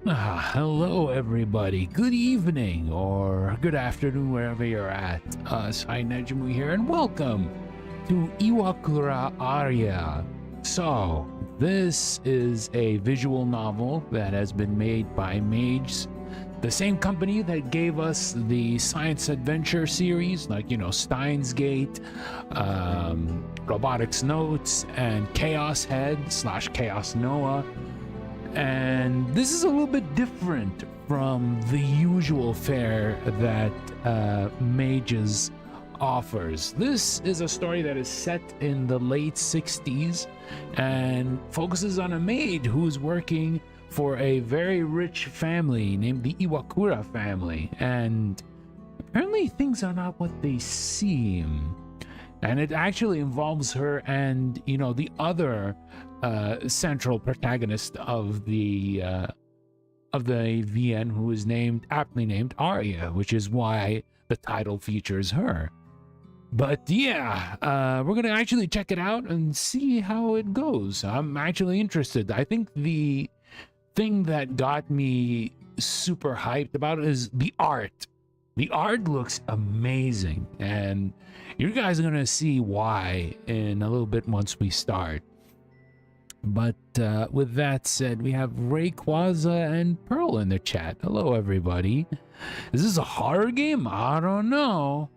Hello everybody, good evening or good afternoon wherever you're at. Najumu here and welcome to IWAKURA Aria. So, this is a visual novel that has been made by Mage, the same company that gave us the science adventure series, like, you know, Steins Gate, Robotics Notes, and Chaos Head / Chaos Noah. And this is a little bit different from the usual fare that Mages offers. This is a story that is set in the late 60s and focuses on a maid who's working for a very rich family named the Iwakura family. And apparently things are not what they seem. And it actually involves her and, you know, the other central protagonist of the VN, who is aptly named Aria, which is why the title features her. But yeah, we're gonna actually check it out and see how it goes. I'm actually interested. I think the thing that got me super hyped about it is the art. The art looks amazing, and you guys are gonna see why in a little bit once we start. But with that said, we have Rayquaza and Pearl in the chat. Hello, everybody. Is this a horror game? I don't know.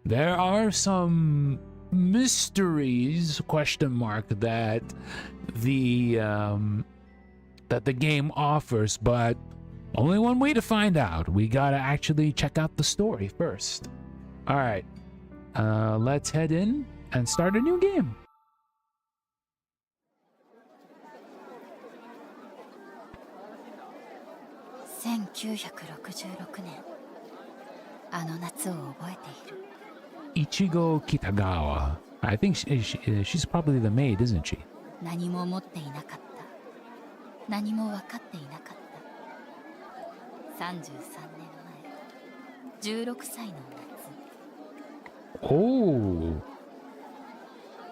There are some mysteries, question mark, that the game offers, but only one way to find out. We gotta actually check out the story first. All right, let's head in and start a new game. Ichigo Kitagawa. I think she's probably the maid, isn't she?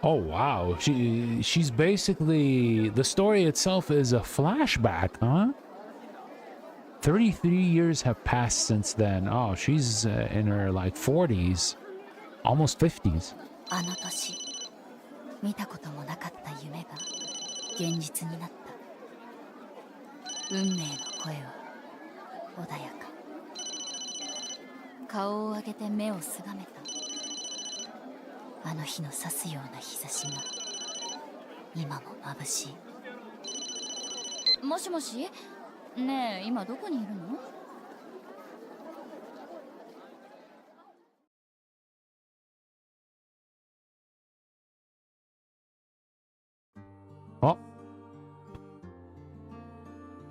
Oh wow. She's basically, the story itself is a flashback, huh? 33 years have passed since then. Oh, she's in her like 40s, almost 50s.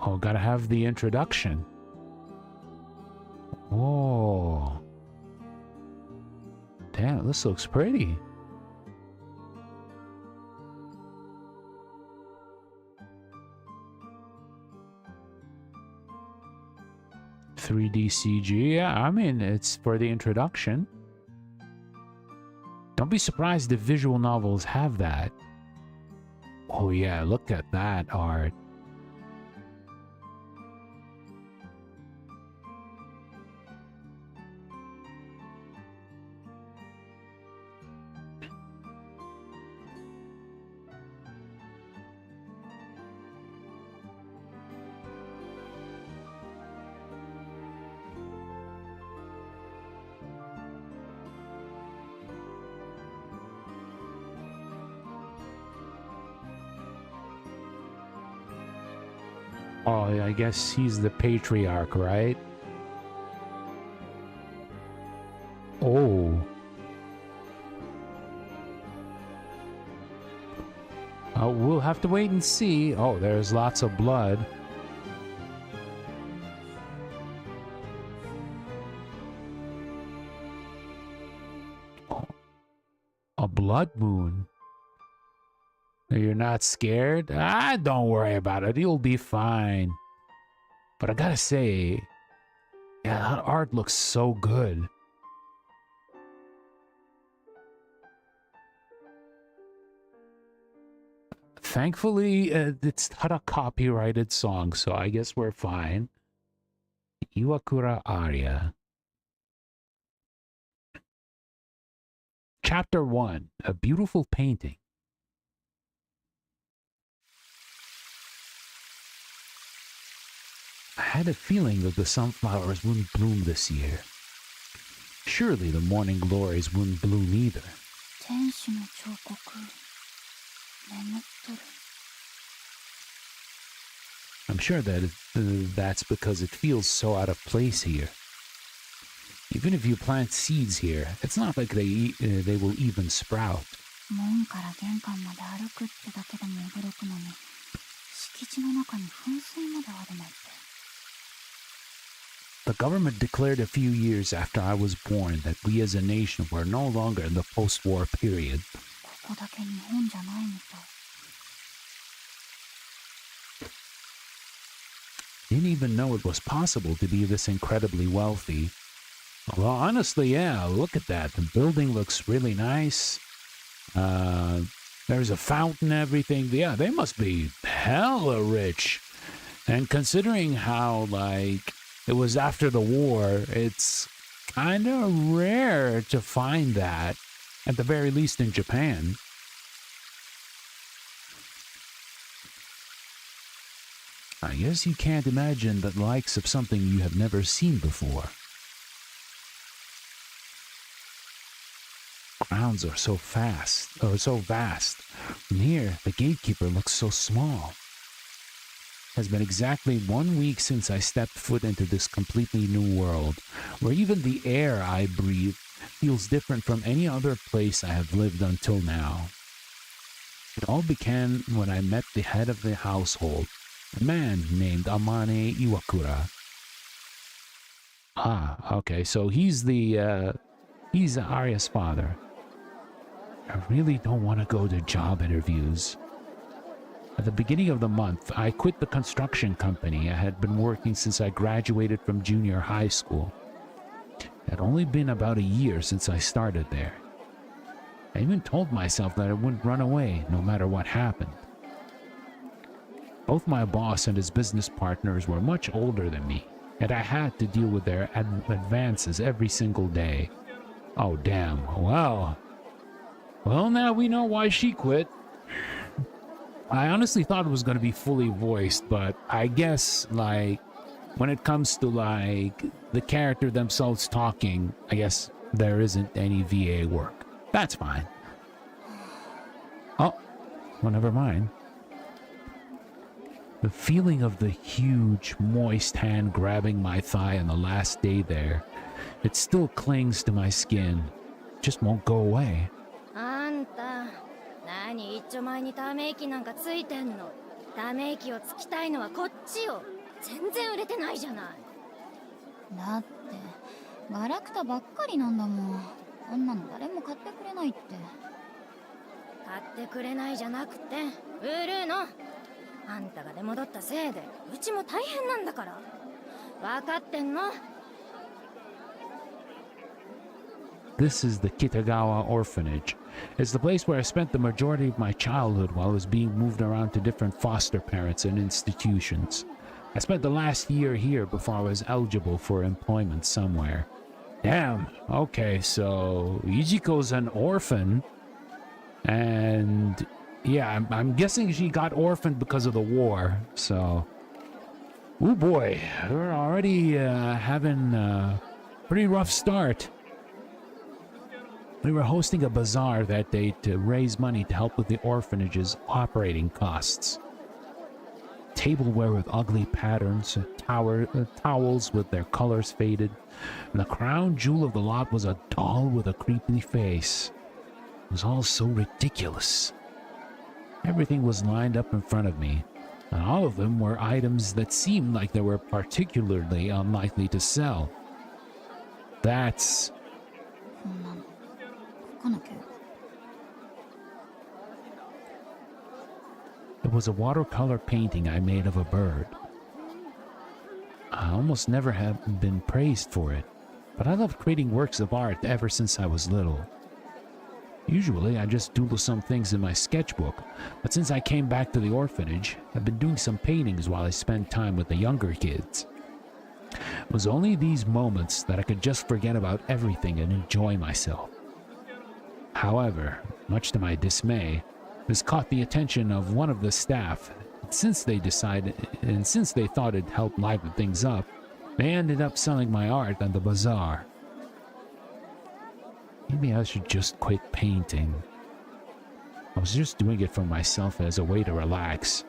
Oh, gotta have the introduction. Whoa. Damn, this looks pretty. .3D CG, yeah, I mean, it's for the introduction. Don't be surprised if visual novels have that. Oh yeah, look at that art. Oh, I guess he's the patriarch, right? Oh. We'll have to wait and see. Oh, there's lots of blood. Oh. A blood moon. You're not scared? Ah, don't worry about it. You'll be fine. But I gotta say, yeah, that art looks so good. Thankfully, it's not a copyrighted song, so I guess we're fine. IWAKURA ARIA. Chapter 1, A Beautiful Painting. I had a feeling that the sunflowers wouldn't bloom this year. Surely the morning glories wouldn't bloom either. I'm sure that that's because it feels so out of place here. Even if you plant seeds here, it's not like they will even sprout. The government declared a few years after I was born that we as a nation were no longer in the post-war period. Didn't even know it was possible to be this incredibly wealthy. Well, honestly, yeah, look at that. The building looks really nice. There's a fountain, everything. Yeah, they must be hella rich. And considering how, like, it was after the war, it's kind of rare to find that, at the very least in Japan. I guess you can't imagine the likes of something you have never seen before. Grounds are so vast. From here, the gatekeeper looks so small. It has been exactly 1 week since I stepped foot into this completely new world, where even the air I breathe feels different from any other place I have lived until now. It all began when I met the head of the household, a man named Amane Iwakura. Ah, okay, so he's Arya's father. I really don't want to go to job interviews. At the beginning of the month, I quit the construction company I had been working since I graduated from junior high school. It had only been about a year since I started there. I even told myself that I wouldn't run away no matter what happened. Both my boss and his business partners were much older than me, and I had to deal with their advances every single day. Oh, damn. Well, now we know why she quit. I honestly thought it was going to be fully voiced, but I guess, like, when it comes to, like, the character themselves talking, I guess there isn't any VA work. That's fine. Oh, well, never mind. The feeling of the huge, moist hand grabbing my thigh on the last day there, it still clings to my skin. It just won't go away. 全然売れてないじゃない。だってガラクタばっかりなんだもん。こんなの誰も買ってくれないって。買ってくれないじゃなくて売るの。あんたが出戻ったせいでうちも大変なんだから。分かってんの？ This is the Kitagawa Orphanage. It's the place where I spent the majority of my childhood while I was being moved around to different foster parents and institutions. I spent the last year here before I was eligible for employment somewhere. Damn, okay, so Ijiko's an orphan, and yeah, I'm guessing she got orphaned because of the war, so... Oh boy, we're already having a pretty rough start. We were hosting a bazaar that day to raise money to help with the orphanage's operating costs. Tableware with ugly patterns, towels with their colors faded, and the crown jewel of the lot was a doll with a creepy face. It was all so ridiculous. Everything was lined up in front of me, and all of them were items that seemed like they were particularly unlikely to sell. That's... It was a watercolor painting I made of a bird. I almost never have been praised for it, but I loved creating works of art ever since I was little. Usually I just doodle some things in my sketchbook, but since I came back to the orphanage, I've been doing some paintings while I spend time with the younger kids. It was only these moments that I could just forget about everything and enjoy myself. However, much to my dismay, this caught the attention of one of the staff. Since they thought it'd help liven things up, they ended up selling my art on the bazaar. Maybe I should just quit painting. I was just doing it for myself as a way to relax.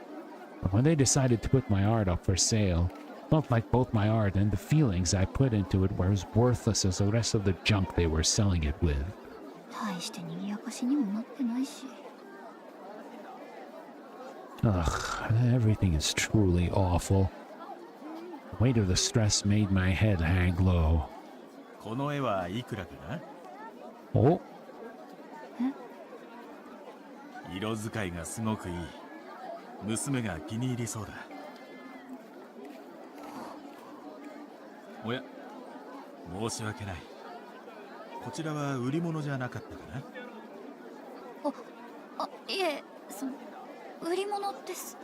But when they decided to put my art up for sale, it felt like both my art and the feelings I put into it were as worthless as the rest of the junk they were selling it with. Ugh, everything is truly awful. The weight of the stress made my head hang low. Oh? 色使いがすごくいい。娘が気に入りそうだ。おや、申し訳ない。こちらは売り物じゃなかったかな？いえ、売り物です。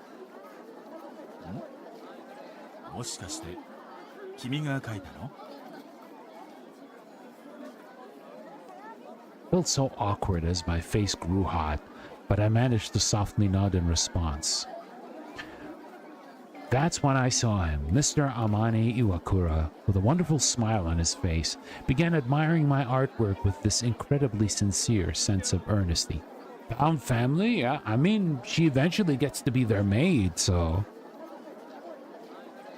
もしかして君が描いたの？ Felt so awkward as my face grew hot, but I managed to softly nod in response. That's when I saw him. Mr. Amane Iwakura, with a wonderful smile on his face, began admiring my artwork with this incredibly sincere sense of earnesty. Found family? Yeah, I mean, she eventually gets to be their maid, so...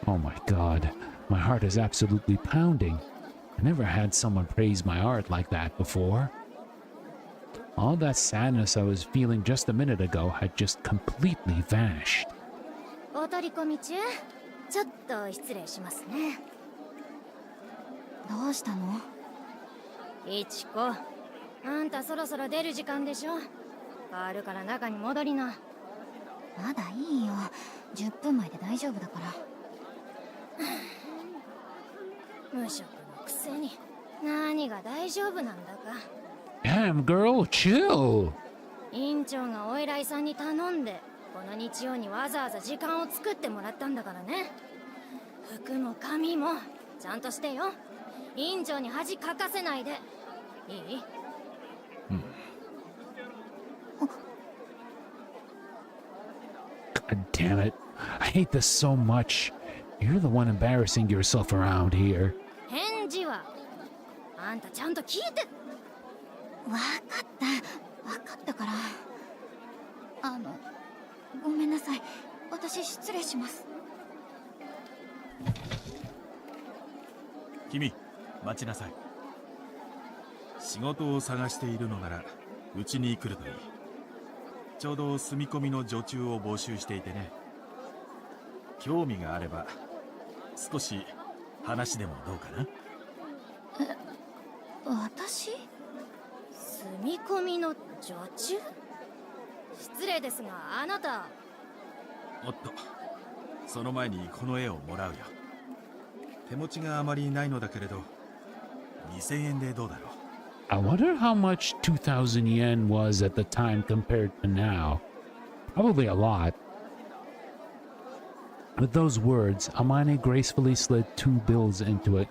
Oh my god, my heart is absolutely pounding. I never had someone praise my art like that before. All that sadness I was feeling just a minute ago had just completely vanished. お取り込み中？ちょっと失礼しますね。どうしたの？いちこ、あんたそろそろ出る時間でしょ。変わるから中に戻りな。まだいいよ。10分前で大丈夫だから。無職のくせに何が大丈夫なんだか。Damn, girl, chill! 院長がお偉いさんに頼んでこの日曜にわざわざ時間を作ってもらったんだからね。服も髪もちゃんとしてよ。院長に恥かかせないで。いい？God damn it. I hate this so much. You're the one embarrassing yourself around here. 返事はあんたちゃんと聞いて。わかったから。ごめんなさい。私失礼します。君、待ちなさい。仕事を探しているのならうちに来るといい。ちょうど住み込みの女中を募集していてね。興味があれば少し話でもどうかな。私？住み込みの女中？失礼ですが、あなた。おっと、その前にこの絵をもらうよ。手持ちがあまりないのだけれど、2000円でどうだろう。I wonder how much 2,000 yen was at the time compared to now. Probably a lot. With those words, Amane gracefully slid 2 bills into a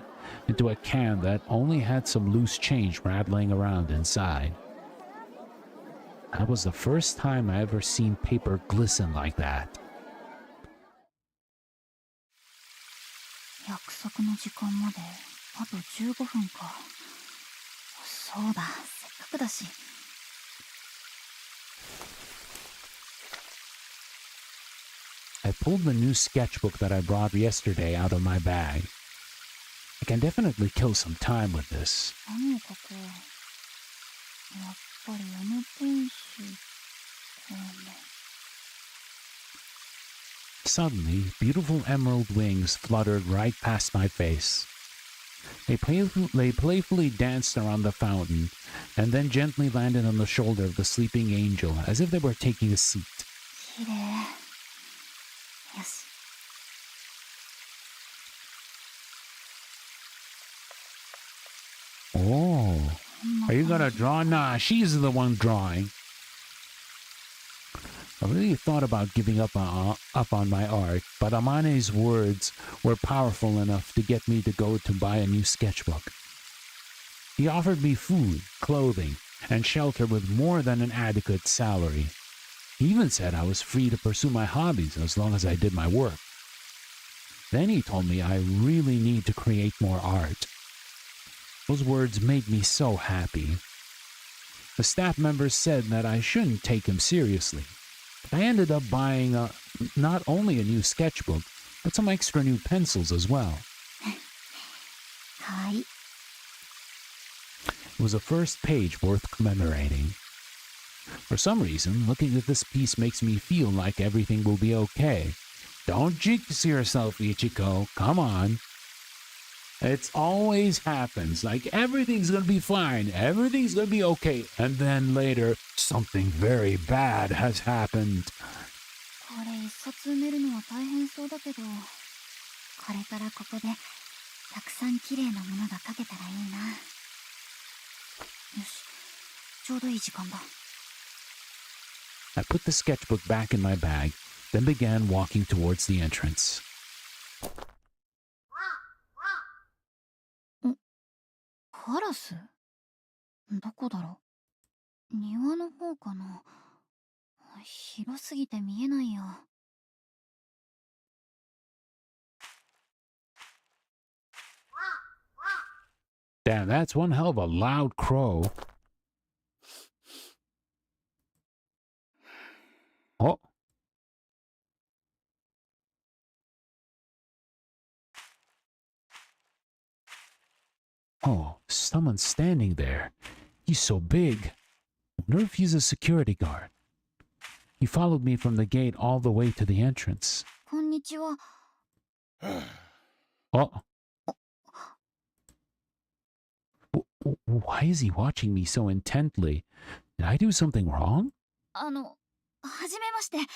can that only had some loose change rattling around inside. That was the first time I ever seen paper glisten like that. 約束の時間まであと15分か。そうだ、せっかくだし。I pulled the new sketchbook that I brought yesterday out of my bag. I can definitely kill some time with this. 何を書こう。やっぱりあの天使かな。Suddenly, beautiful emerald wings fluttered right past my face. They playfully danced around the fountain, and then gently landed on the shoulder of the sleeping angel, as if they were taking a seat. きれい。よし。Oh, are you gonna draw? Nah, she's the one drawing. I really thought about giving up on my art, but Amane's words were powerful enough to get me to go to buy a new sketchbook. He offered me food, clothing, and shelter with more than an adequate salary. He even said I was free to pursue my hobbies as long as I did my work. Then he told me I really need to create more art. Those words made me so happy. The staff members said that I shouldn't take him seriously. I ended up buying not only a new sketchbook, but some extra new pencils as well. かわいい。 It was a first page worth commemorating. For some reason, looking at this piece makes me feel like everything will be okay. Don't jinx yourself, Ichiko. Come on. It always happens. Like everything's gonna be fine. Everything's gonna be okay. And then later, something very bad has happened. これ一冊埋めるのは大変そうだけど、これからここでたくさん綺麗なものが描けたらいいな。よし、ちょうどいい時間だ。I put the sketchbook back in my bag, then began walking towards the entrance. カラス？どこだろう。庭の方かな。広すぎて見えないよ。Damn, that's one hell of a loud crow. Oh. Oh, someone's standing there. He's so big. Wonder if he's a security guard. He followed me from the gate all the way to the entrance. こんにちは。 Oh. Why is he watching me so intently? Did I do something wrong? はじめまして。今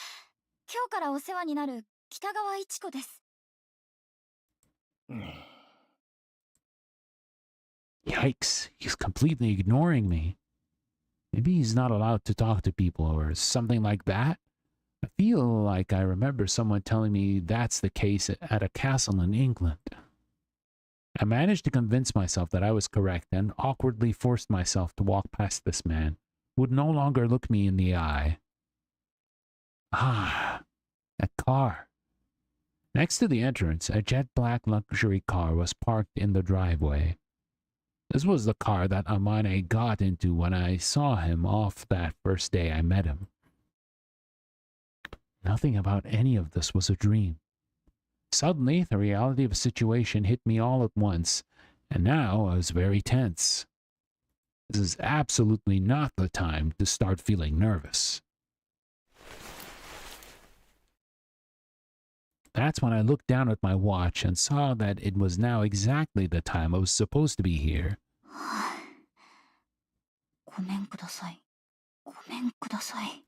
日からお世話になる北川一子です。Yikes, he's completely ignoring me. Maybe he's not allowed to talk to people or something like that. I feel like I remember someone telling me that's the case at a castle in England. I managed to convince myself that I was correct and awkwardly forced myself to walk past this man, who would no longer look me in the eye. Ah, a car. Next to the entrance, a jet black luxury car was parked in the driveway. This was the car that Amane got into when I saw him off that first day I met him. Nothing about any of this was a dream. Suddenly, the reality of the situation hit me all at once, and now I was very tense. This is absolutely not the time to start feeling nervous. That's when I looked down at my watch and saw that it was now exactly the time I was supposed to be here. ごめんください。ごめんください。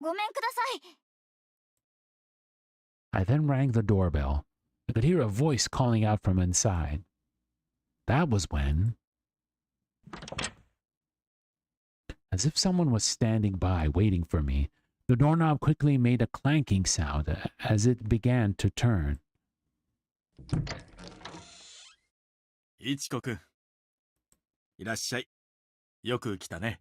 ごめんください。 I then rang the doorbell. I could hear a voice calling out from inside. That was when, as if someone was standing by waiting for me, the doorknob quickly made a clanking sound as it began to turn. いちこくん、いらっしゃい。よく来たね。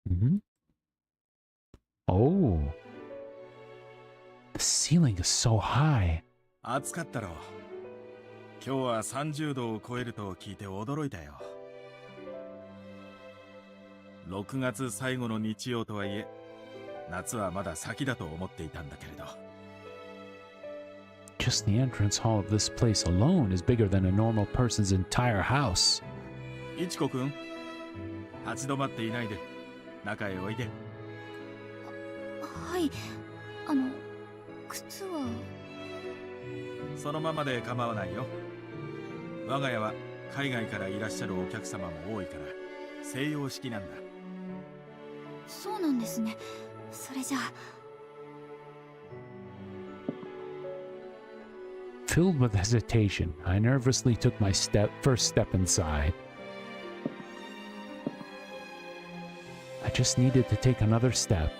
Mm-hmm. Oh. The ceiling is so high. 暑かったろう。今日は30度を超えると聞いて驚いたよ。6月最後の日曜とはいえ、夏はまだ先だと思っていたんだけれど。Just the entrance hall of this place alone is bigger than a normal person's entire house. いちこくん、立ち止まっていないで、中へおいで。はい。靴は。そのままで構わないよ。我が家は海外からいらっしゃるお客様も多いから西洋式なんだ。そうなんですね。それじゃあ。Filled with hesitation, I nervously took my first step inside. I just needed to take another step,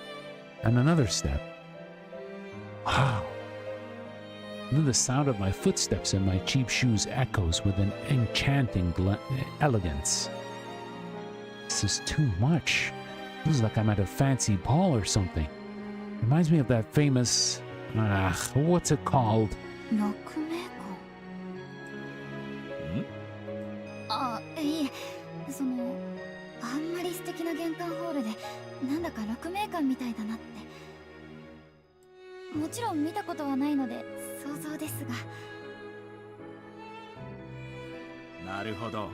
and another step. Wow. And then the sound of my footsteps and my cheap shoes echoes with an enchanting elegance. This is too much. This is like I'm at a fancy ball or something. Reminds me of that famous... what's it called? 鹿鳴館。いえ、あんまり素敵な玄関ホールで、なんだか鹿鳴館みたいだなって。もちろん見たことはないので、想像ですが。なるほど。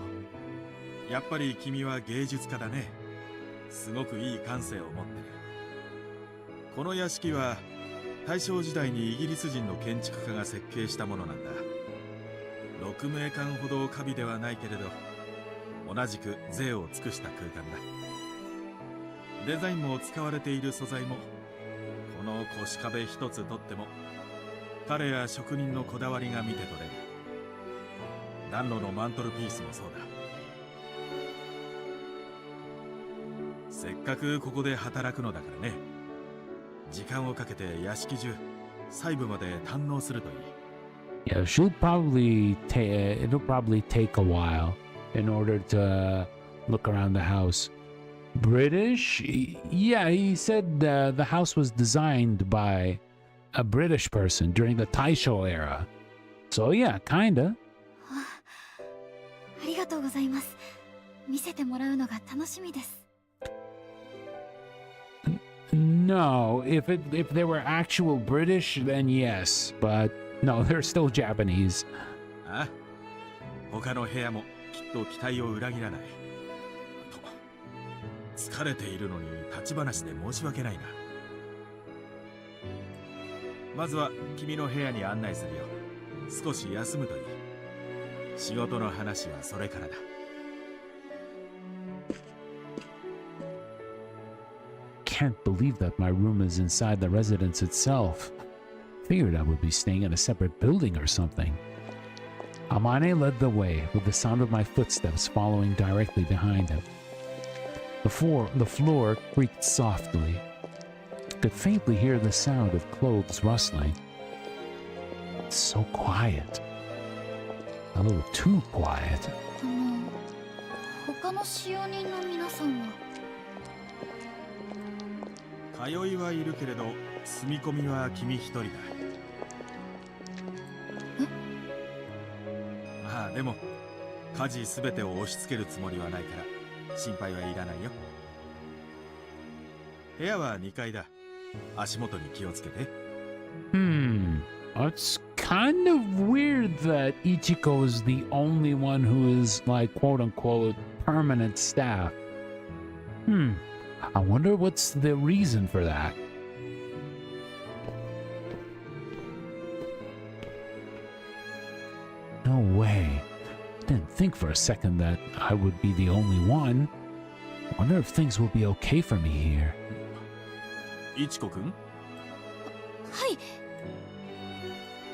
やっぱり君は芸術家だね。すごくいい感性を持ってる。この屋敷は大正時代にイギリス人の建築家が設計したものなんだ。鹿鳴館ほど華美ではないけれど、同じく贅を尽くした空間だ。デザインも使われている素材も、この腰壁一つとっても彼や職人のこだわりが見て取れる。暖炉のマントルピースもそうだ。せっかくここで働くのだからね。時間をかけて屋敷中細部まで堪能するといい。Yeah, it'll probably take a while in order to look around the house. British? Yeah, he said the house was designed by a British person during the Taisho era. So yeah, kinda. ありがとうございます。見せてもらうのが楽しみです。No, if they were actual British, then yes, but no, they're still Japanese. ああ、他の部屋もきっと期待を裏切らない。疲れているのに立ち話で申し訳ないな。まずは君の部屋に案内するよ。少し休むといい。仕事の話はそれからだ。Can't believe that my room is inside the residence itself. Figured I would be staying in a separate building or something. Amane led the way, with the sound of my footsteps following directly behind him. The floor creaked softly. I could faintly hear the sound of clothes rustling. It's so quiet. A little too quiet. 他の使用人の皆さんは。通いはいるけれど、住み込みは君一人だ。まあでも、家事すべてを押し付けるつもりはないから、心配はいらないよ。部屋は2階だ。足元に気をつけて。That's kind of weird that Ichiko is the only one who is like quote-unquote permanent staff. I wonder what's the reason for that. No way. Didn't think for a second that I would be the only one. Wonder if things will be okay for me here. いちこくん？はい。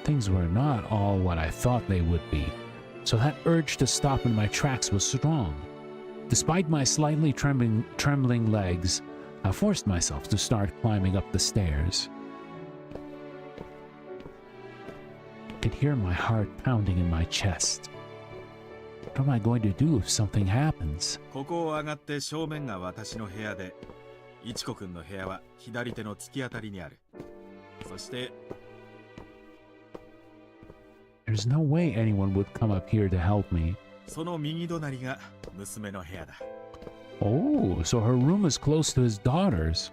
Things were not all what I thought they would be, so that urge to stop in my tracks was strong. Despite my slightly trembling legs, I forced myself to start climbing up the stairs. I could hear my heart pounding in my chest. What am I going to do if something happens? ここを上がって正面が私の部屋で、いちこくんの部屋は左手の突き当たりにある。そして There's no way anyone would come up here to help me. その右隣が娘の部屋だ。 Oh, so her room is close to his daughter's.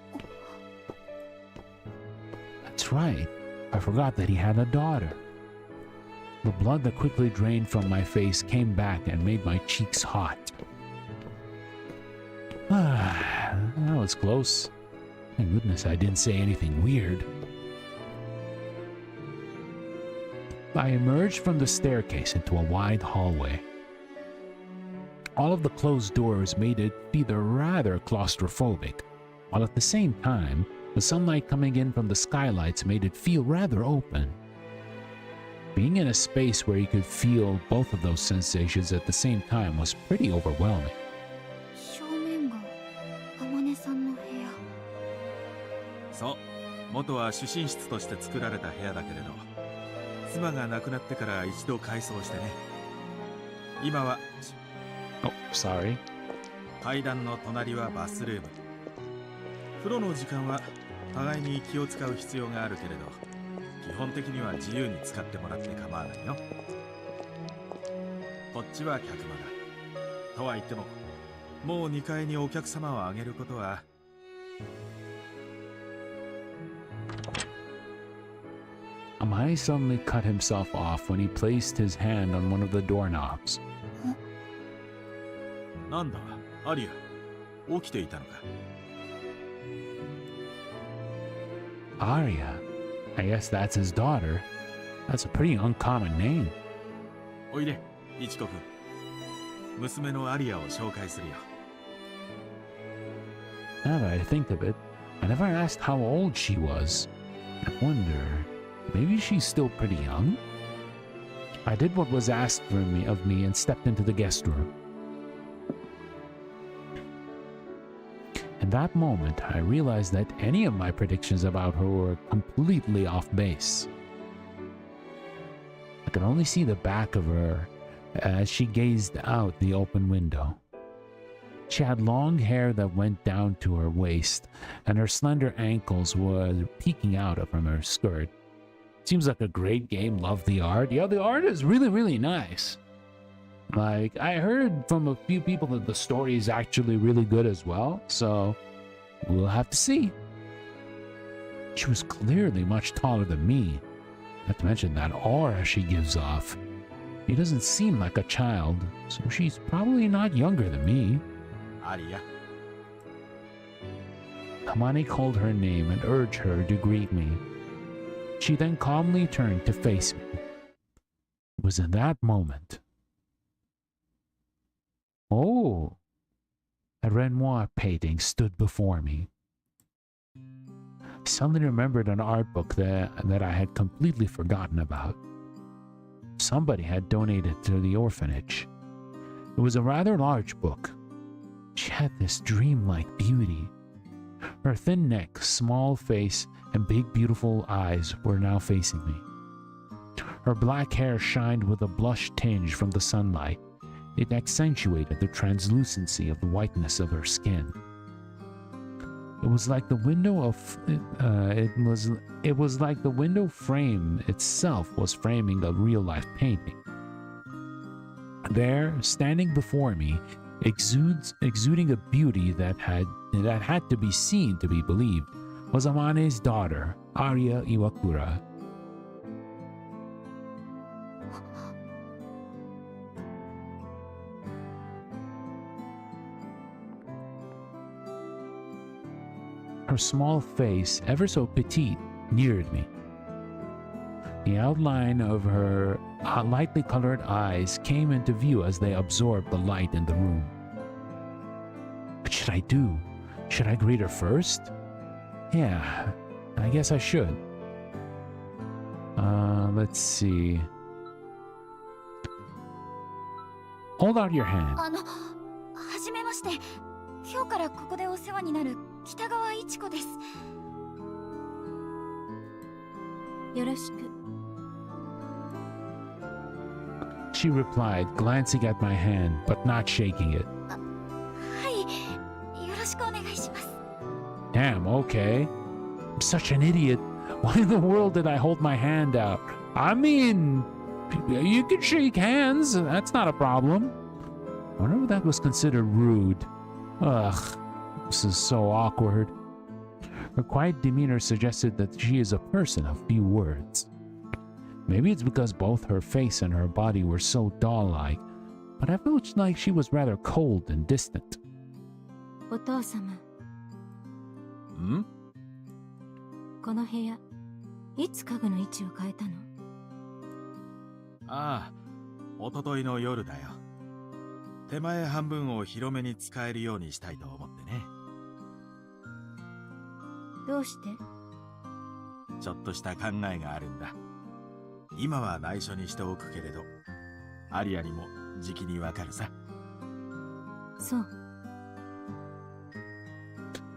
That's right. I forgot that he had a daughter. The blood that quickly drained from my face came back and made my cheeks hot. That was close. Thank goodness I didn't say anything weird. I emerged from the staircase into a wide hallway. All of the closed doors made it feel rather claustrophobic, while at the same time, the sunlight coming in from the skylights made it feel rather open. Being in a space where you could feel both of those sensations at the same time was pretty overwhelming. 正面が天音さんの部屋。そう、元は主寝室として作られた部屋だけれど、妻が亡くなってから一度改装してね。今は Oh, sorry. 階段の隣はバスルーム。風呂の時間は互いに気を使う必要があるけれど、基本的には自由に使ってもらって構わないよ。こっちは客間だ。とは言っても、もう2階にお客様をあげることは。Amai suddenly cut himself off when he placed his hand on one of the doorknobs. なんだ、アリア、起きていたのか。Aria? I guess that's his daughter. That's a pretty uncommon name. おいで、イチコ君。娘のアリアを紹介するよ。Now that I think of it, I never asked how old she was. I wonder, maybe she's still pretty young? I did what was asked of me and stepped into the guest room. In that moment, I realized that any of my predictions about her were completely off base. I could only see the back of her as she gazed out the open window. She had long hair that went down to her waist, and her slender ankles were peeking out from her skirt. Seems like a great game. Love the art. Yeah, the art is really, really nice. Like, I heard from a few people that the story is actually really good as well, so we'll have to see. She was clearly much taller than me. Not to mention that aura she gives off. She doesn't seem like a child, so she's probably not younger than me. アリア。 Kamani called her name and urged her to greet me. She then calmly turned to face me. It was in that moment. Oh! A Renoir painting stood before me. I suddenly remembered an art book that I had completely forgotten about. Somebody had donated to the orphanage. It was a rather large book. She had this dreamlike beauty. Her thin neck, small face, and big beautiful eyes were now facing me. Her black hair shined with a blush tinge from the sunlight. It accentuated the translucency of the whiteness of her skin. It was like the window of it was like the window frame itself was framing a real-life painting. There, standing before me, exuding a beauty that had to be seen to be believed, was Amane's daughter, Aria Iwakura. her small face, ever so petite, neared me. The outline of her lightly colored eyes came into view as they absorbed the light in the room. What should I do? Should I greet her first? Yeah, I guess I should. Let's see. Hold out your hand. はじめまして。今日からここでお世話になる北川いちこです。よろしく。She replied, glancing at my hand, but not shaking it. はい、よろしくお願いします。Damn, okay. I'm such an idiot. Why in the world did I hold my hand out? I mean, you can shake hands. That's not a problem. I wonder if that was considered rude. Ugh, this is so awkward. Her quiet demeanor suggested that she is a person of few words. Maybe it's because both her face and her body were so doll-like, but I felt like she was rather cold and distant. お父様。ん？この部屋、いつ家具の位置を変えたの？ああ、おとといの夜だよ。手前半分を広めに使えるようにしたいと思ってね。どうして？ちょっとした考えがあるんだ。今は内緒にしておくけれど、アリアにもじきにわかるさ。そう。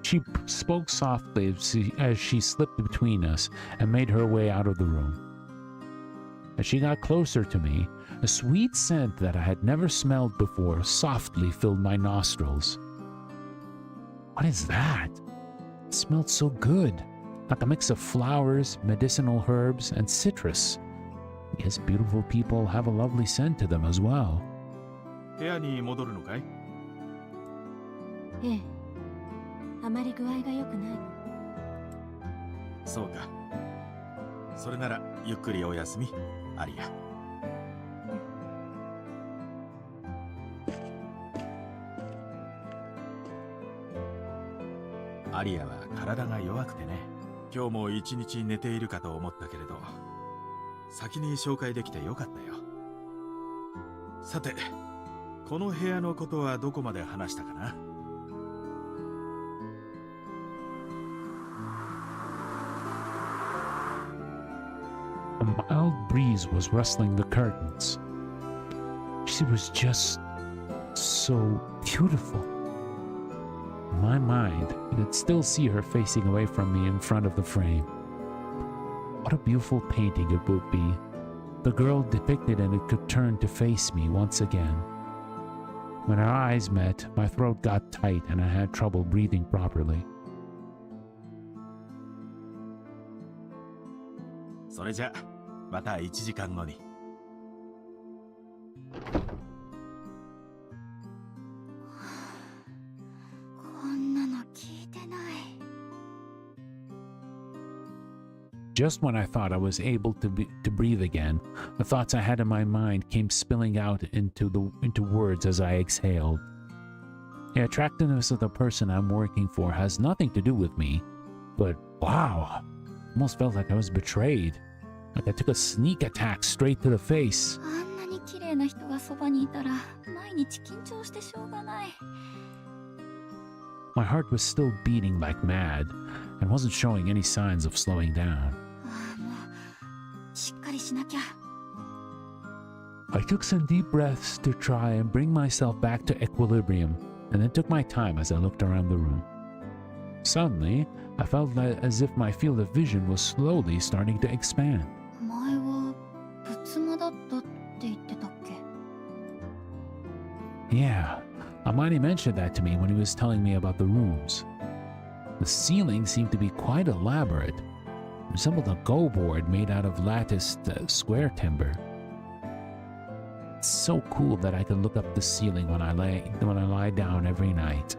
She spoke softly as she slipped between us and made her way out of the room. As she got closer to me, a sweet scent that I had never smelled before softly filled my nostrils. What is that? It smelled so good, like a mix of flowers, medicinal herbs, and citrus. Yes, beautiful people have a lovely scent to them as well. 部屋に戻るのかい？ええ。あまり具合が良くないの。そうか。それならゆっくりお休み、アリア。アリアは体が弱くてね。今日も一日寝ているかと思ったけれど、先に紹介できてよかったよ。さて、この部屋のことはどこまで話したかな？A mild breeze was rustling the curtains. She was just so beautiful. In my mind, I could still see her facing away from me in front of the frame. What a beautiful painting it would be. The girl depicted in it could turn to face me once again. When our eyes met, my throat got tight and I had trouble breathing properly. それじゃ、また1時間後に。こんなの聞いてない。Just when I thought I was able to breathe again, the thoughts I had in my mind came spilling out into words as I exhaled. The attractiveness of the person I'm working for has nothing to do with me, but wow, almost felt like I was betrayed. Like I took a sneak attack straight to the face. あんなに綺麗な人がそばにいたら毎日緊張してしょうがない。My heart was still beating like mad and wasn't showing any signs of slowing down. もうしっかりしなきゃ。I took some deep breaths to try and bring myself back to equilibrium, and then took my time as I looked around the room. Suddenly, I felt as if my field of vision was slowly starting to expand. 前は仏間だったって言ってたっけ？ Yeah, Amani mentioned that to me when he was telling me about the rooms. The ceiling seemed to be quite elaborate. It resembled a go board made out of latticed square timber. It's so cool that I can look up the ceiling when I lie down every night.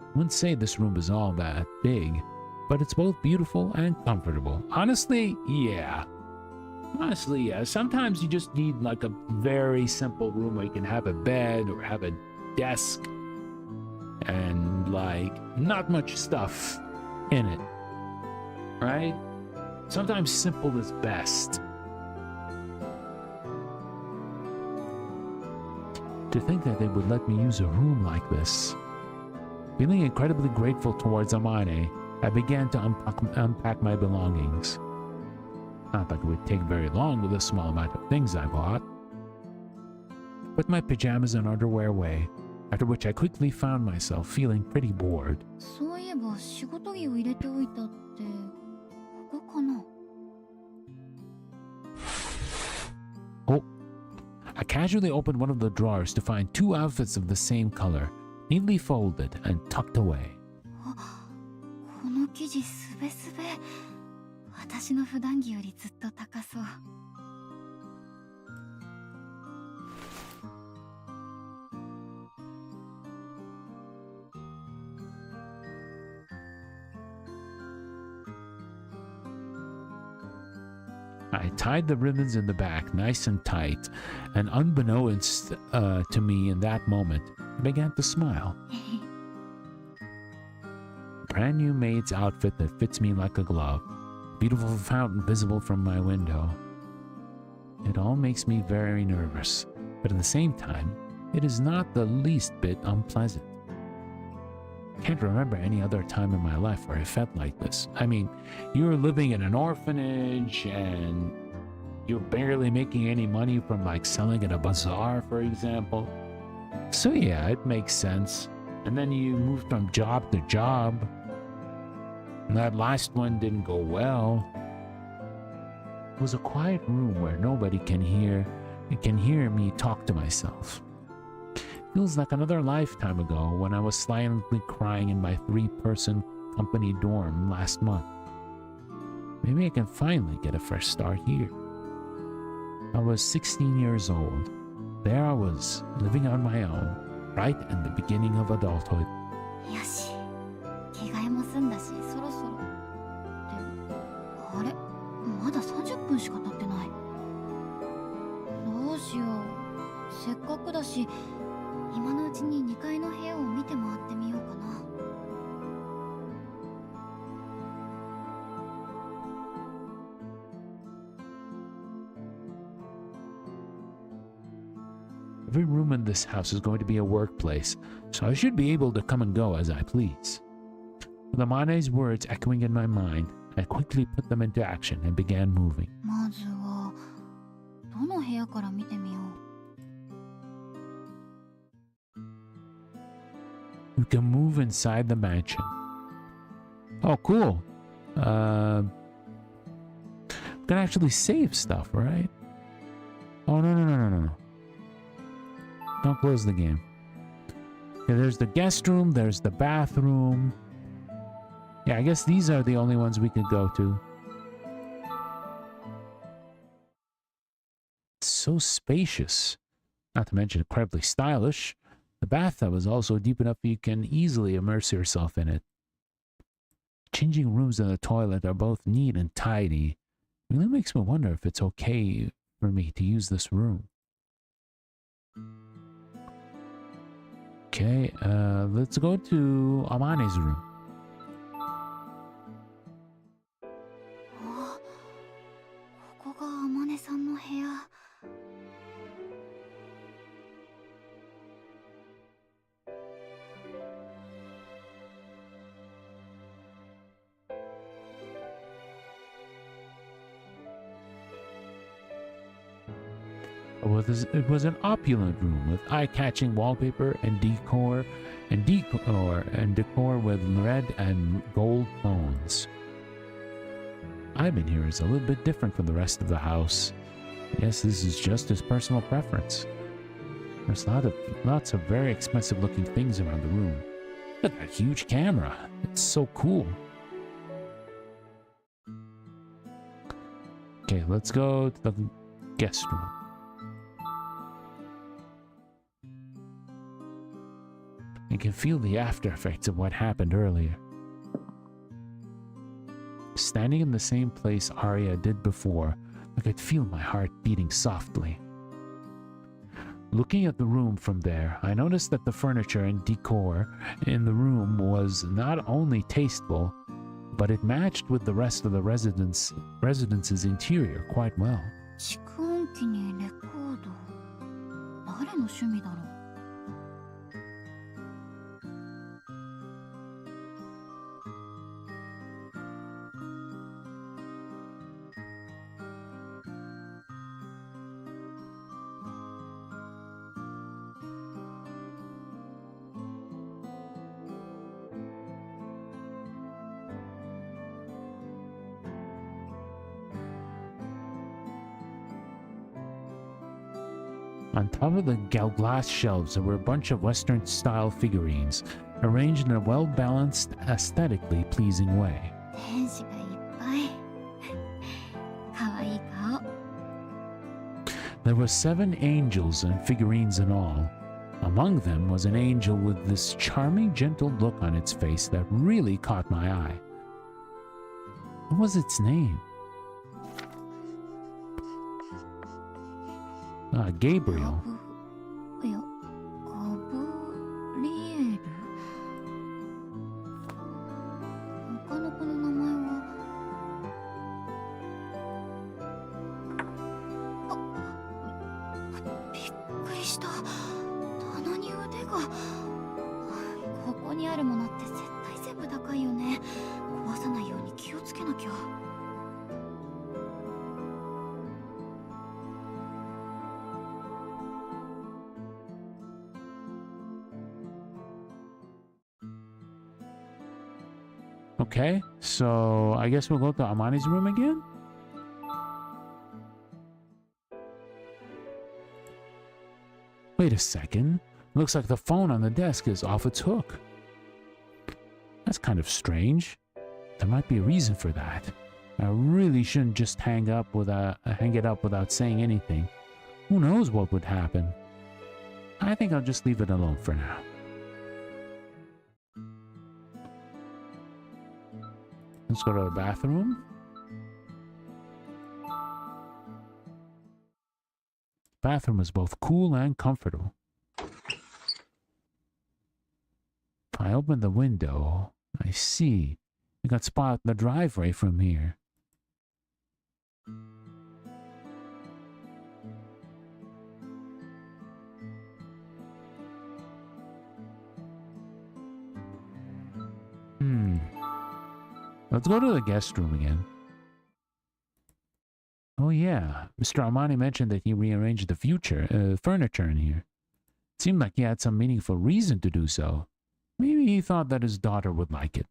I wouldn't say this room is all that big, but it's both beautiful and comfortable. Honestly, yeah. Sometimes you just need like a very simple room where you can have a bed or have a desk and like not much stuff. in it, right? Sometimes simple is best. To think that they would let me use a room like this. Feeling incredibly grateful towards Amane, I began to unpack my belongings. Not like it would take very long with the small amount of things I bought. Put my pajamas and underwear away, after which I quickly found myself feeling pretty bored. そういえば仕事着を入れておいたってここかな? Oh, I casually opened one of the drawers to find 2 outfits of the same color, neatly folded and tucked away. この生地すべすべ。私の普段着よりずっと高そう。I tied the ribbons in the back nice and tight, and unbeknownst to me in that moment, I began to smile. Brand new maid's outfit that fits me like a glove. Beautiful fountain visible from my window. It all makes me very nervous, but at the same time, it is not the least bit unpleasant. Can't remember any other time in my life where I felt like this. I mean, you're living in an orphanage and you're barely making any money from like selling at a bazaar, for example. So yeah, it makes sense. And then you move from job to job. And that last one didn't go well. It was a quiet room where nobody can hear me talk to myself. Feels like another lifetime ago when I was silently crying in my 3-person company dorm last month. Maybe I can finally get a fresh start here. I was 16 years old. There I was, living on my own, right in the beginning of adulthood. よし、着替えも済んだし、そろそろ。ってあれ、まだ30分しか経ってない。どうしよう。せっかくだし、今のうちに2階の部屋を見て回ってみようかな。Every room in this house is going to be a workplace, so I should be able to come and go as I please. With Amane's words echoing in my mind, I quickly put them into action and began moving. まずはどの部屋から見てみよう。You can move inside the mansion. Oh, cool. You can actually save stuff, right? Oh, no. Don't close the game. Okay, there's the guest room, there's the bathroom. Yeah, I guess these are the only ones we could go to. It's so spacious. Not to mention incredibly stylish. The bathtub is also deep enough you can easily immerse yourself in it. Changing rooms and the toilet are both neat and tidy. It really makes me wonder if it's okay for me to use this room. Okay, let's go to Amane's room. あ、ここが天音さんの部屋。It was an opulent room with eye-catching wallpaper and decor with red and gold tones. I've been here is a little bit different from the rest of the house. Yes, this is just his personal preference. There's lots of very expensive looking things around the room. Look at that huge camera. It's so cool. Okay, let's go to the guest room. I can feel the after effects of what happened earlier. Standing in the same place Arya did before, I could feel my heart beating softly. Looking at the room from there, I noticed that the furniture and decor in the room was not only tasteful, but it matched with the rest of the residence's interior quite well. 蓄音機にレコード。誰の趣味だろう。On top of the glass shelves, there were a bunch of Western-style figurines, arranged in a well-balanced, aesthetically pleasing way. 天使がいっぱい。かわいい顔。There were 7 angels and figurines in all. Among them was an angel with this charming, gentle look on its face that really caught my eye. What was its name? Gabriel. いや、ガブリエル。他の子の名前は。びっくりした。棚に腕が。ここにあるものって絶対全部高いよね。壊さないように気をつけなきゃ。Okay, so I guess we'll go to Amani's room again? Wait a second. Looks like the phone on the desk is off its hook. That's kind of strange. There might be a reason for that. I really shouldn't just hang it up without saying anything. Who knows what would happen? I think I'll just leave it alone for now. Let's go to the bathroom. Bathroom is both cool and comfortable. If I open the window, I see you can spot the driveway from here. Let's go to the guest room again. Oh yeah, Mr. Amani mentioned that he rearranged the furniture in here. It seemed like he had some meaningful reason to do so. Maybe he thought that his daughter would like it.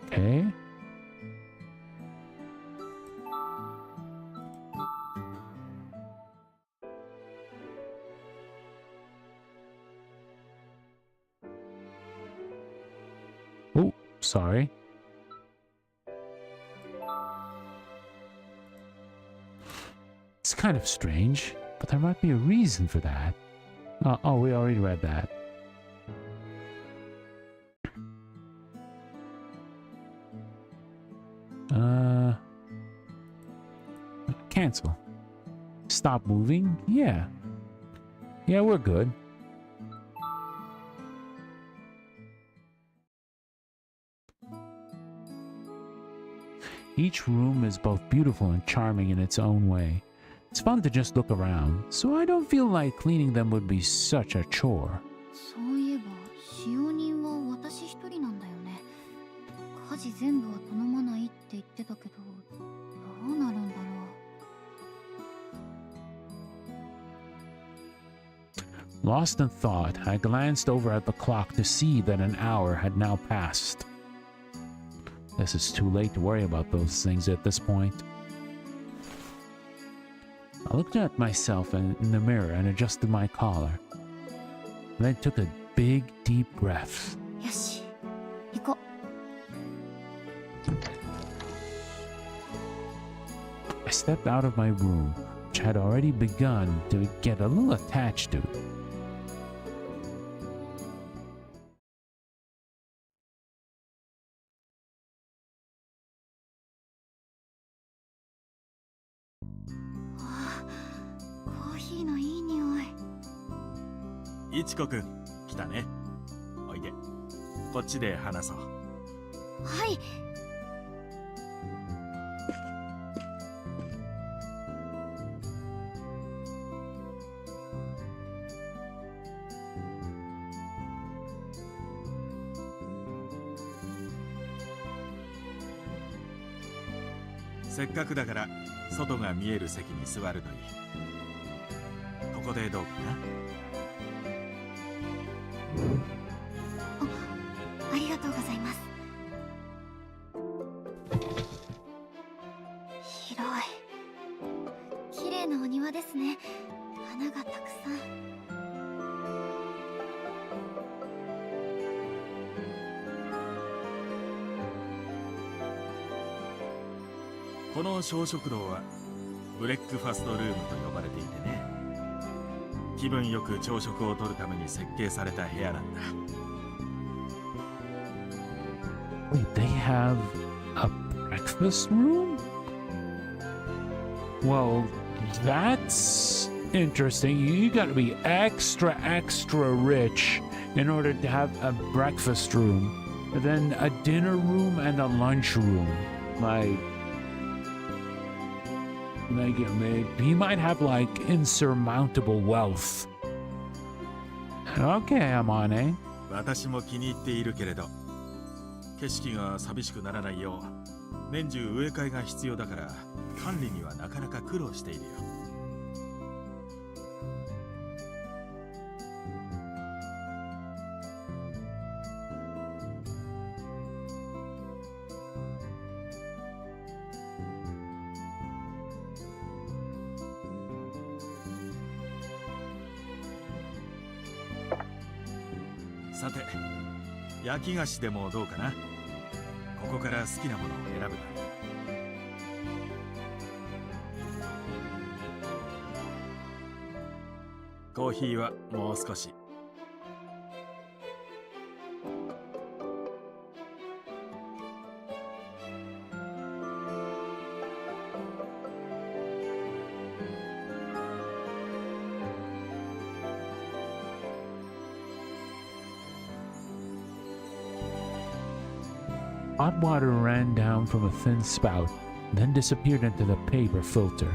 Okay. Oh, sorry. It's kind of strange, but there might be a reason for that. Oh, we already read that. Cancel. Stop moving? Yeah. Yeah, we're good. Each room is both beautiful and charming in its own way. It's fun to just look around, so I don't feel like cleaning them would be such a chore. そういえば、使用人は私一人なんだよね。家事全部は頼まないって言ってたけど、どうなるんだろう。Lost in thought, I glanced over at the clock to see that an hour had now passed. Guess it's too late to worry about those things at this point. I looked at myself in the mirror and adjusted my collar. Then took a big, deep breath. よし、行こう。I stepped out of my room, which had already begun to get a little attached to. ヒーのいい匂い。いちこくん来たね。おいで、こっちで話そう。はい。せっかくだから外が見える席に座るといい。ここでどうかな。ありがとうございます。広い。綺麗なお庭ですね。花がたくさん。この小食堂はブレックファストルームと呼ばれていてね、気分よく朝食をとるために設計された部屋なんだ。 Wait, they have a breakfast room? Well, that's interesting. You gotta be extra rich in order to have a breakfast room, and then a dinner room and a lunch room. He might have like insurmountable wealth. Okay, Amane. 私も気に入っているけれど、景色が寂しくならないよう年中植え替えが必要だから管理にはなかなか苦労しているよ。さて、焼き菓子でもどうかな。ここから好きなものを選ぶがいい。コーヒーはもう少し。Hot water ran down from a thin spout, then disappeared into the paper filter.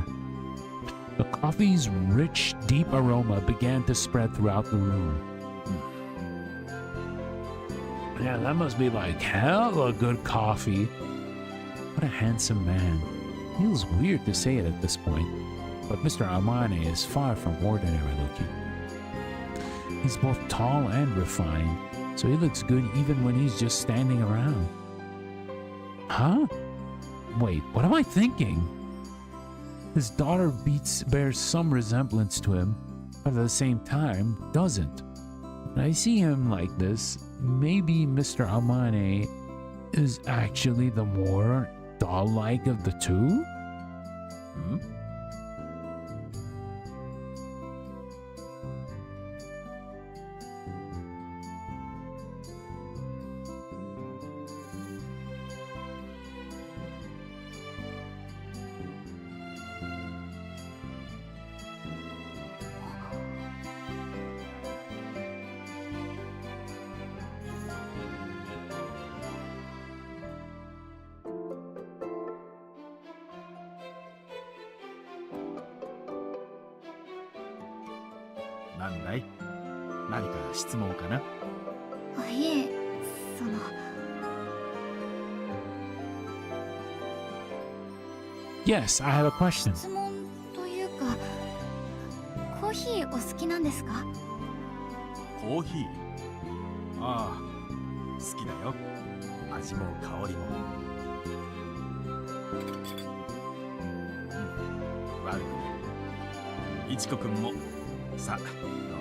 The coffee's rich, deep aroma began to spread throughout the room. Yeah, that must be like hella good coffee. What a handsome man. Feels weird to say it at this point, but Mr. Amane is far from ordinary looking. He's both tall and refined, so he looks good even when he's just standing around. Huh? Wait, what am I thinking? His daughter bears some resemblance to him, but at the same time, doesn't. When I see him like this, maybe Mr. Amane is actually the more doll-like of the two? Hmm?なんだい？何か質問かな？いえ、Yes, I have a question. 質問というか、コーヒーお好きなんですか？コーヒー？ああ、好きだよ。味も香りも。悪くない。いちこくんも。さあ、どう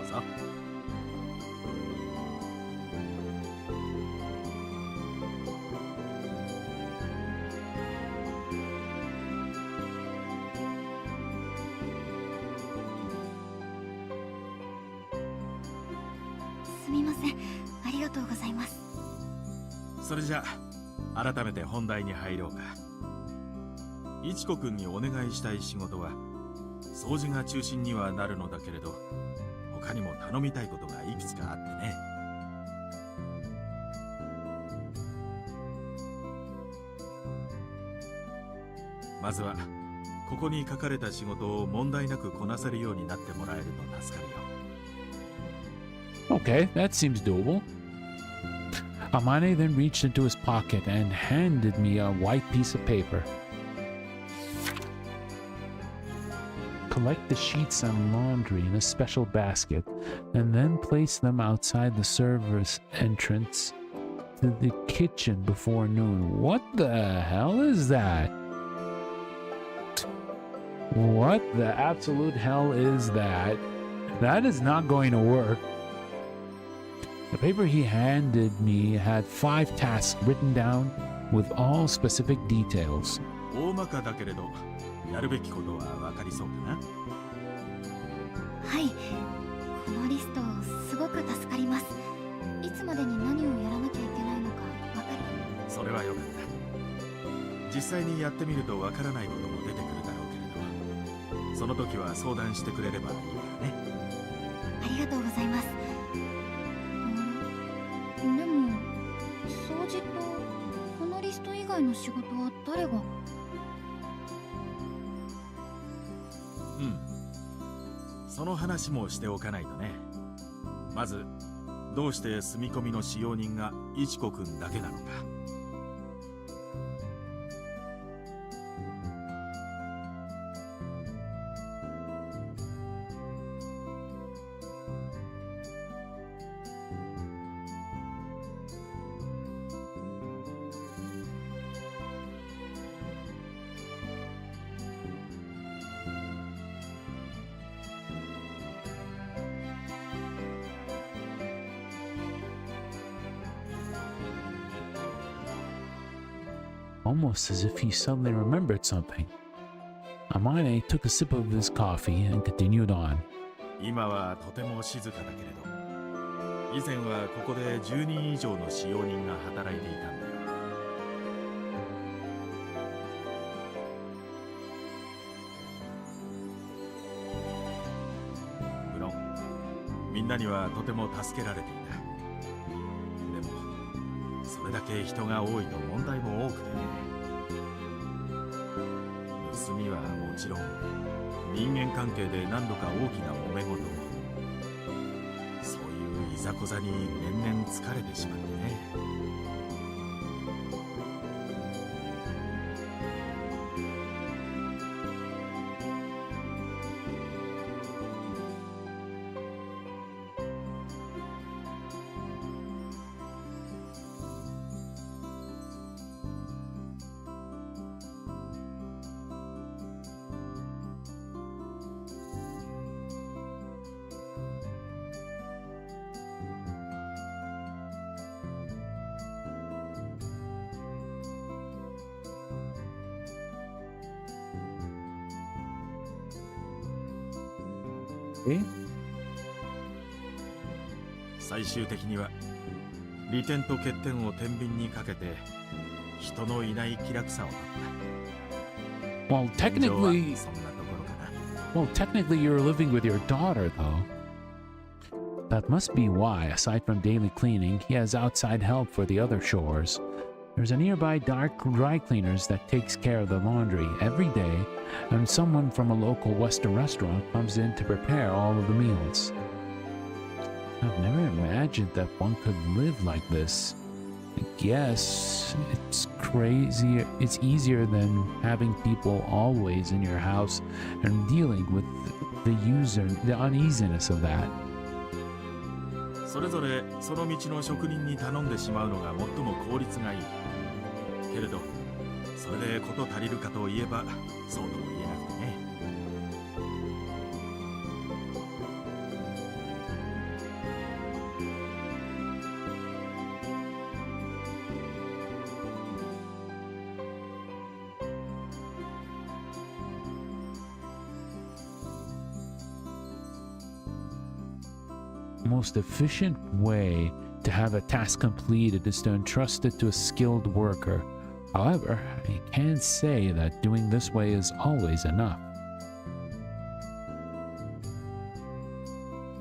ぞ。すみません。ありがとうございます。それじゃあ、改めて本題に入ろうか。いちこくんにお願いしたい仕事は掃除が中心にはなるのだけれど、他にも頼みたいことがいくつかあってね。まずはここに書かれた仕事を問題なくこなせるようになってもらえると助かるよ。 Okay, that seems doable. Amane then reached into his pocket and handed me a white piece of paper. Collect the sheets and laundry in a special basket, and then place them outside the server's entrance to the kitchen before noon. What the hell is that? What the absolute hell is that? That is not going to work. The paper he handed me had 5 tasks written down with all specific details. 大まかだけれど、やるべきことは分かりそうかな。はい、このリストすごく助かります。いつまでに何をやらなきゃいけないのか分かる？それはよかった。実際にやってみると分からないことも出てくるだろうけれど、その時は相談してくれればいいからね。ありがとうございます。でも、掃除とこのリスト以外の仕事は誰が？うん。その話もしておかないとね。まず、どうして住み込みの使用人がいちこくんだけなのか。Almost as if he suddenly remembered something. Amane took a sip of his coffee and continued on. 今はとても静かだけれど、以前はここで10人以上の使用人が働いていたんだよ。無論、みんなにはとても助けられていた。でも、それだけ人が多いと問題も多くてね。盗みはもちろん、人間関係で何度か大きな揉め事を。そういういざこざに年々疲れてしまってね。最終的には利点と欠点を天秤にかけて人のいない気楽さを取った。 Well, technically, そんなところかな。 well, technically you're living with your daughter, though. That must be why, aside from daily cleaning, he has outside help for the other chores. There's a nearby dry cleaners that takes care of the laundry every day, and someone from a local Western restaurant comes in to prepare all of the meals. I've never imagined that one could live like this. I guess it's crazy. It's easier than having people always in your house and dealing with the uneasiness of that. それぞれその道の職人に頼んでしまうのが最も効率がいい。けれど、それで事足りるかといえばそうとも言えなくてね。The most efficient way to have a task completed is to entrust it to a skilled worker. However, I can't say that doing this way is always enough.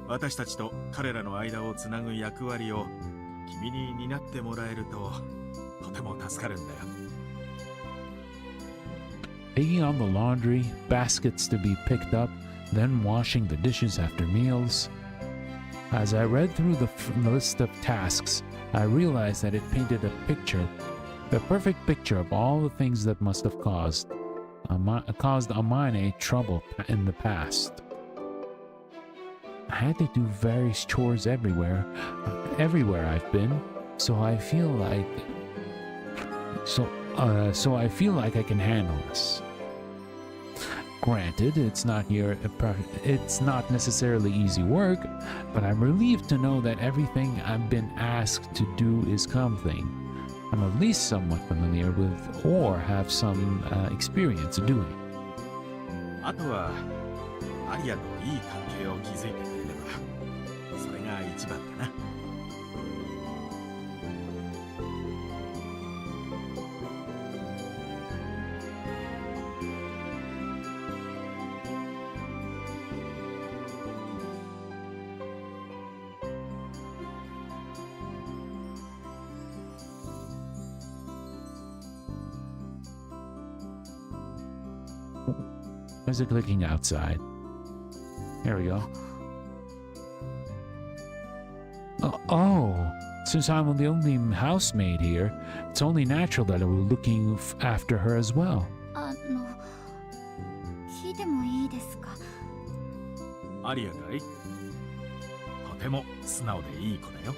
私たちと彼らの間をつなぐ役割を君に担ってもらえるととても助かるんだよ。Taking on the laundry, baskets to be picked up, then washing the dishes after meals. As I read through the list of tasks, I realized that it painted a picture, the perfect picture of all the things that must have caused Amane trouble in the past. I had to do various chores everywhere I've been, so I feel like I can handle this. Granted, it's not necessarily easy work, but I'm relieved to know that everything I've been asked to do is something I'm at least somewhat familiar with or have some experience doing. あとはアリアといい関係を築いてくれればそれが一番かな。There's a clicking outside. There we go. Oh, since I'm the only housemaid here, it's only natural that we're looking after her as well. 聞いてもいいですか？アリアかい？とても素直でいい子だよ。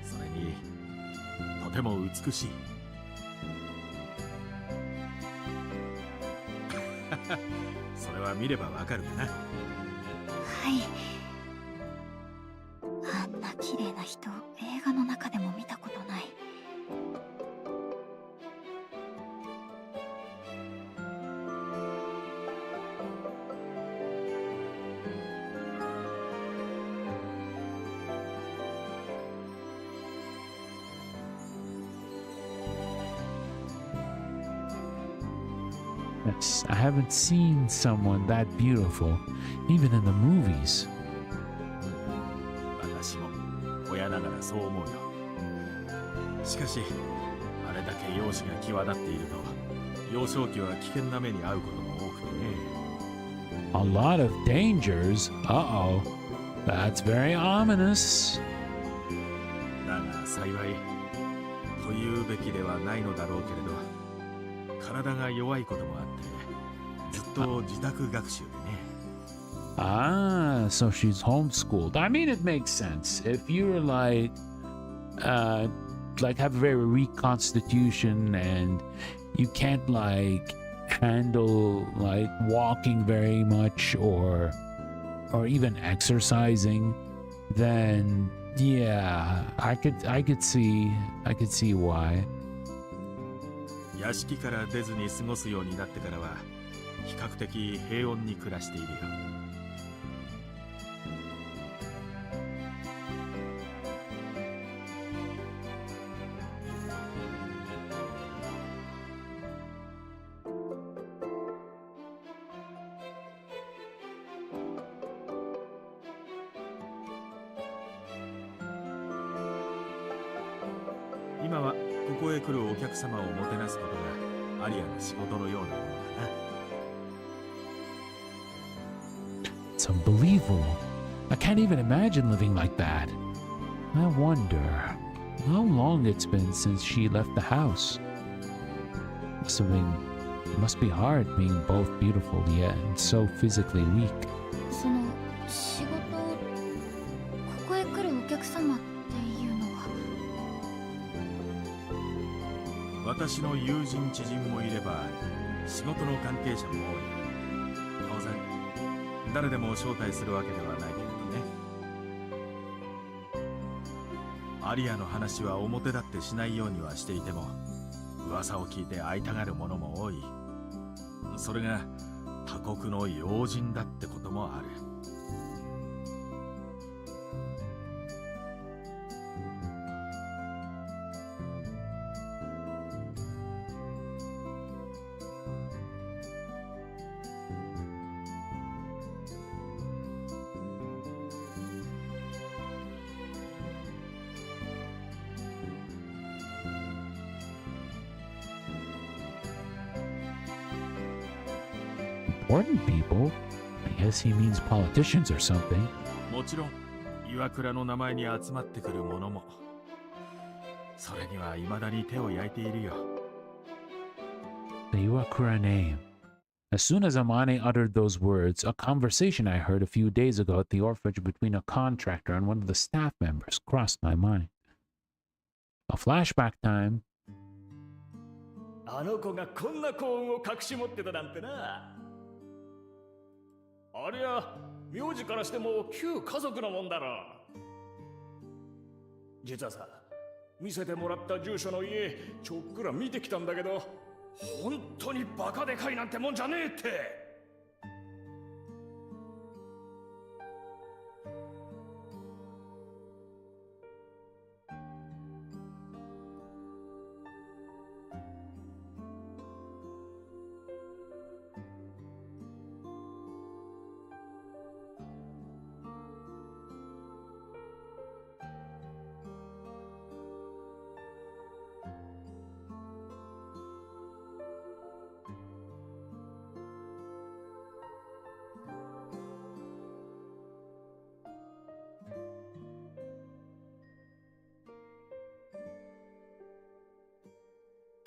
それにとても美しい。それは見ればわかるかな。はい。あんな綺麗な人、映画の中でも見たことない。Yes, I haven't seen someone that beautiful, even in the movies. 私も親ながらそう思うよ。しかし、あれだけ容姿が際立っていると、幼少期は危険な目に遭うことも多くてね。A lot of dangers. Uh-oh. That's very ominous. だが幸い、というべきではないのだろうけれど、体が弱いこともあって、ずっと自宅学習でね。Ah, so she's homeschooled. I mean, it makes sense. If you're like have a very weak constitution and you can't like handle like walking very much or even exercising, then yeah, I could see why. 屋敷から出ずに過ごすようになってからは比較的平穏に暮らしているよ。今はここへ来るお客様をもてなすことがアリアの仕事のようなものだな。It's unbelievable. I can't even imagine living like that. I wonder how long it's been since she left the house. It must be hard being both beautiful yet and so physically weak. その仕事、ここへ来るお客様っていうのは。私の友人知人もいれば仕事の関係者も多い。当然誰でも招待するわけではないけれどね。アリアの話は表立ってしないようにはしていても噂を聞いて会いたがる者も多い。それが他国の要人だってこともある。important people? I guess he means politicians or something. もちろん岩倉の名前に集まってくる者もそれには未だに手を焼いているよ。 The Iwakura name. As soon as Amane uttered those words, a conversation I heard a few days ago at the orphanage between a contractor and one of the staff members crossed my mind. A flashback time. あの子がこんな幸運を隠し持ってたなんてな。ありゃ、名字からしても旧家族のもんだろ。実はさ、見せてもらった住所の家、ちょっくら見てきたんだけど、本当にバカでかいなんてもんじゃねえって。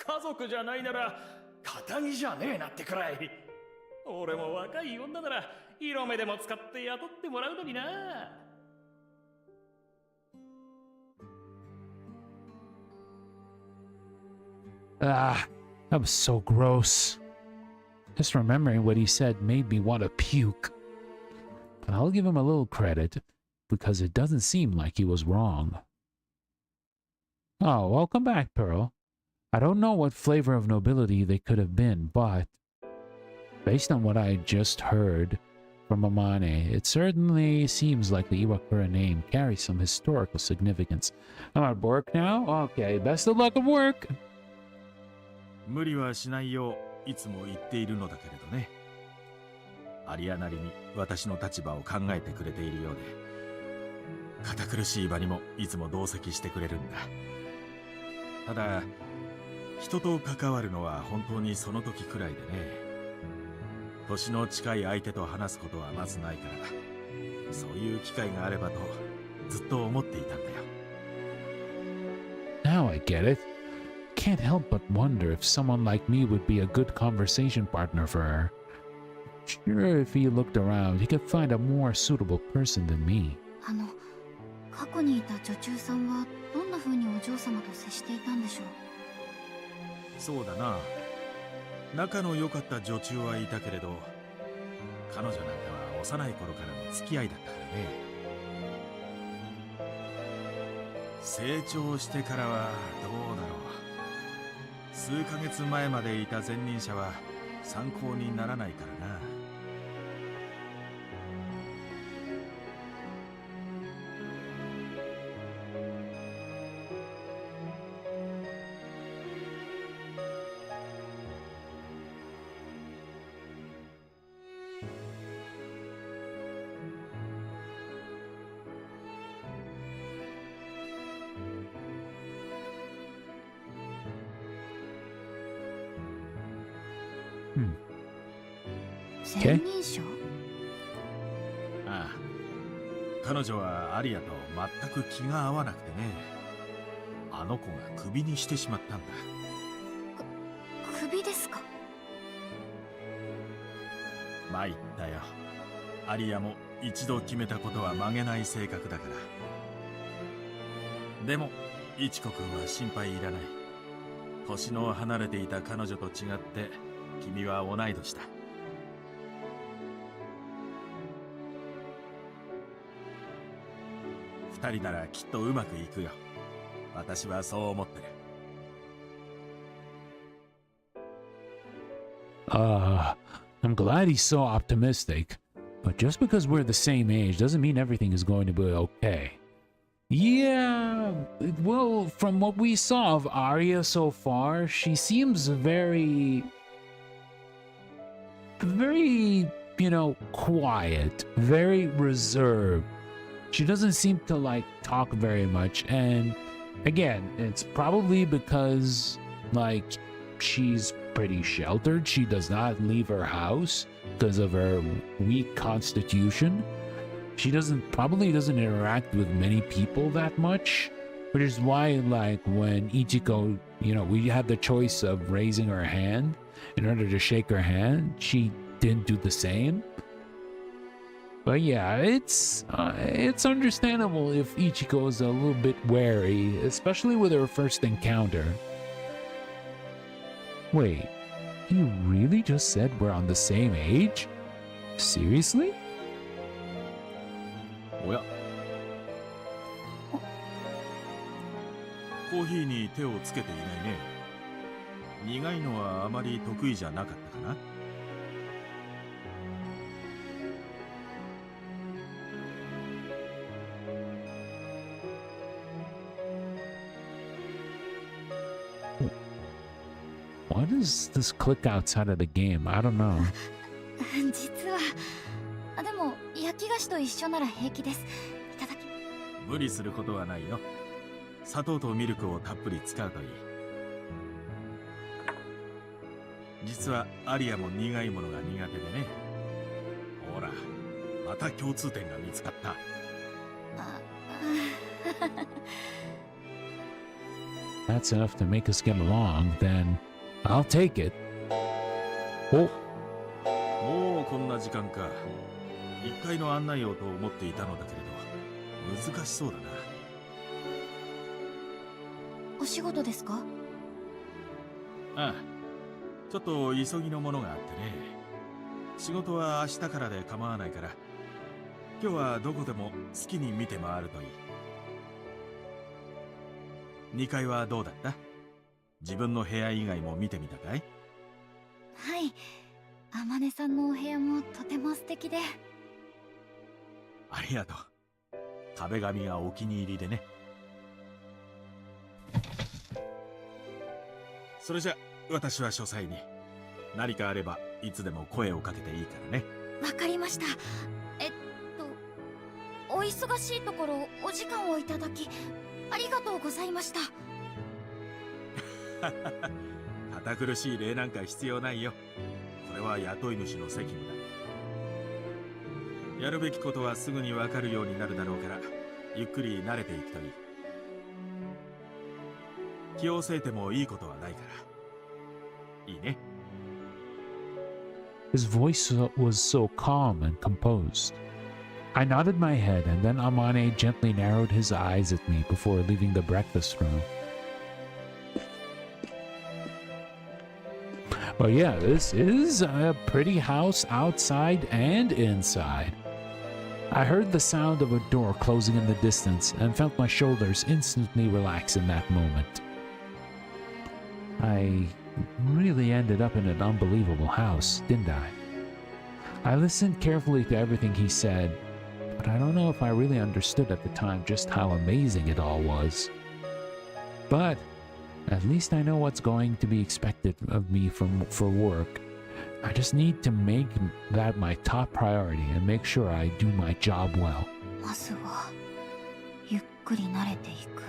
家族じゃないなら堅気じゃねえなってくらい。俺も若い女なら色目でも使って雇ってもらうのにな。Ah, that was so gross. Just remembering what he said made me want to puke. But I'll give him a little credit, because it doesn't seem like he was wrong. Oh, welcome back, Pearl. I don't know what flavor of nobility they could have been, but based on what I just heard from Amane, it certainly seems like the Iwakura name carries some historical significance. I'm at work now? Okay, best of luck at work! 無理はしないよういつも言っているのだけれどね。アリアなりに私の立場を考えてくれているようで、堅苦しい場にもいつも同席してくれるんだ。ただ人と関わるのは本当にその時くらいでね。年の近い相手と話すことはまずないから、そういう機会があればとずっと思っていたんだよ。 Now I get it. Can't help but wonder if someone like me would be a good conversation partner for her. Sure, if he looked around, he could find a more suitable person than me. 過去にいた女中さんはどんな風にお嬢様と接していたんでしょう。そうだな。仲の良かった女中はいたけれど、彼女なんかは幼い頃からの付き合いだったからね。成長してからはどうだろう。数ヶ月前までいた前任者は参考にならないからな。前任者？ああ、彼女はアリアと全く気が合わなくてね。あの子がクビにしてしまったんだ。クビですか？参ったよ。アリアも一度決めたことは曲げない性格だから。でもイチコ君は心配いらない。年の離れていた彼女と違って君は同い年だ。二人ならきっとうまくいくよ。私はそう思ってる。I'm glad he's so optimistic, but just because we're the same age doesn't mean everything is going to be okay. Yeah, well, from what we saw of Arya so far, she seems very, quiet, very reserved. She doesn't seem to like talk very much, and again, it's probably because she's pretty sheltered. She does not leave her house because of her weak constitution. She probably doesn't interact with many people that much, which is why, like, when Ichiko, we had the choice of raising her hand in order to shake her hand, she didn't do the same. But yeah, it's understandable if Ichiko is a little bit wary, especially with her first encounter. Wait, you really just said we're on the same age? Seriously? おやコーヒーに手をつけていないね。苦いのはあまり得意じゃなかったかな。What is this click outside of the game? I don't know. 実はでも焼き菓子と一緒なら平気です。いただき。無理することはないよ。砂糖とミルクをたっぷり使うといい。実はアリアも苦いものが苦手でね。ほら、また共通点が見つかった。That's enough to make us get along, then I'll take it. Oh. もうこんな時間か。1階の案内をと思っていたのだけれど、難しそうだな。お仕事ですか？ああ、ちょっと急ぎのものがあってね。仕事は明日からで構わないから、今日はどこでも好きに見て回るといい。2階はどうだった？自分の部屋以外も見てみたかい？はい、天音さんのお部屋もとても素敵で。ありがとう。壁紙がお気に入りでね。それじゃ私は書斎に。何かあればいつでも声をかけていいからね。わかりました。お忙しいところお時間をいただきありがとうございました。堅苦しい礼なんか必要ないよ。これは雇い主の責務だ。やるべきことはすぐにわかるようになるだろうから、ゆっくり慣れていくといい。気をせいてもいいことはないから。いいね。His voice was so calm and composed. I nodded my head, and then Amane gently narrowed his eyes at me before leaving the breakfast room. But yeah, this is a pretty house outside and inside. I heard the sound of a door closing in the distance and felt my shoulders instantly relax in that moment. I really ended up in an unbelievable house, didn't I? I listened carefully to everything he said, but I don't know if I really understood at the time just how amazing it all was. But at least I know what's going to be expected of me for work. I just need to make that my top priority and make sure I do my job well. まずはゆっくり慣れていく。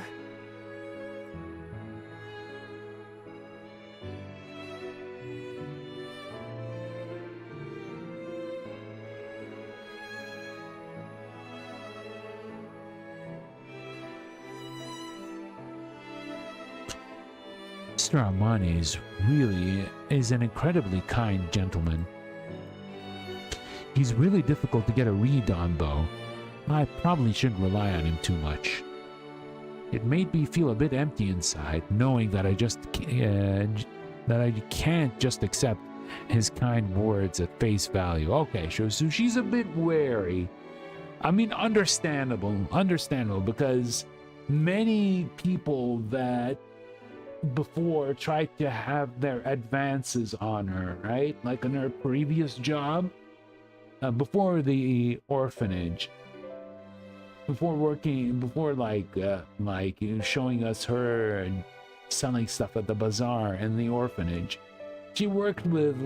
Mr. Amane is an incredibly kind gentleman. He's really difficult to get a read on, though. I probably shouldn't rely on him too much. It made me feel a bit empty inside, knowing that I can't just accept his kind words at face value. Okay, so she's a bit wary. I mean, understandable, because many people that before tried to have their advances on her, right? Like in her previous job, before the orphanage, before showing us her and selling stuff at the bazaar and the orphanage, she worked with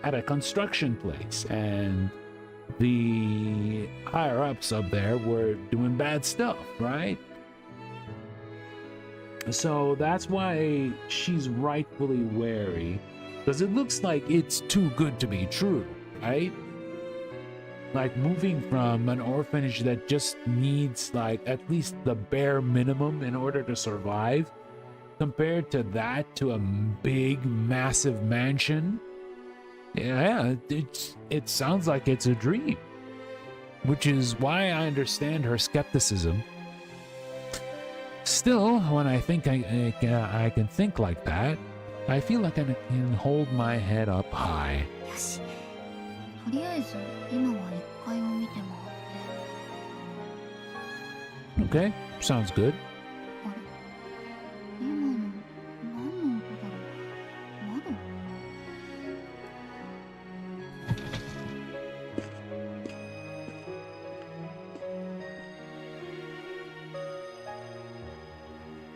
at a construction place, and the higher ups up there were doing bad stuff, right? So that's why she's rightfully wary, because it looks like it's too good to be true. right? Like moving from an orphanage that just needs like at least the bare minimum in order to survive, compared to that to a big, massive mansion. Yeah, it sounds like it's a dream, which is why I understand her skepticism. Still, when I think I can think like that, I feel like I can hold my head up high. よし。とりあえず今は1階を見て回って。 Okay, sounds good. あれ今の何の音だろう。窓？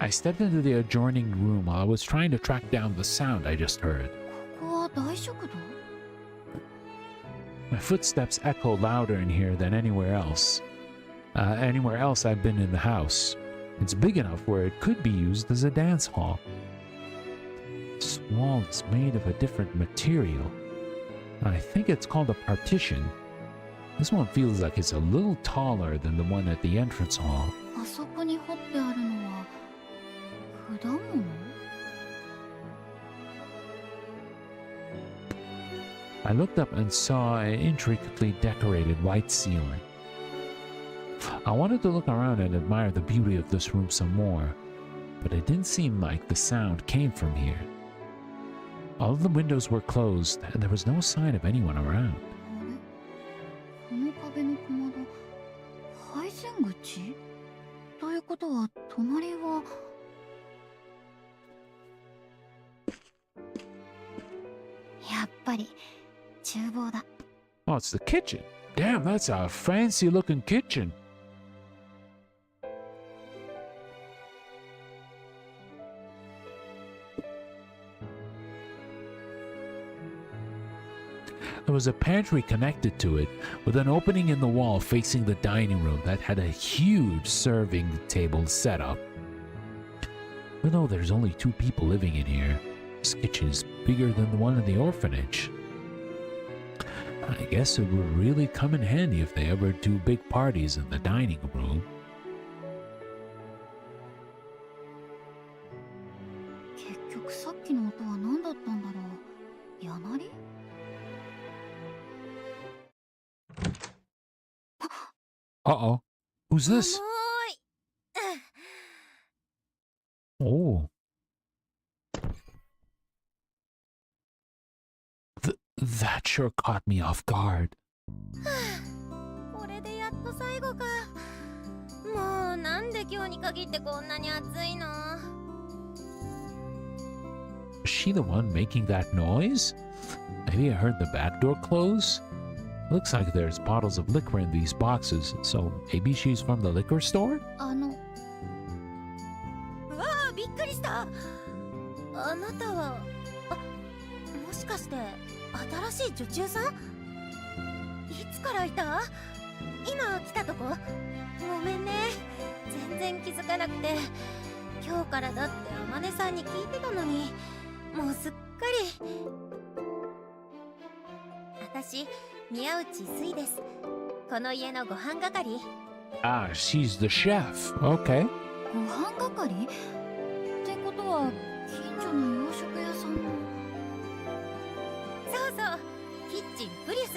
I stepped into the adjoining room while I was trying to track down the sound I just heard. ここは大食堂？ My footsteps echo louder in here than anywhere else. Anywhere else I've been in the house. It's big enough where it could be used as a dance hall. This wall is made of a different material. I think it's called a partition. This one feels like it's a little taller than the one at the entrance hall. あそこに彫ってあるのは果物？ I looked up and saw an intricately decorated white ceiling. I wanted to look around and admire the beauty of this room some more, but it didn't seem like the sound came from here. All of the windows were closed, and there was no sign of anyone around. あれこの壁の小窓、配線口？ということは隣は。やっぱり厨房だ。 Oh, it's the kitchen. Damn, that's a fancy looking kitchen. There was a pantry connected to it, with an opening in the wall facing the dining room that had a huge serving table set up. Even though there's only 2 people living in here, this kitchen is bigger than the one in the orphanage. I guess it would really come in handy if they ever do big parties in the dining room. 結局さっきの音は何だったんだろう。やなり？ Uh-oh. Who's this? 重い。 Oh. That sure caught me off guard. これでやっと最後か。もうなんで今日に限ってこんなに暑いの？ Was she the one making that noise? Maybe I heard the back door close? Looks like there's bottles of liquor in these boxes, so maybe she's from the liquor store? うわあ、びっくりした。あなたは、もしかして新しい女中さん？いつからいた？今来たとこ？ごめんね、全然気づかなくて。今日からだってあまねさんに聞いてたのに、もうすっかり。私、宮内すいです。この家のご飯係。Ah, she's the chef. Okay. ご飯係？ってことは近所の洋食屋さんの。そうそう、キッチンプリウス。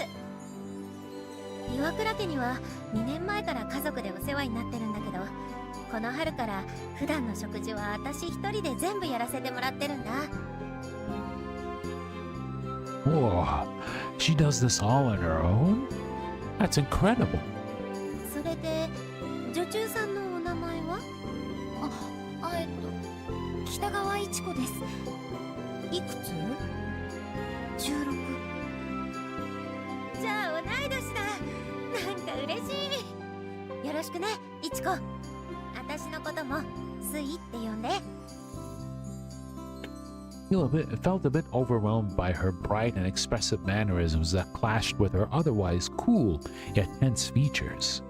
岩倉家には2年前から家族でお世話になってるんだけど、この春から普段の食事は私一人で全部やらせてもらってるんだ。 Whoa, she does this all on her own? That's incredible. それで女中さんのお名前は？北川一子です。いくつ16。じゃあ同い年だ。なんか嬉しい。よろしくね、いちこ。私のこともスイって呼んで。Felt a bit overwhelmed by her bright and expressive mannerisms that clashed with her otherwise cool yet tense features.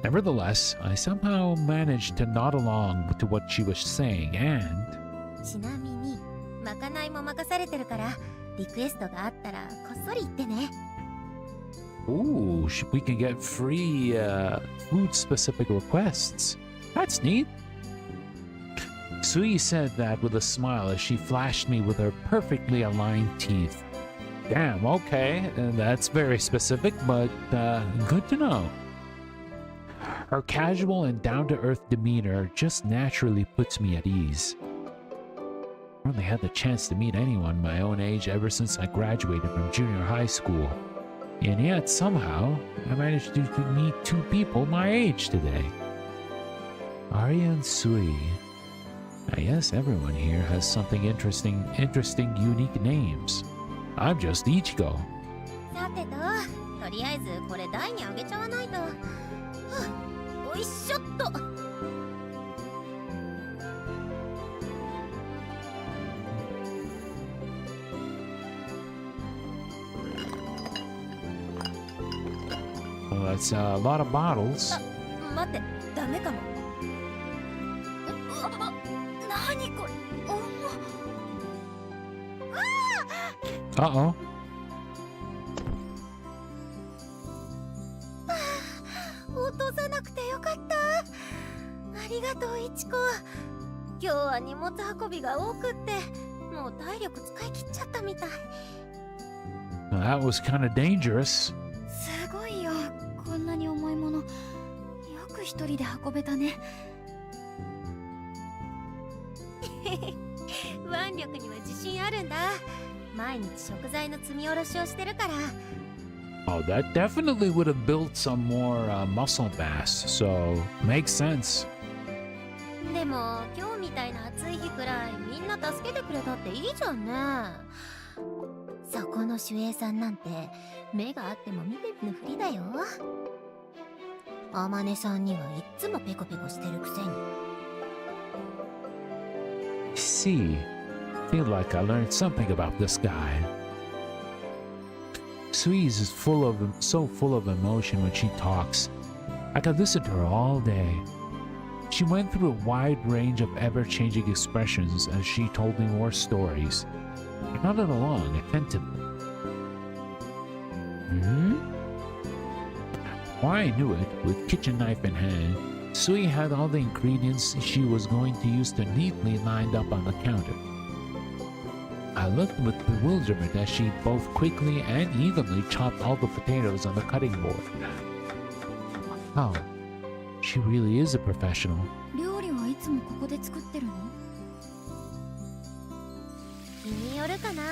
Nevertheless, I somehow managed to nod along to what she was saying and... ちなみに、まかないも任されてるから、リクエストがあったらこっそり言ってね。Ooh, we can get free food-specific requests. That's neat. Sui said that with a smile as she flashed me with her perfectly aligned teeth. Damn, okay, that's very specific, but good to know. Her casual and down-to-earth demeanor just naturally puts me at ease. I hardly had the chance to meet anyone my own age ever since I graduated from junior high school. And yet, somehow, I managed to meet two people my age today. Aria and Sui. I guess everyone here has something interesting, unique names. I'm just Ichigo. さてと、とりあえずこれ台にあげちゃわないと。はあ、おいしょっと。Well, that's a lot of bottles. 待って、ダメかも。なにこれ、重っ。Uh-oh. 落とさなくてよかった。ありがとう、イチコ。今日は荷物運びが多くって、もう体力使い切っちゃったみたい。Well, that was kind of dangerous. すごいよ、こんなに重いもの。よく一人で運べたね。腕力には自信あるんだ。毎日食材の積み下ろしをしてるから。Oh, that definitely would have built some more muscle mass, so makes sense. でも今日みたいな暑い日くらいみんな助けてくれたっていいじゃんね。そこの守衛さんなんて目があっても見て見ぬふりだよ。あまねさんにはいっつもペコペコしてるくせに。See, feel like I learned something about this guy. Sui's is so full of emotion when she talks. I could listen to her all day. She went through a wide range of ever-changing expressions as she told me more stories. I nodded along attentively. Before I knew it, with kitchen knife in hand, Sui had all the ingredients she was going to use to neatly lined up on the counter. I looked with bewilderment as she both quickly and evenly chopped all the potatoes on the cutting board. Oh, she really is a professional. 料理はいつもここで作ってるの？日によるかな。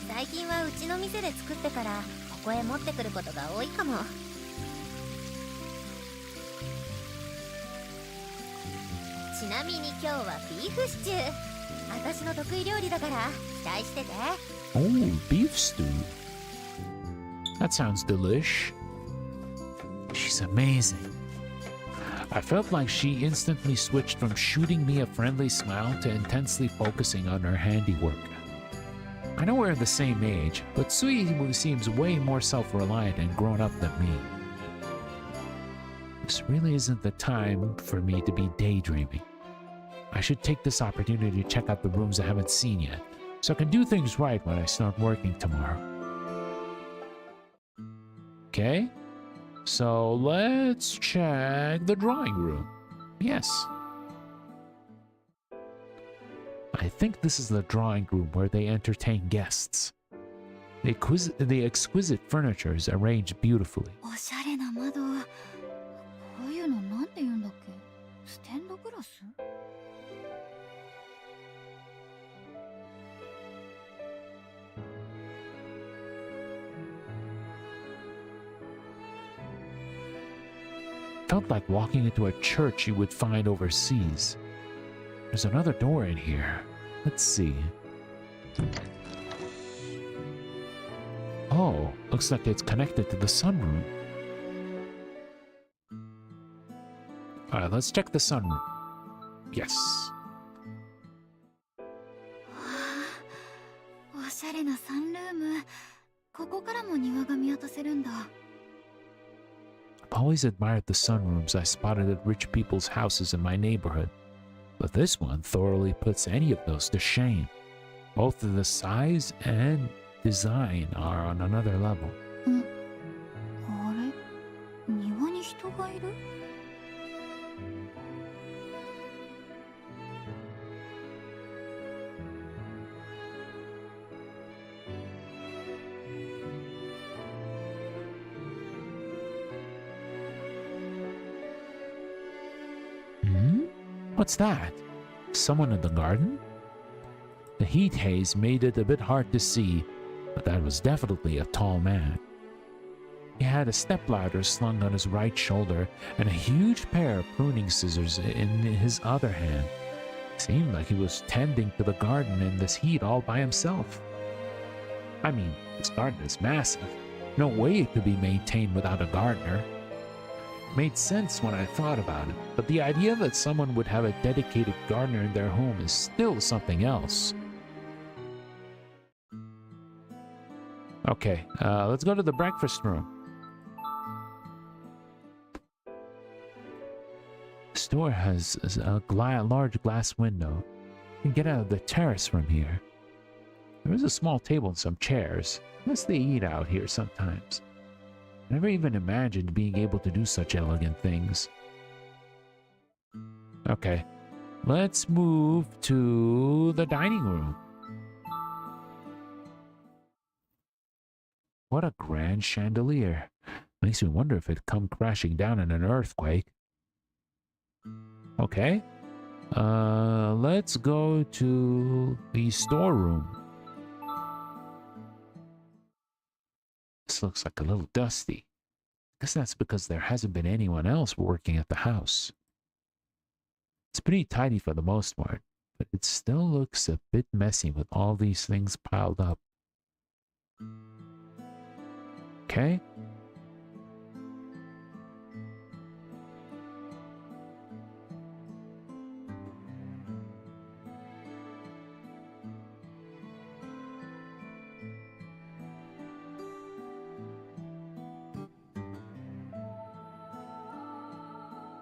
最近はうちの店で作ってからここへ持ってくることが多いかも。ちなみに今日はビーフシチュー。私の得意料理だから期待してて。Oh, beef stew. That sounds delish. She's amazing. I felt like she instantly switched from shooting me a friendly smile to intensely focusing on her handiwork. I know we're the same age, but Sui seems way more self-reliant and grown up than me. This really isn't the time for me to be daydreaming. I should take this opportunity to check out the rooms I haven't seen yet, so I can do things right when I start working tomorrow. Okay, so let's check the drawing room. Yes. I think this is the drawing room where they entertain guests. The exquisite furniture is arranged beautifully. おしゃれな窓。こういうのなんて言うんだっけ？ステンドグラス？ Felt like walking into a church you would find overseas. There's another door in here. Let's see. Oh, looks like it's connected to the sunroom. Alright, let's check the sunroom. Yes. おしゃれなサンルーム。ここからも庭が見渡せるんだ。 I've always admired the sunrooms I spotted at rich people's houses in my neighborhood, but this one thoroughly puts any of those to shame. Both the size and design are on another level. に人がいる？ Hmm? What's that? Someone in the garden? The heat haze made it a bit hard to see, but that was definitely a tall man. He had a stepladder slung on his right shoulder and a huge pair of pruning scissors in his other hand. Seemed like he was tending to the garden in this heat all by himself. I mean, this garden is massive. No way it could be maintained without a gardener. Made sense when I thought about it, but the idea that someone would have a dedicated gardener in their home is still something else. Okay, let's go to the breakfast room. The store has a large glass window. You can get out of the terrace from here. There is a small table and some chairs. Unless they eat out here sometimes. I never even imagined being able to do such elegant things. Okay, let's move to the dining room. What a grand chandelier. Makes me wonder if it'd come crashing down in an earthquake. Okay. Let's go to the storeroom. This looks like a little dusty. Guess that's because there hasn't been anyone else working at the house. It's pretty tidy for the most part, but it still looks a bit messy with all these things piled up. Okay.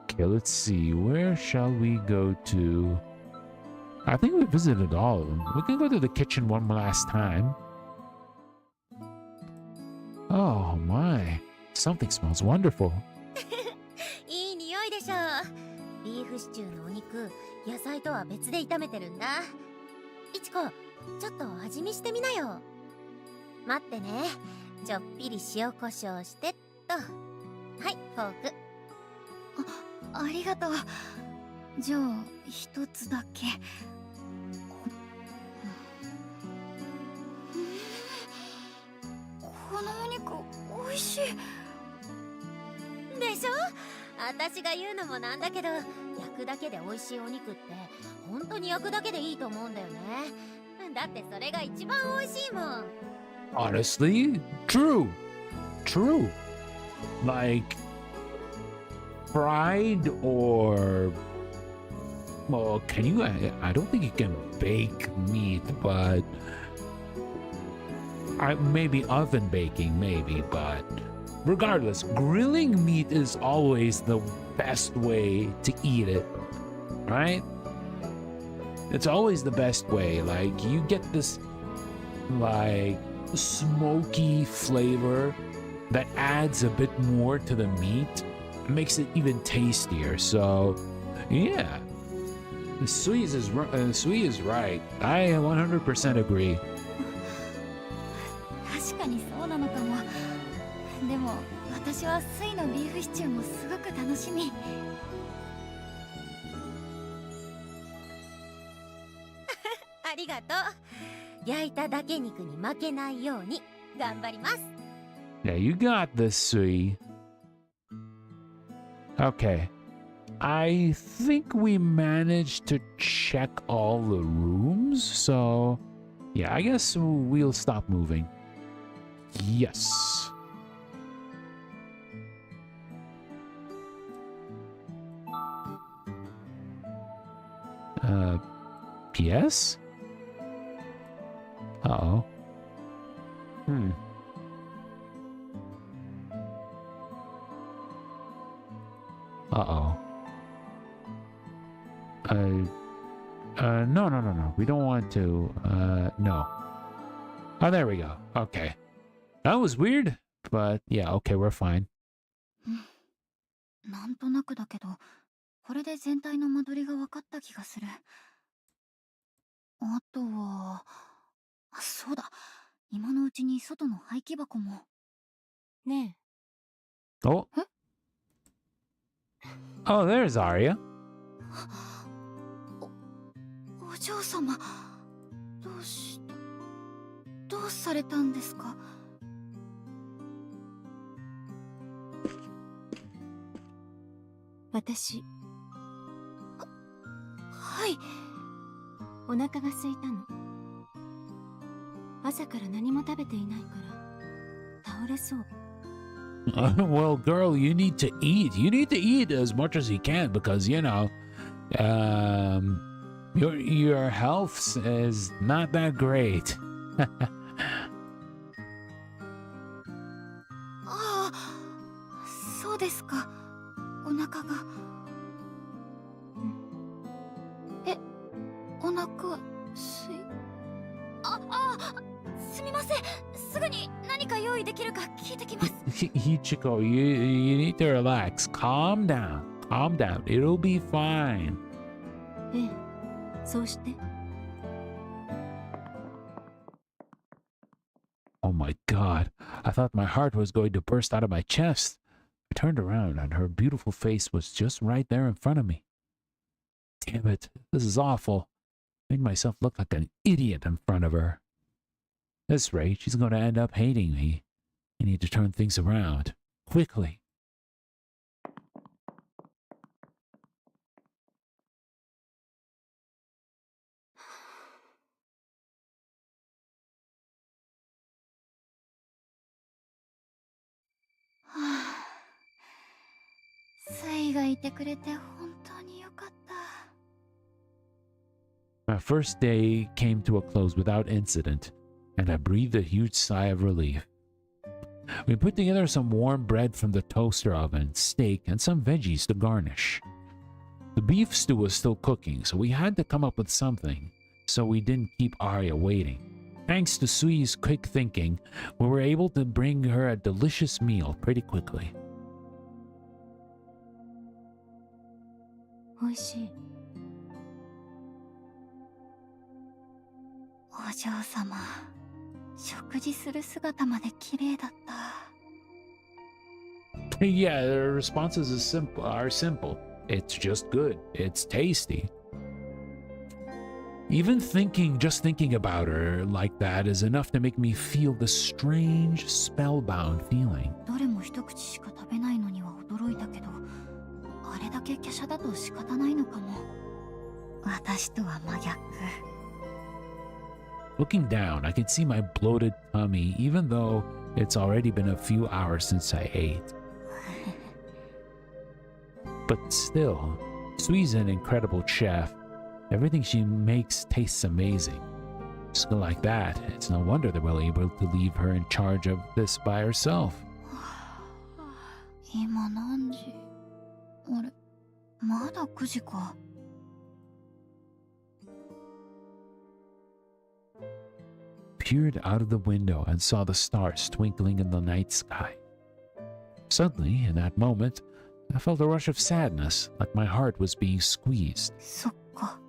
Okay, let's see. Where shall we go to? I think we visited all of them. We can go to the kitchen one last time. Oh my. Something smells wonderful. いい匂いでしょう。ビーフシチューのお肉、野菜とは別で炒めてるんだ。いちこ、ちょっと味見してみなよ。待ってね。ちょっぴり塩コショウしてっと。はい、フォーク。ありがとう。じゃあ一つだけ。このお肉おいしいでしょ。私が言うのもなんだけど、焼くだけで美味しいお肉って本当に焼くだけでいいと思うんだよね。だってそれが一番美味しいもん。 Honestly, true. True. Like fried or, well, can you? I don't think you can bake meat, but maybe oven baking, maybe. But regardless, grilling meat is always the best way to eat it, right? It's always the best way. Like you get this, like smoky flavor that adds a bit more to the meat. Makes it even tastier. So yeah, Sui is right. I 100% agree. 確かにそうなのかも。でも私はスイのビーフシチューもすごく楽しみ。ありがとう。焼いただけ肉に負けないように頑張ります。Yeah, you got this, Sui. Okay. I think we managed to check all the rooms, so yeah, I guess we'll stop moving. Yes. PS? Uh-oh. Uh-oh. No. We don't want to, no. Oh, there we go. Okay. That was weird, but yeah, okay, we're fine. なんとなくだけど、これで全体の間取りが分かった気がする。あとは、そうだ。今のうちに外の廃棄箱も。ね Oh. Oh, there's Arya. お嬢様、どうされたんですか？私、はい。お腹が空いたの。朝から何も食べていないから、倒れそう。Well, girl, you need to eat. You need to eat as much as you can because, you know, your health is not that great. ああ、そうですか。お腹が。お腹すみません。すぐに何か用意できるか聞いてきます。Ichiko, you need to relax. Calm down. Calm down. It'll be fine. ええ、そうして。Oh my god. I thought my heart was going to burst out of my chest. I turned around and her beautiful face was just right there in front of me. Damn it. This is awful. Made myself look like an idiot in front of her. At this rate, she's going to end up hating me. I need to turn things around. Quickly. My first day came to a close without incident, and I breathed a huge sigh of relief. We put together some warm bread from the toaster oven, steak, and some veggies to garnish. The beef stew was still cooking, so we had to come up with something, so we didn't keep Arya waiting. Thanks to Sui's quick thinking, we were able to bring her a delicious meal pretty quickly. おいしい。お嬢様、食事する姿まで綺麗だった。Yeah, the responses are simple. It's just good. It's tasty. Even just thinking about her like that is enough to make me feel this strange, spellbound feeling. どれも一口しか食べないのには驚いたけど、あれだけ華奢だと仕方ないのかも。私とは真逆。Looking down, I can see my bloated tummy, even though it's already been a few hours since I ate. But still, Sui's an incredible chef. Everything she makes tastes amazing. Just like that, it's no wonder they were able to leave her in charge of this by herself. 今何時？あれ、まだ9時か。Peered out of the window and saw the stars twinkling in the night sky. Suddenly, in that moment, I felt a rush of sadness, like my heart was being squeezed. そっか。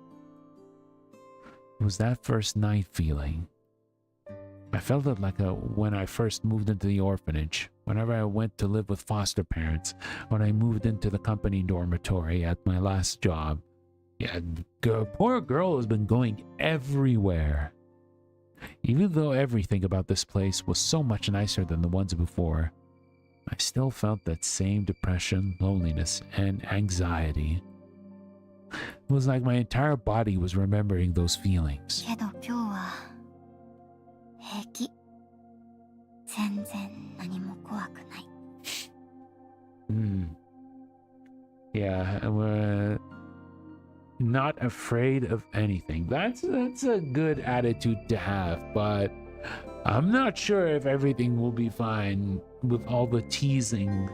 It was that first night feeling. I felt it like when I first moved into the orphanage, whenever I went to live with foster parents, when I moved into the company dormitory at my last job. Yeah, poor girl has been going everywhere. Even though everything about this place was so much nicer than the ones before, I still felt that same depression, loneliness, and anxiety. It was like my entire body was remembering those feelings. けど今日は平気。全然何も怖くない。Yeah, we're not afraid of anything. That's a good attitude to have, but I'm not sure if everything will be fine with all the teasing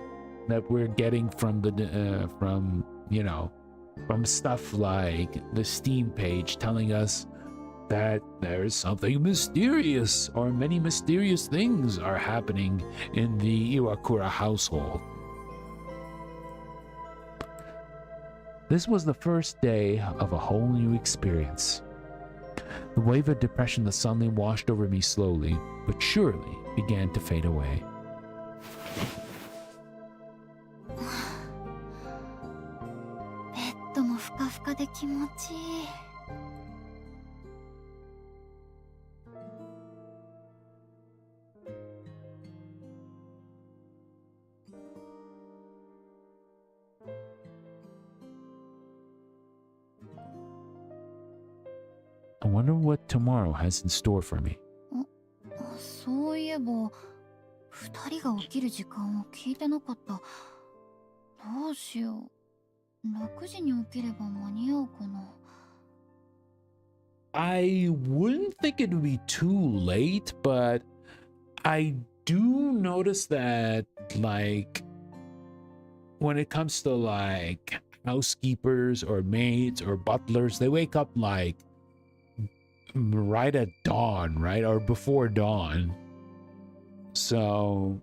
that we're getting from from stuff like the Steam page telling us that there's something mysterious or many mysterious things are happening in the Iwakura household. This was the first day of a whole new experience. The wave of depression that suddenly washed over me slowly, but surely began to fade away. ベッドもふかふかで気持ちいい。I wonder what tomorrow has in store for me. そういえば、二人が起きる時間を聞いてなかった。どうしよう。6時に起きれば間に合うかな。I wouldn't think it would be too late, but I do notice that, like, when it comes to, like, housekeepers or maids or butlers, they wake up, like, right at dawn, right? Or before dawn. So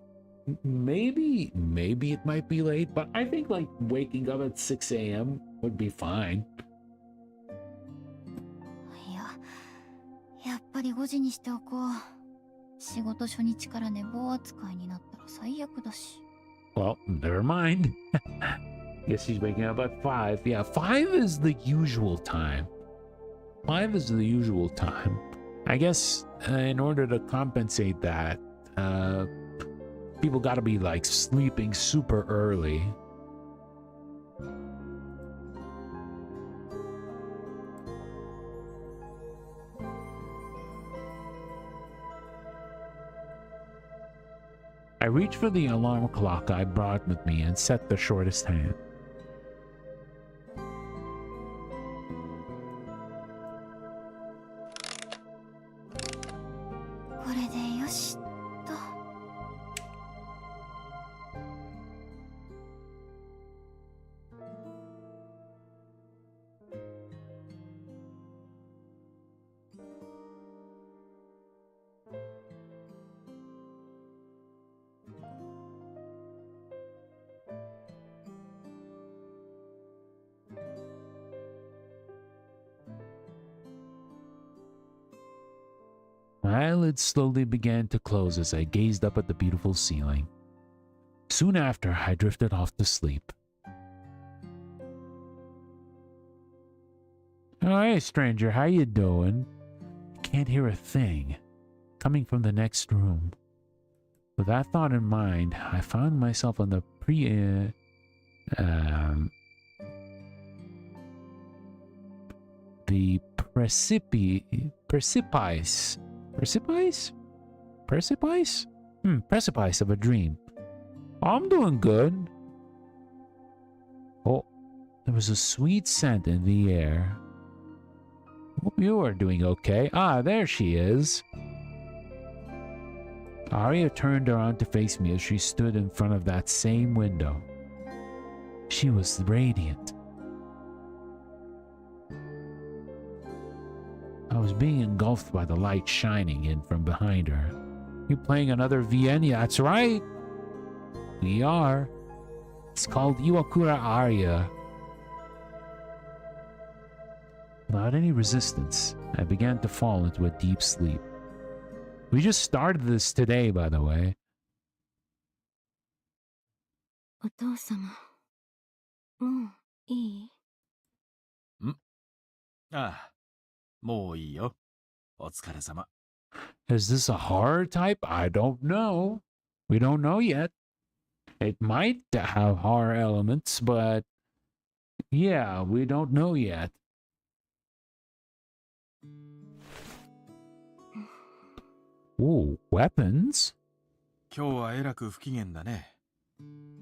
maybe it might be late, but I think like waking up at 6 a.m. would be fine. いや、やっぱり5時にしておこう。仕事初日から寝坊扱いになったら最悪だし。Well, never mind. Guess she's waking up at 5. Yeah, 5 is the usual time. 5 is the usual time. I guess in order to compensate that, people gotta be like sleeping super early. I reached for the alarm clock I brought with me and set the shortest hand. My eyelids slowly began to close as I gazed up at the beautiful ceiling. Soon after, I drifted off to sleep. Oh, hey, stranger, how you doing? Can't hear a thing. Coming from the next room. With that thought in mind, I found myself on the precipice of a dream. I'm doing good. Oh, there was a sweet scent in the air. Hope you are doing okay. Ah, there she is. Aria turned around to face me as she stood in front of that same window. She was radiant. I was being engulfed by the light shining in from behind her. You playing another VN? That's right. We are. It's called IWAKURA Aria. Without any resistance, I began to fall into a deep sleep. We just started this today, by the way. お父様、もういい？ああ、もういいよ。お疲れ様。Is this a horror type? I don't know. We don't know yet. It might have horror elements, but yeah, we don't know yet. Ooh, weapons? 今日はえらく不機嫌だね。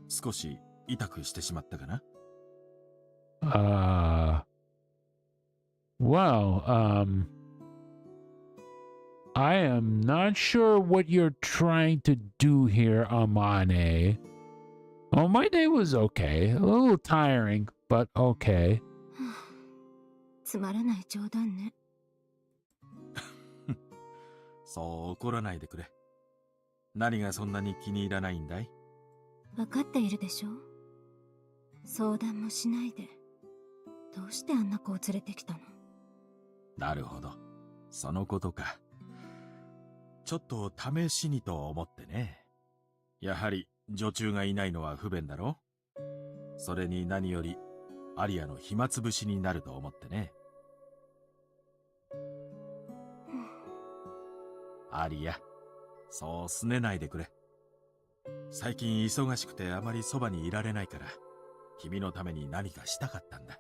少し痛くしてしまったかな？ Well, I am not sure what you're trying to do here, Amane. Oh, my day was okay. A little tiring, but okay. つまらない冗談ね。そう怒らないでくれ。何がそんなに気に入らないんだい？分かっているでしょ？相談もしないで、どうしてあんな子を連れてきたの？なるほど。そのことか。ちょっと試しにと思ってね。やはり女中がいないのは不便だろ？それに何よりアリアの暇つぶしになると思ってね。アリア、そうすねないでくれ。最近忙しくてあまりそばにいられないから、君のために何かしたかったんだ。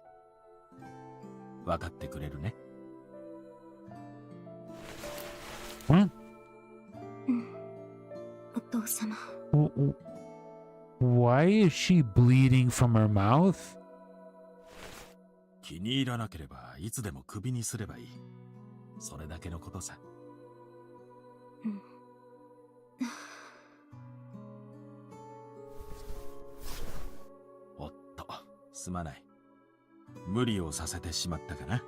わかってくれるね。ん？お父様。Why is she bleeding from her mouth? 気に入らなければいつでもクビにすればいい。それだけのことさ。おっと、すまない。無理をさせてしまったかな。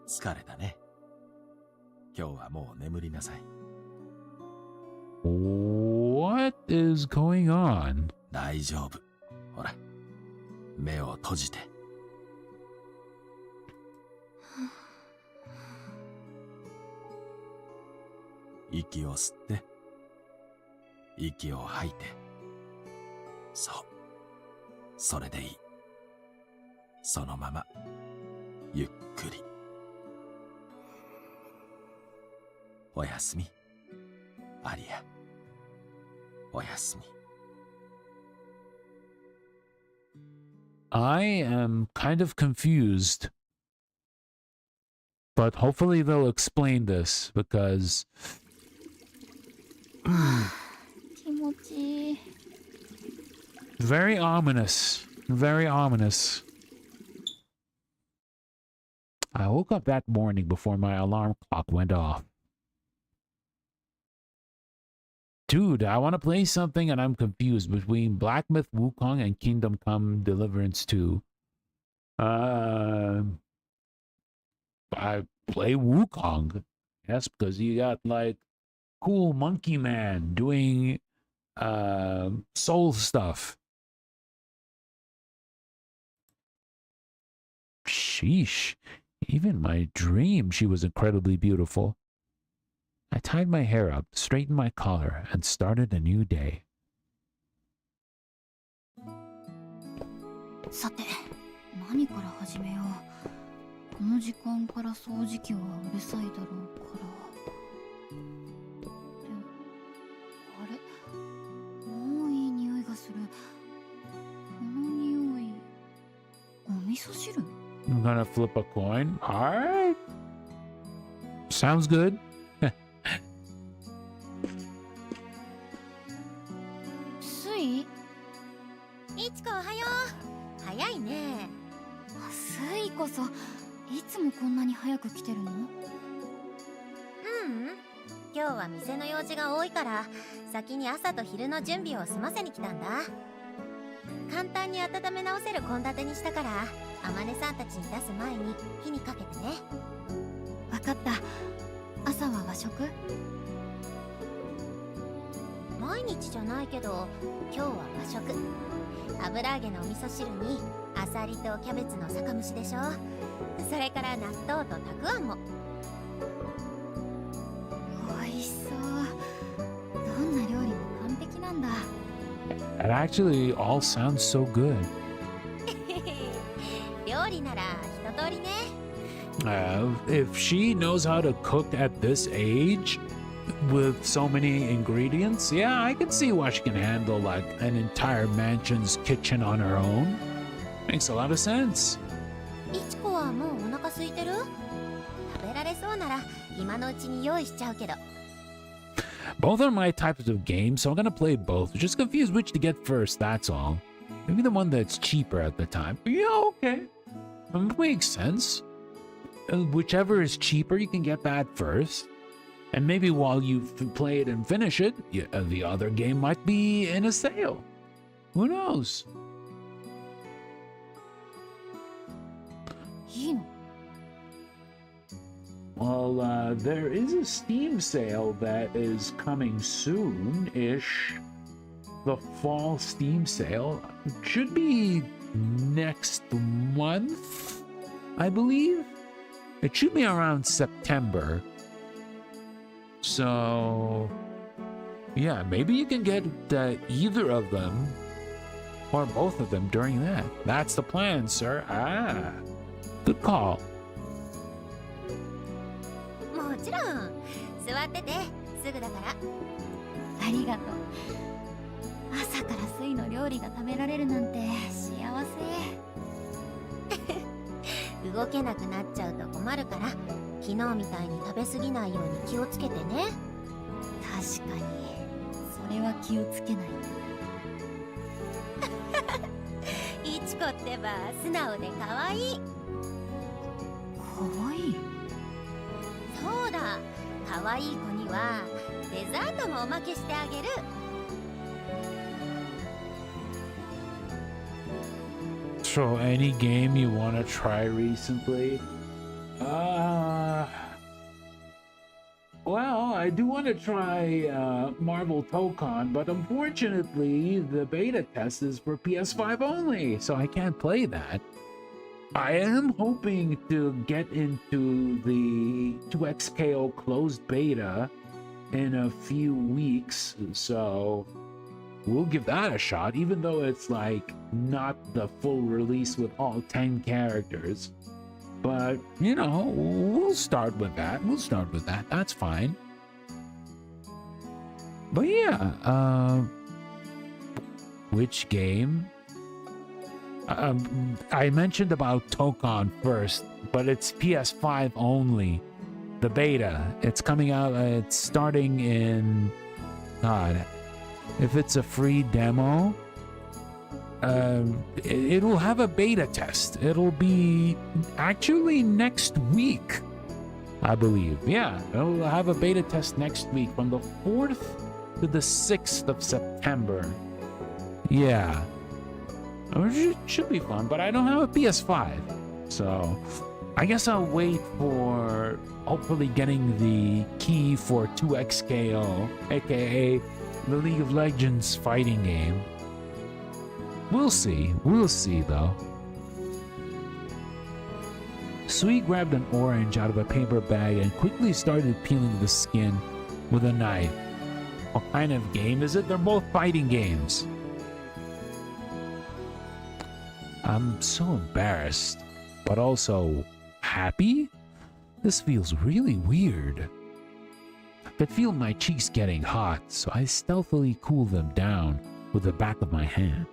疲れたね。今日はもう眠りなさい。What is going on? 大丈夫。ほら、目を閉じて。息を吸って、息を吐いて。そう。それでいい。そのまま、ゆっくり。おやすみ、アリア。おやすみ。I am kind of confused, but hopefully they'll explain this because 気持ちいい。 very ominous, very ominous. I woke up that morning before my alarm clock went off. Dude, I want to play something and I'm confused between Black Myth Wukong and Kingdom Come Deliverance 2. I play Wukong. Yes, because you got like cool monkey man doing soul stuff. Sheesh. Even my dream, she was incredibly beautiful. I tied my hair up, straightened my collar, and started a new day. さて、何から始めよう。この時間から掃除機はうるさいだろうから。あれ、もういい匂いがする。この匂い、お味噌汁？ I'm gonna flip a coin. Alright. Sounds good. スイ？いちこおはよう。早いね。スイこそ、いつもこんなに早く来てるの？今日は店の用事が多いから先に朝と昼の準備を済ませに来たんだ。簡単に温め直せる献立にしたから天音さんたちに出す前に火にかけてね。わかった。朝は和食？毎日じゃないけど今日は和食。油揚げのお味噌汁にアサリとキャベツの酒蒸しでしょ。それから納豆とたくあんも。美味しそう。どんな料理も完璧なんだ。That actually all sounds so good. 料理なら一通りね。If she knows how to cook at this age with so many ingredients, yeah, I can see why she can handle like an entire mansion's kitchen on her own. Makes a lot of sense. いちこはもうお腹空いてる？食べられそうなら今のうちに用意しちゃうけど。Both are my types of games, so I'm gonna play both. Just confused which to get first, that's all. Maybe the one that's cheaper at the time. Yeah, okay. Makes sense. Whichever is cheaper, you can get that first. And maybe while you play it and finish it, the other game might be in a sale. Who knows? いいの？ Well, there is a Steam sale that is coming soon-ish. The fall Steam sale should be next month, I believe. It should be around September. So, yeah, maybe you can get either of them or both of them during that. That's the plan, sir. Ah, good call. もちろん座っててすぐだから。ありがとう。朝からスイの料理が食べられるなんて幸せ。動けなくなっちゃうと困るから昨日みたいに食べ過ぎないように気をつけてね。確かにそれは気をつけないと。いちこってば素直で可愛い。かわいい。そうだ、可愛い子にはデザートもおまけしてあげる。So, any game you want to try recently? Well, I do want to try Marvel Tokon, but unfortunately, the beta test is for PS5 only, so I can't play that. I am hoping to get into the 2XKO closed beta in a few weeks, so we'll give that a shot, even though it's like not the full release with all 10 characters. But, you know, we'll start with that. That's fine. But yeah, which game? I mentioned about Tokon first, but it's PS5 only. The beta. It's coming out, it's starting in... God. If it's a free demo, it'll have a beta test. It'll be actually next week, I believe. Yeah, it'll have a beta test next week from the 4th to the 6th of September. Yeah. It should be fun, but I don't have a PS5. So I guess I'll wait for hopefully getting the key for 2XKO, aka the League of Legends fighting game. We'll see though. Sui grabbed an orange out of a paper bag and quickly started peeling the skin with a knife. What kind of game is it? They're both fighting games. I'm so embarrassed, but also happy? This feels really weird. I could feel my cheeks getting hot, so I stealthily cooled them down with the back of my hand.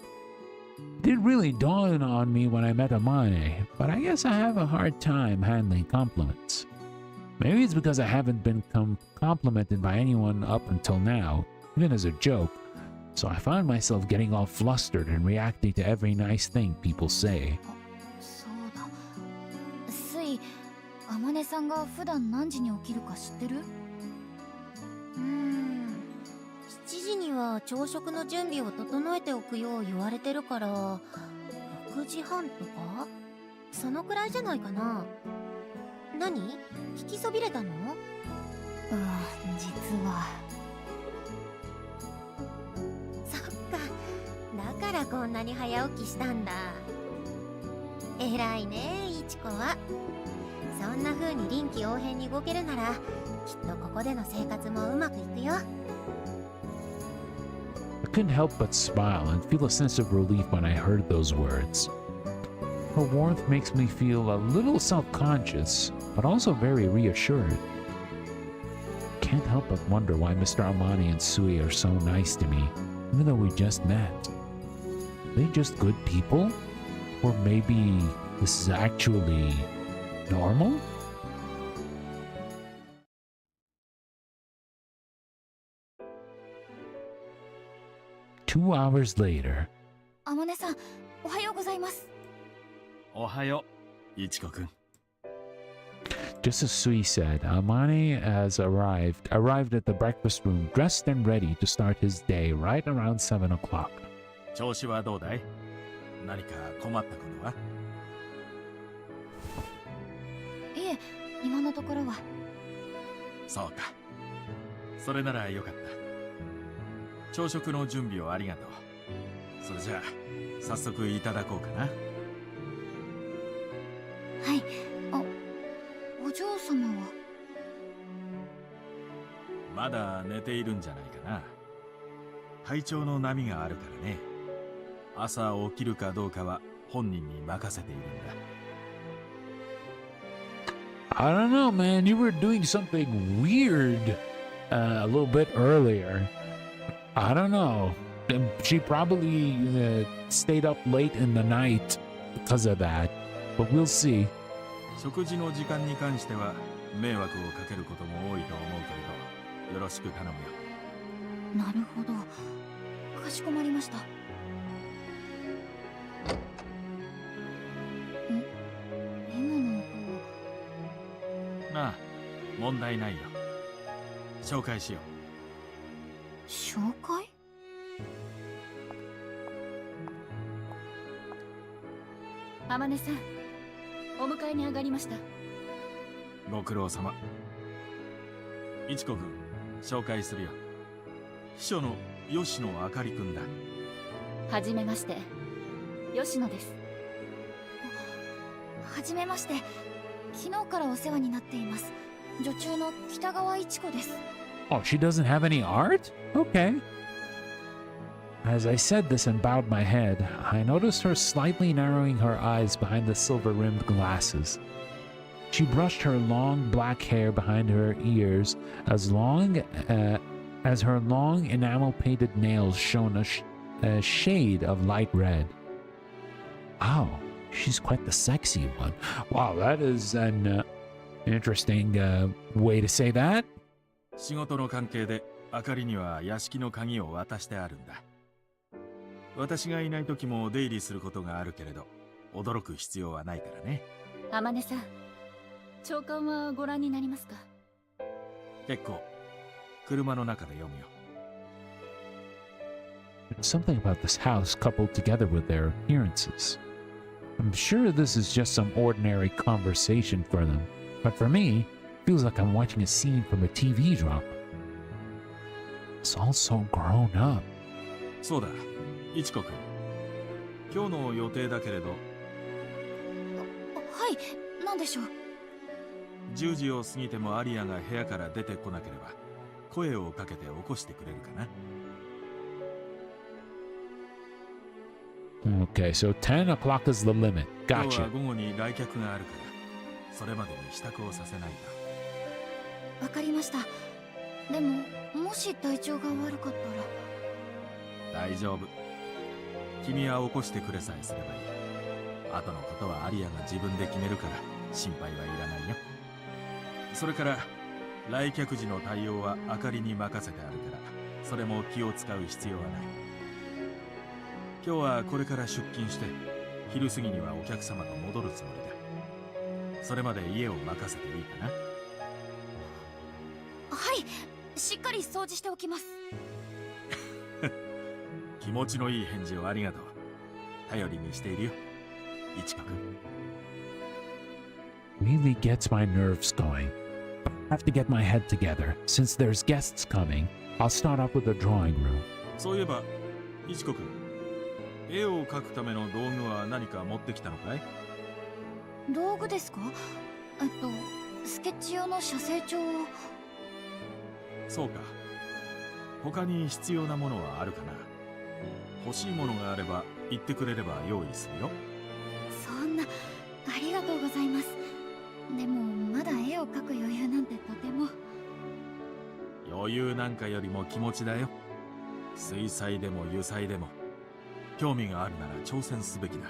It didn't really dawn on me when I met Amane, but I guess I have a hard time handling compliments. Maybe it's because I haven't been complimented by anyone up until now, even as a joke, so I found myself getting all flustered and reacting to every nice thing people say. そうだ。スイ、あまねさんが普段何時に起きるか知ってる7時には朝食の準備を整えておくよう言われてるから6時半とかそのくらいじゃないかな。何？聞きそびれたの？実は。そっか、だからこんなに早起きしたんだ。偉いね、いちこは。そんな風に臨機応変に動けるならきっとここでの生活もうまくいくよ。I couldn't help but smile and feel a sense of relief when I heard those words. Her warmth makes me feel a little self-conscious, but also very reassured. Can't help but wonder why Mr. Amani and Sui are so nice to me, even though we just met. Are they just good people? Or maybe this is actually normal? Two hours later. あまねさん、おはようございます。おはよう、いちこくん。Just as Sui said, Amane has arrived at the breakfast room dressed and ready to start his day right around 7 o'clock. 調子はどうだい？何か困ったことは？いえ、今のところは。そうか。それならよかった。朝食の準備をありがとう。それじゃあ早速いただこうかな。はい。お嬢様は？まだ寝ているんじゃないかな。体調の波があるからね。朝起きるかどうかは本人に任せているんだ。I don't know, man. You were doing something weird a little bit earlier. I don't know. She probably stayed up late in the night because of that. But we'll see. 食事の時間に関しては迷惑をかけることも多いと思うけれど、よろしく頼むよ。なるほど。かしこまりました。今の音。まあ、問題ないよ。紹介しよう。紹介？あまねさん、お迎えに上がりました。ご苦労様。いちこくん、紹介するよ。秘書の吉野あかりくんだ。はじめまして、吉野です。はじめまして。昨日からお世話になっています。女中の北川一子です。Oh, she doesn't have any art? Okay. As I said this and bowed my head, I noticed her slightly narrowing her eyes behind the silver-rimmed glasses. She brushed her long black hair behind her ears as long as her long enamel-painted nails shone a shade of light red. Wow, she's quite the sexy one. Wow, that is an interesting way to say that. 仕事の関係であかりには屋敷の鍵を渡してあるんだ。私がいない時も出入りすることがあるけれど、驚く必要はないからね。あまねさん、朝刊はご覧になりますか？結構、車の中で読むよ。Something about this house coupled together with their appearances. I'm sure this is just some ordinary conversation for them, but for me, it feels like I'm watching a scene from a TV drama. It's all so grown up. そうだ、いちこくん。今日の予定だけれど。はい、何でしょう。10時を過ぎてもアリアが部屋から出てこなければ、声をかけて起こしてくれるかな。Okay, so 10 o'clock is the limit. 今日 Gotcha. は午後に来客があるから、それまでに支度をさせないと。わかりました。でも、もし体調が悪かったら。大丈夫。君は起こしてくれさえすればいい。後のことはアリアが自分で決めるから心配はいらないよ。それから来客時の対応はあかりに任せてあるから、それも気を使う必要はない。今日はこれから出勤して昼過ぎにはお客様と戻るつもりだ。それまで家を任せていいかな。はい、しっかり掃除しておきます。気持ちのいい返事をありがとう。頼りにしているよ、いちこくん。Really gets my nerves going. I have to get my head together. Since there's guests coming, I'll start off with the drawing room. そういえば、いちこくん、絵を描くための道具は何か持ってきたのかい？道具ですか？スケッチ用の写生帳を。そうか。他に必要なものはあるかな？欲しいものがあれば言ってくれれば用意するよ。そんな、ありがとうございます。でもまだ絵を描く余裕なんてとても。余裕なんかよりも気持ちだよ。水彩でも油彩でも興味があるなら挑戦すべきだ。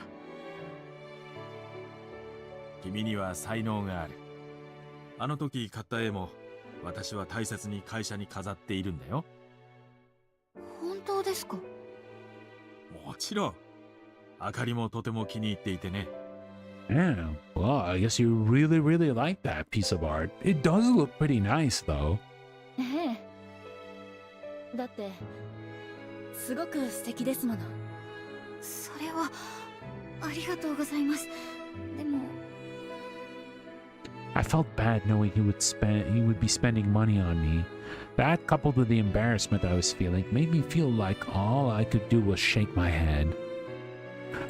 君には才能がある。あの時買った絵も私は大切に会社に飾っているんだよ。本当ですか？もちろん。あかりもとても気に入っていてね。Yeah, well, I guess you really, really like that piece of art. It does look pretty nice, though. ええ。だって、すごく素敵ですもの。それは、ありがとうございます。でも、I felt bad knowing he would be spending money on me. That, coupled with the embarrassment I was feeling, made me feel like all I could do was shake my head.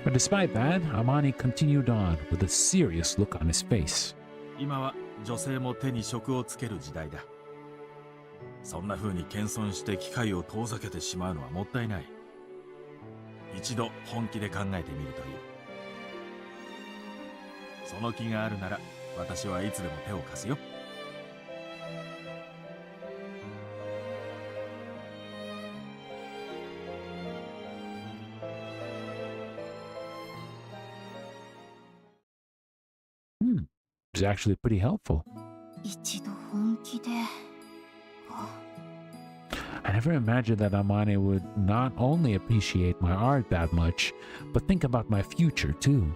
But despite that, Amani continued on with a serious look on his face. 今は女性も手に職をつける時代だ。そんな風に謙遜して機会を遠ざけてしまうのはもったいない。一度本気で考えてみるといい。その気があるなら私はいつでも手を貸すよ。It was actually pretty helpful. 一度本気で。I never imagined that Amane would not only appreciate my art that much, but think about my future too.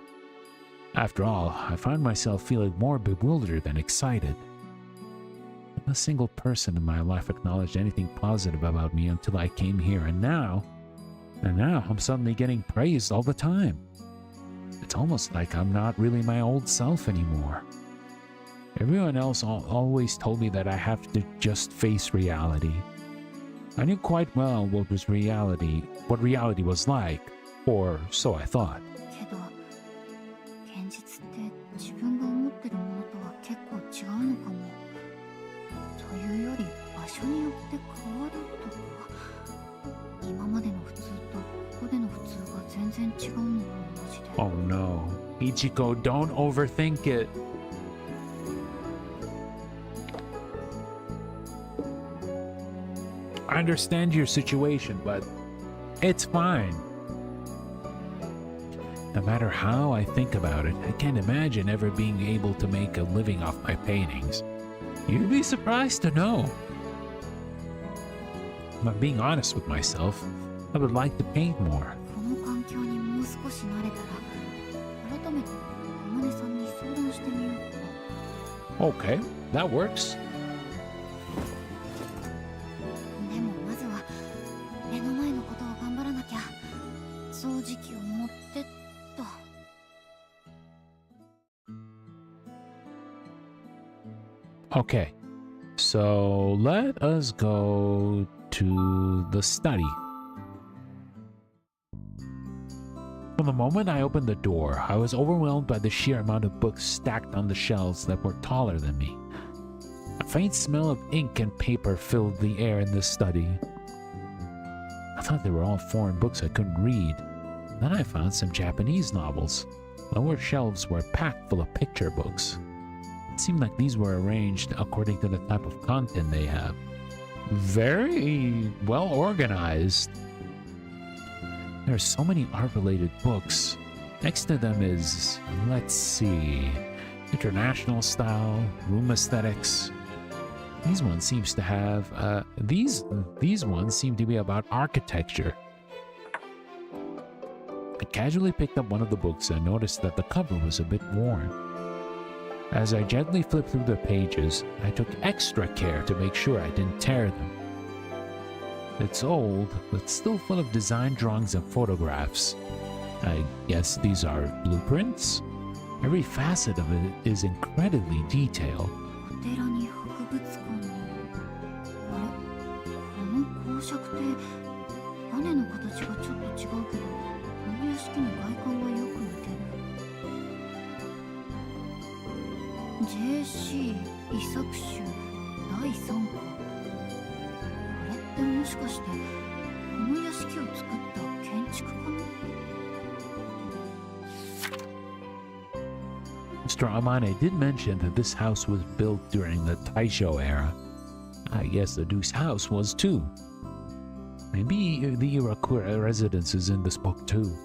After all, I find myself feeling more bewildered than excited. Not a single person in my life acknowledged anything positive about me until I came here, and now I'm suddenly getting praised all the time. It's almost like I'm not really my old self anymore. Everyone else always told me that I have to just face reality. I knew quite well what reality was like, or so I thought. けど、現実って自分が思ってるものとは結構違うのかも。というより場所によって変わるとか。今までの普通とここでの普通が全然違うのが同じで。Oh no. Ichiko, don't overthink it. I understand your situation, but it's fine. No matter how I think about it, I can't imagine ever being able to make a living off my paintings. You'd be surprised to know. If I'm being honest with myself, I would like to paint more. この環境にもう少し慣れたら、改めて天音さんに相談してみようかな。Okay, that works. でもまずは目の前のことを頑張らなきゃ。掃除機を持ってっと。Okay, so let us go to the study. From the moment I opened the door, I was overwhelmed by the sheer amount of books stacked on the shelves that were taller than me. A faint smell of ink and paper filled the air in the study. I thought they were all foreign books I couldn't read. Then I found some Japanese novels. Lower shelves were packed full of picture books. It seemed like these were arranged according to the type of content they have. Very well organized. There are so many art-related books. Next to them is, let's see, international style, room aesthetics. These ones seems to have, these ones seem to be about architecture. I casually picked up one of the books and noticed that the cover was a bit worn. As I gently flipped through the pages, I took extra care to make sure I didn't tear them. It's old, but still full of design drawings and photographs. I guess these are blueprints? Every facet of it is incredibly detailed. お寺に博物館に。あれ、この公爵って屋根の形がちょっと違うけど、この屋敷に外観がよく似てる。JC 遺作集第3項。あれってもしかしてこの屋敷を作った建築家の？ Mr. Amane did mention that this house was built during the Taisho era. I guess the Duke's house was too. Maybe the Iwakura residence is in this book too.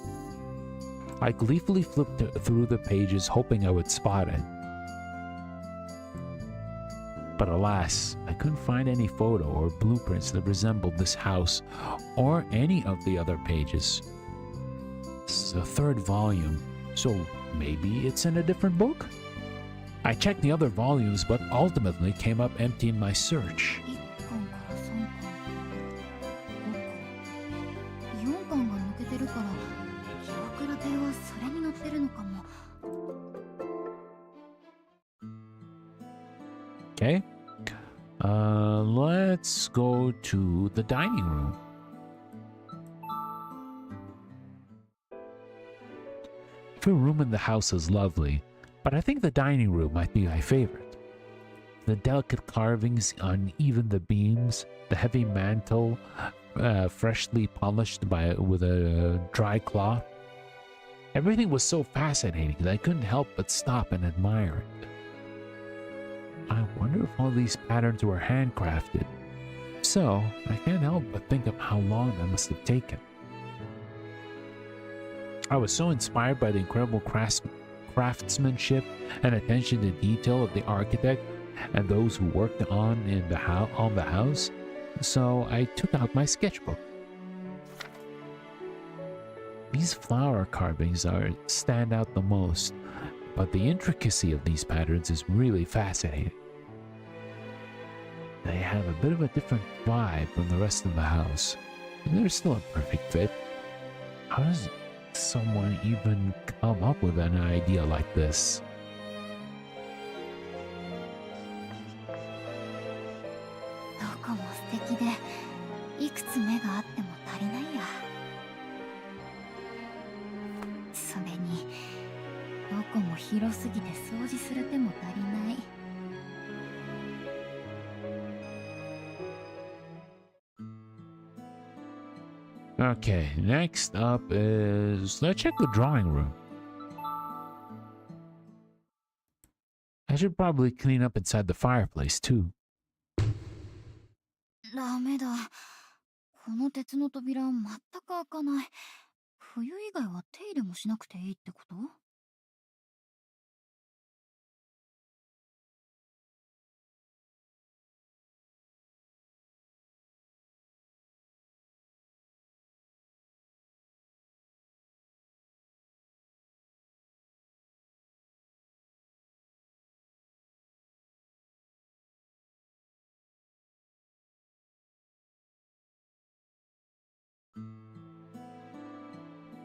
I gleefully flipped through the pages hoping I would spot it. But alas, I couldn't find any photo or blueprints that resembled this house or any of the other pages. This is the third volume, so maybe it's in a different book? I checked the other volumes, but ultimately came up empty in my search. 1巻から3巻、5巻、4巻が抜けてるから、岩倉亭はそれに載ってるのかも。Okay. Let's go to the dining room. Every room in the house is lovely, but I think the dining room might be my favorite. The delicate carvings on even the beams, the heavy mantle, freshly polished with a dry cloth. Everything was so fascinating that I couldn't help but stop and admire it. I wonder if all these patterns were handcrafted. So, I can't help but think of how long that must have taken. I was so inspired by the incredible craftsmanship and attention to detail of the architect and those who worked on the house, so I took out my sketchbook. These flower carvings stand out the most, but the intricacy of these patterns is really fascinating. They have a bit of a different vibe from the rest of the house, and they're still a perfect fit. How does someone even come up with an idea like this? Okay, next up is, let's check the drawing room. I should probably clean up inside the fireplace too. ダメだ。この鉄の扉全く開かない。冬以外は手入れもしなくていいってこと？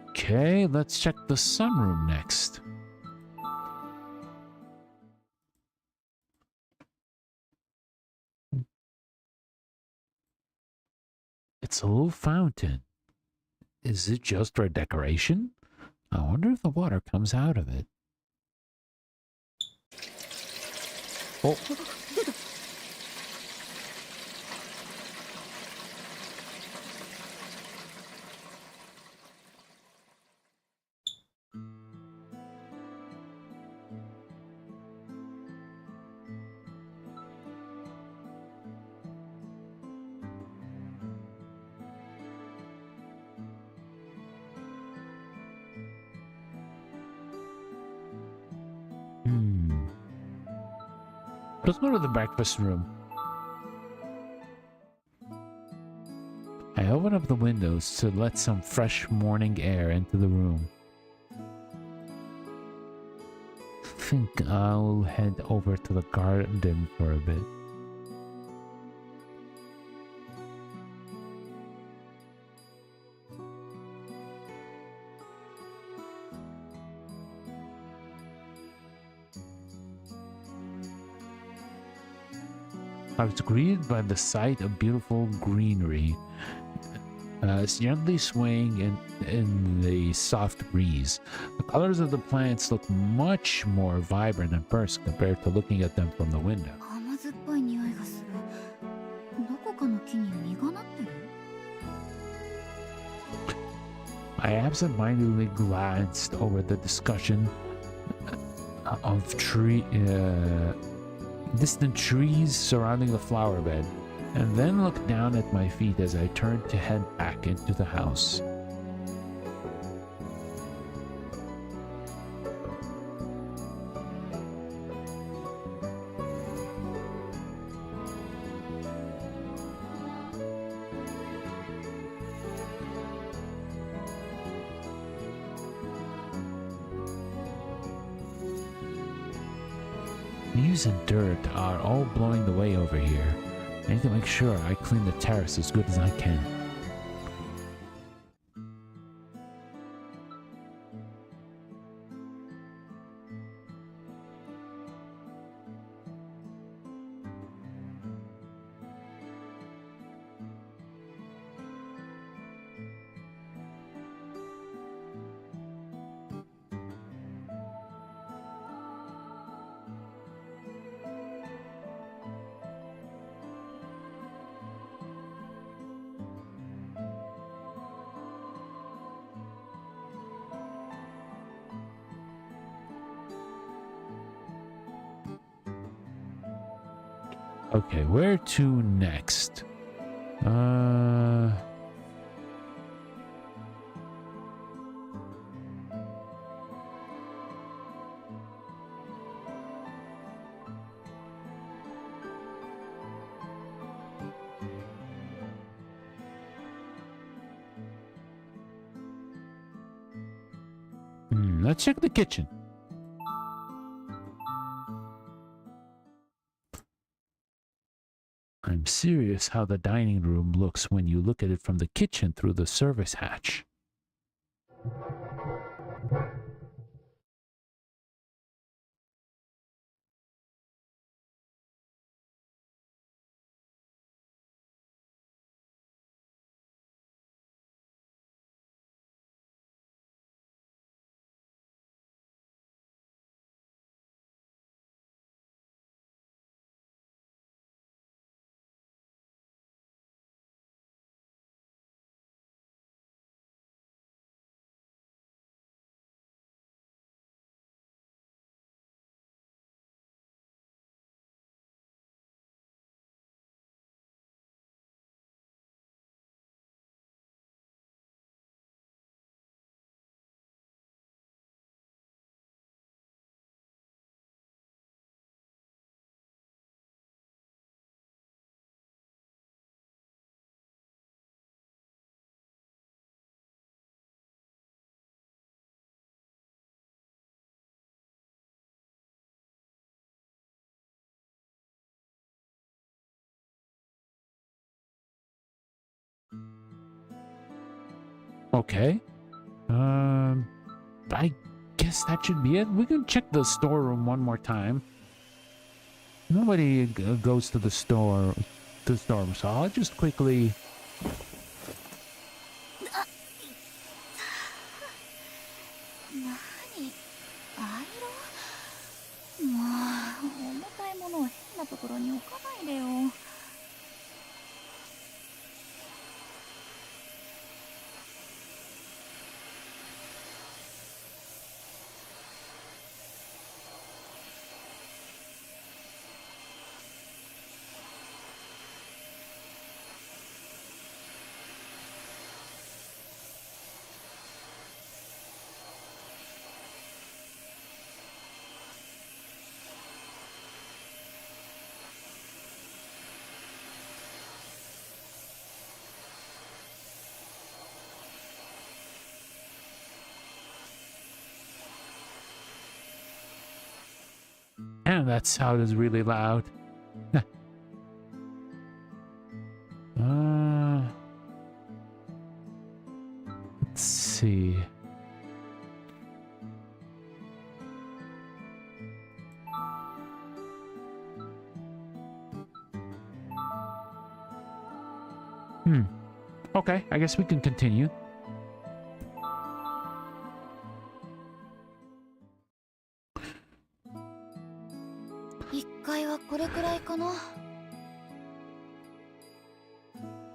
Okay, let's check the sunroom next. It's a little fountain. Is it just for decoration? I wonder if the water comes out of it. Oh. Let's go to the breakfast room. I open up the windows to let some fresh morning air into the room. I think I'll head over to the garden for a bit. I was greeted by the sight of beautiful greenery, gently swaying in the soft breeze. The colors of the plants look much more vibrant and first compared to looking at them from the window. 甘酸っぱい匂いがする。どこかの木に実がなってる？ I absentmindedly glanced over the discussion of distant trees surrounding the flower bed, and then looked down at my feet as I turned to head back into the house. Leaves and dirt are all blowing the way over here. I need to make sure I clean the terrace as good as I can. Okay, where to next? Let's check the kitchen. I'm serious how the dining room looks when you look at it from the kitchen through the service hatch. Okay. I guess that should be it. We can check the storeroom one more time. Nobody goes to the store, so I'll just quickly. 重たいものを変なところに置かないでよ。Damn, that sound is really loud. Let's see. Okay, I guess we can continue.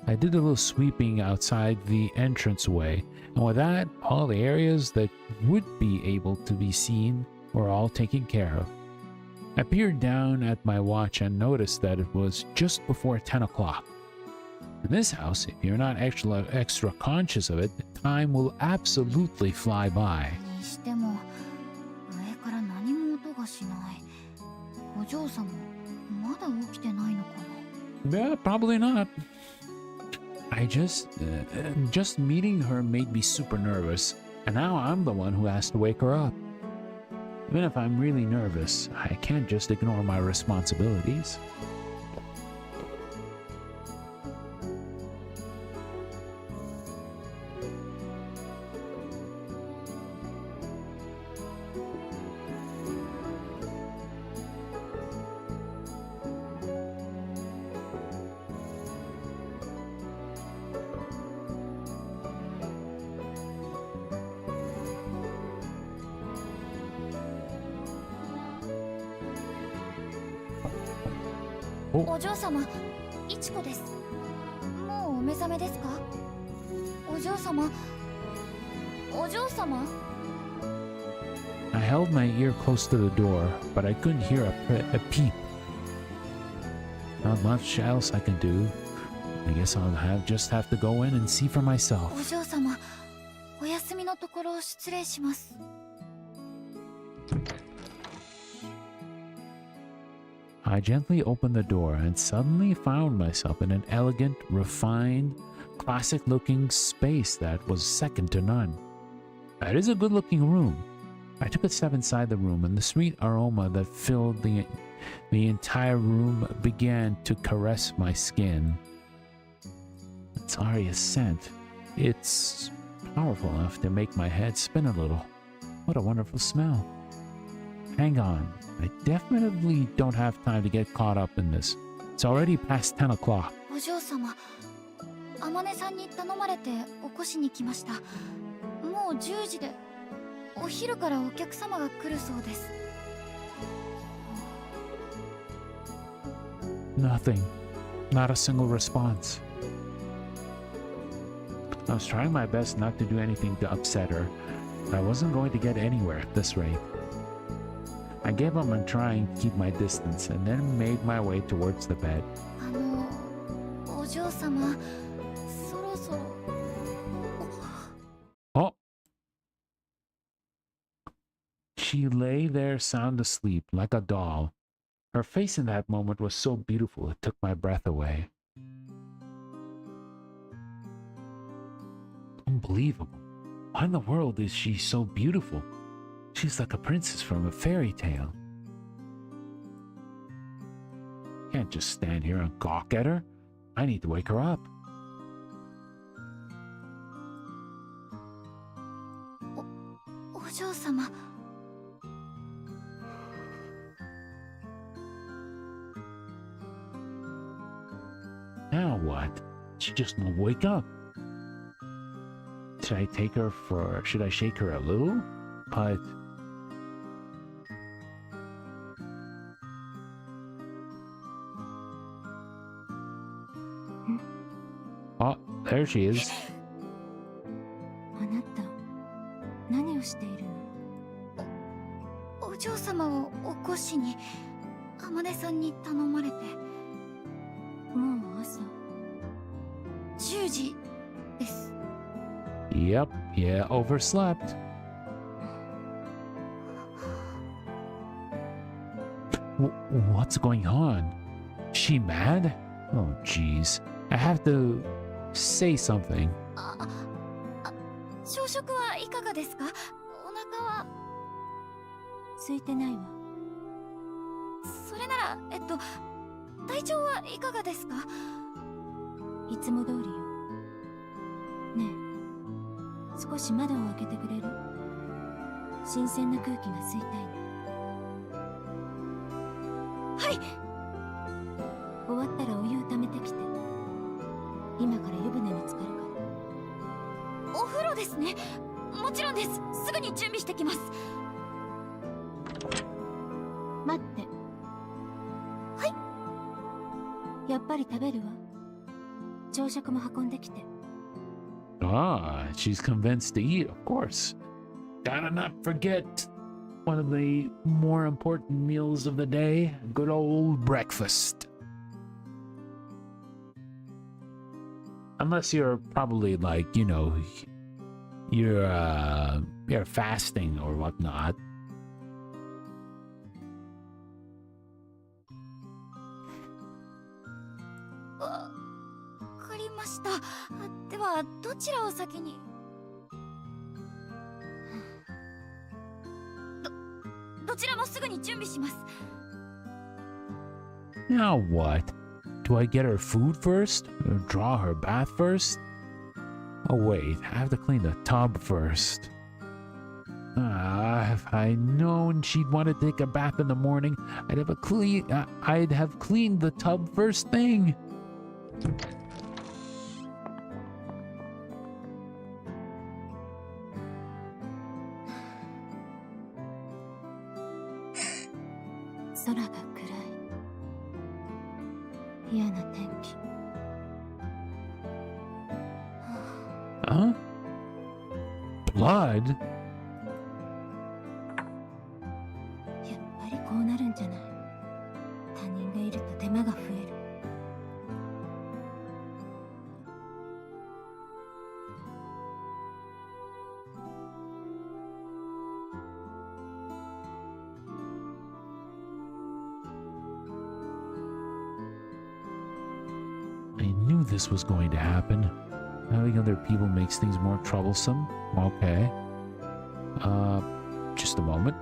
I did a little sweeping outside the entranceway, and with that, all the areas that would be able to be seen were all taken care of. I peered down at my watch and noticed that it was just before 10 o'clock. In this house, if you're not extra conscious of it, time will absolutely fly by. Yeah, probably not. I just meeting her made me super nervous, and now I'm the one who has to wake her up. Even if I'm really nervous, I can't just ignore my responsibilities. Oh. お嬢様、いちこです。もうお目覚めですか？お嬢様、お嬢様。I held my ear close to the door, but I couldn't hear a peep. Not much else I can do. I guess just have to go in and see for お myself. 嬢様、お休みのところ失礼します。I gently opened the door and suddenly found myself in an elegant, refined, classic-looking space that was second to none. It is a good-looking room. I took a step inside the room, and the sweet aroma that filled the entire room began to caress my skin. It's Aria's scent. It's powerful enough to make my head spin a little. What a wonderful smell. Hang on. I definitely don't have time to get caught up in this. It's already past 10 o'clock. お嬢様、あまねさんに頼まれて起こしに来ました。もう10時で、お昼からお客様が来るそうです。Nothing. Not a single response. I was trying my best not to do anything to upset her, but I wasn't going to get anywhere at this rate. I gave up on trying to keep my distance and then made my way towards the bed. お嬢様、そろそろ。Oh! She lay there sound asleep like a doll. Her face in that moment was so beautiful it took my breath away. Unbelievable. Why in the world is she so beautiful? She's like a princess from a fairy tale. Can't just stand here and gawk at her. I need to wake her up. お嬢様。Now what? She just won't wake up. Should I shake her a little? But... Oh, there she is. あなた、何をしているの？お嬢様を起こしに、あまねさんに頼まれて。もう朝10時です。Yep, yeah, overslept. What's going on? She mad? Oh, jeez. I have to say something. 朝食はいかがですか？お腹は空いてないわ。それなら、体調はいかがですか？いつも通りよ。ねえ、少し窓を開けてくれる？新鮮な空気が吸いたいの。はい。終わったらお湯を溜めてきて。今から湯船に浸かるから。お風呂ですね。もちろんです。すぐに準備してきます。待って。やっぱり食べるわ。朝食も運んできて。Ah, she's convinced to eat, of course. Gotta not forget one of the more important meals of the day, good old breakfast. Unless you're probably like, you know, you're fasting or whatnot. わかりました。ではどちらを先に？どちらもすぐに準備します。 Now what? Do I get her food first? Or draw her bath first? Oh wait, I have to clean the tub first. If I'd known she'd want to take a bath in the morning, I'd have cleaned the tub first thing. Huh? Blood? やっぱりこうなるんじゃない。他人がいると手間が増える。knew this was going to happen. Having other people makes things more troublesome. Okay. Just a moment.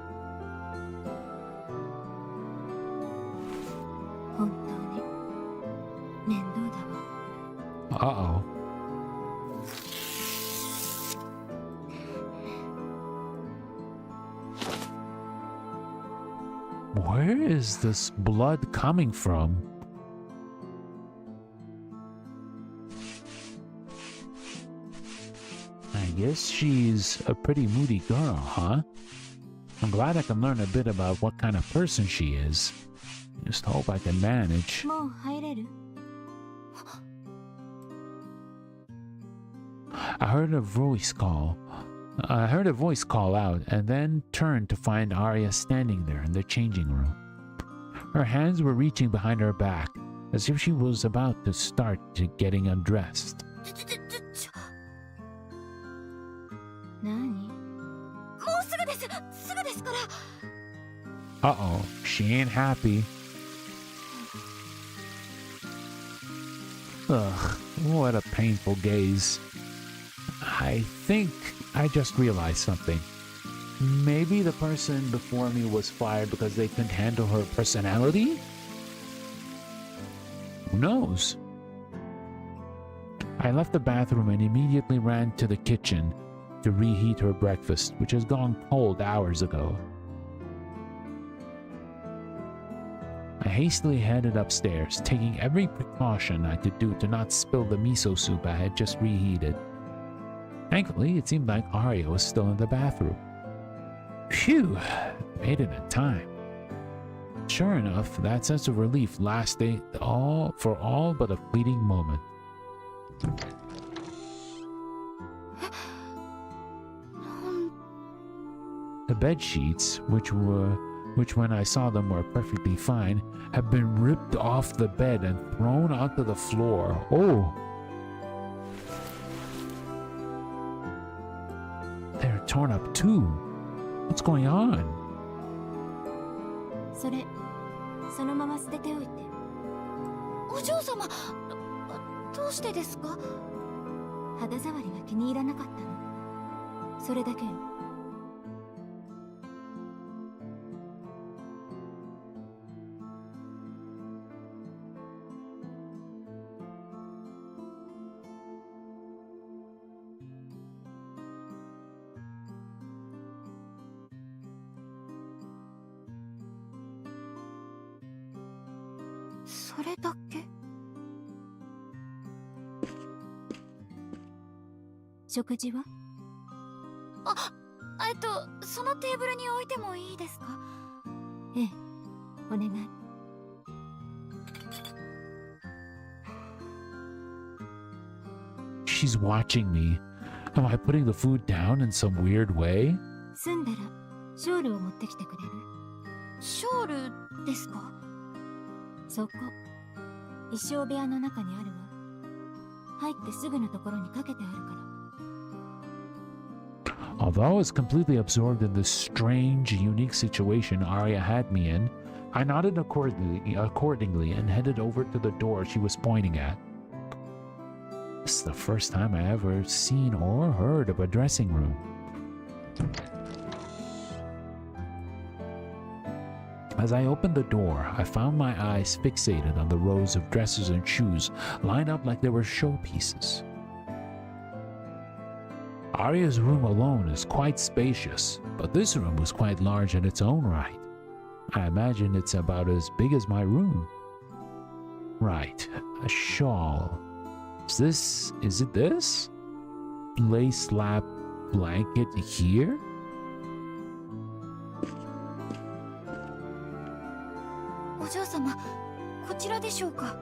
本当に面倒だわ。 Uh-oh. Where is this blood coming from? I guess she's a pretty moody girl, huh? I'm glad I can learn a bit about what kind of person she is. Just hope I can manage. もう入れる？ I heard a voice call out and then turned to find Arya standing there in the changing room. Her hands were reaching behind her back as if she was about to start getting undressed. 何？もうすぐです！すぐですから。 Uh-oh, she ain't happy. Ugh, what a painful gaze. I think I just realized something. Maybe the person before me was fired because they couldn't handle her personality? Who knows? I left the bathroom and immediately ran to the kitchen to reheat her breakfast, which has gone cold hours ago. I hastily headed upstairs, taking every precaution I could do to not spill the miso soup I had just reheated. Thankfully, it seemed like Arya was still in the bathroom. Phew, made it in time. Sure enough, that sense of relief lasted for all but a fleeting moment. The bed sheets, which when I saw them were perfectly fine, have been ripped off the bed and thrown onto the floor. Oh! They're torn up too. What's going on? それ、そのまま捨てておいて。お嬢様、どうしてですか？肌触りが気に入らなかったの。それだけよ。それだけ？食事は？そのテーブルに置いてもいいですか？ええ、お願い。She's watching me. Am I putting the food down in some weird way? 済んだらショールを持ってきてくれる？ショールですか？そこ、衣装部屋の中にあるわ。入ってすぐのところにかけてあるから。Although I was completely absorbed in this strange, unique situation Arya had me in, I nodded accordingly and headed over to the door she was pointing at. This is the first time I ever seen or heard of a dressing room. As I opened the door, I found my eyes fixated on the rows of dresses and shoes lined up like they were showpieces. Arya's room alone is quite spacious, but this room was quite large in its own right. I imagine it's about as big as my room. Right, a shawl. Is it this? Lace lap blanket here?「お嬢様、こちらでしょうか？」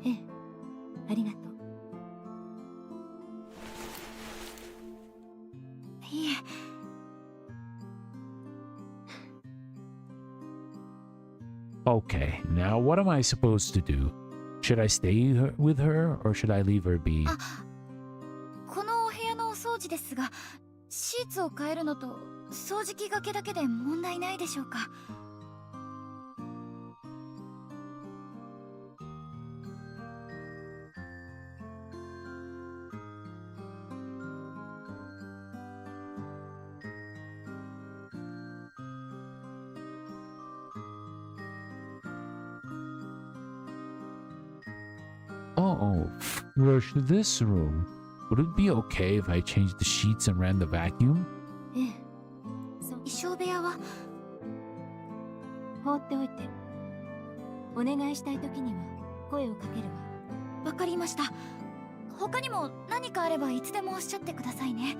ええ、ありがとう。いえ、Okay, now what am I supposed to do? Should I stay with her or should I leave her be? このお部屋のお掃除ですが、シーツを変えるのと掃除機がけだけで問題ないでしょうか。Oh, rush this room. Would it be okay if I changed the sheets and ran the vacuum? ええ。衣装部屋は放っておいて。お願いしたい時には声をかけるわ。わかりました。他にも何かあればいつでもおっしゃってくださいね。